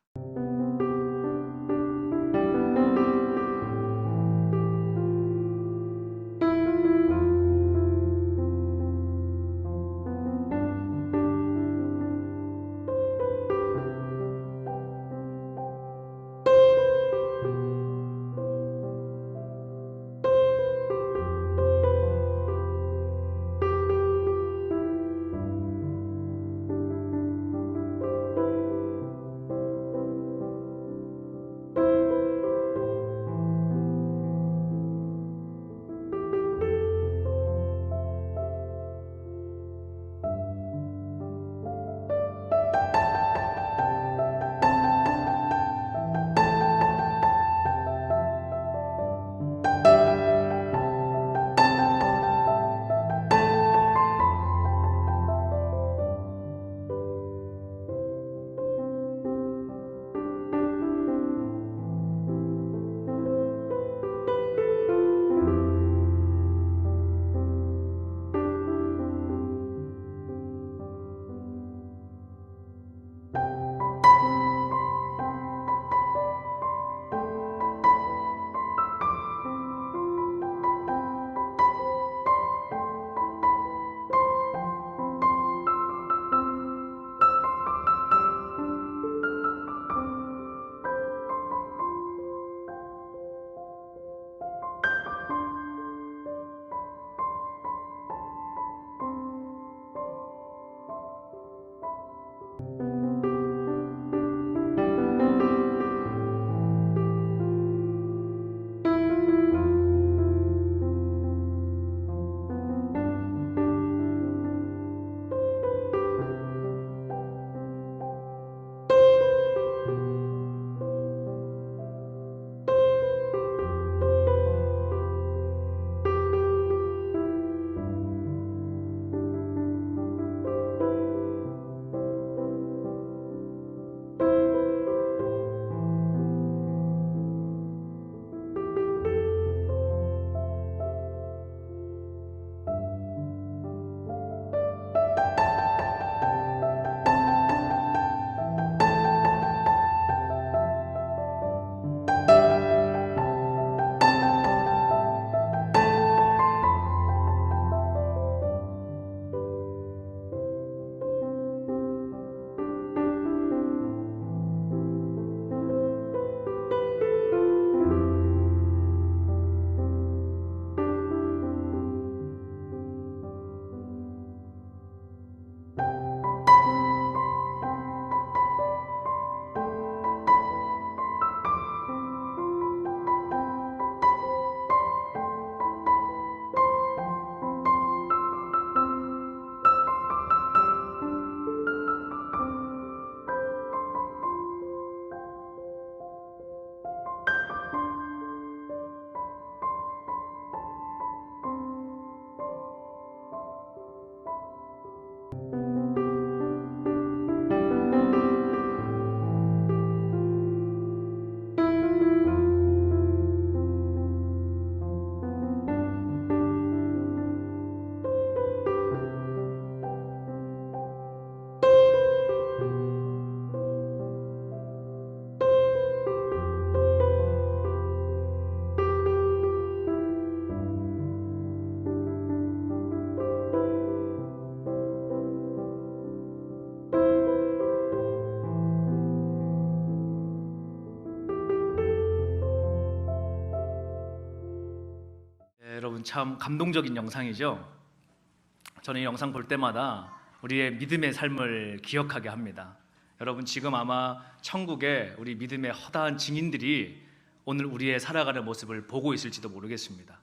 [SPEAKER 1] 여러분 참 감동적인 영상이죠. 저는 이 영상 볼 때마다 우리의 믿음의 삶을 기억하게 합니다. 여러분 지금 아마 천국에 우리 믿음의 허다한 증인들이 오늘 우리의 살아가는 모습을 보고 있을지도 모르겠습니다.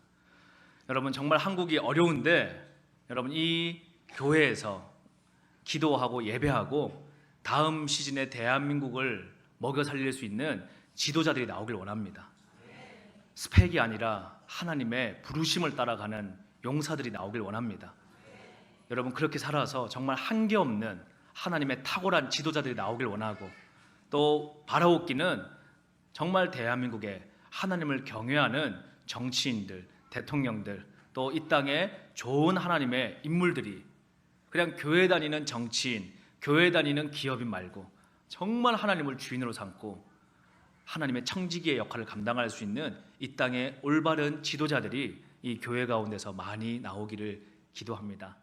[SPEAKER 1] 여러분 정말 한국이 어려운데 여러분 이 교회에서 기도하고 예배하고 다음 시즌에 대한민국을 먹여 살릴 수 있는 지도자들이 나오길 원합니다. 스펙이 아니라 하나님의 부르심을 따라가는 용사들이 나오길 원합니다. 여러분 그렇게 살아서 정말 한계없는 하나님의 탁월한 지도자들이 나오길 원하고, 또 바라옵기는 정말 대한민국에 하나님을 경외하는 정치인들, 대통령들, 또 이 땅에 좋은 하나님의 인물들이 그냥 교회 다니는 정치인, 교회 다니는 기업인 말고 정말 하나님을 주인으로 삼고 하나님의 청지기의 역할을 감당할 수 있는 이 땅의 올바른 지도자들이 이 교회 가운데서 많이 나오기를 기도합니다.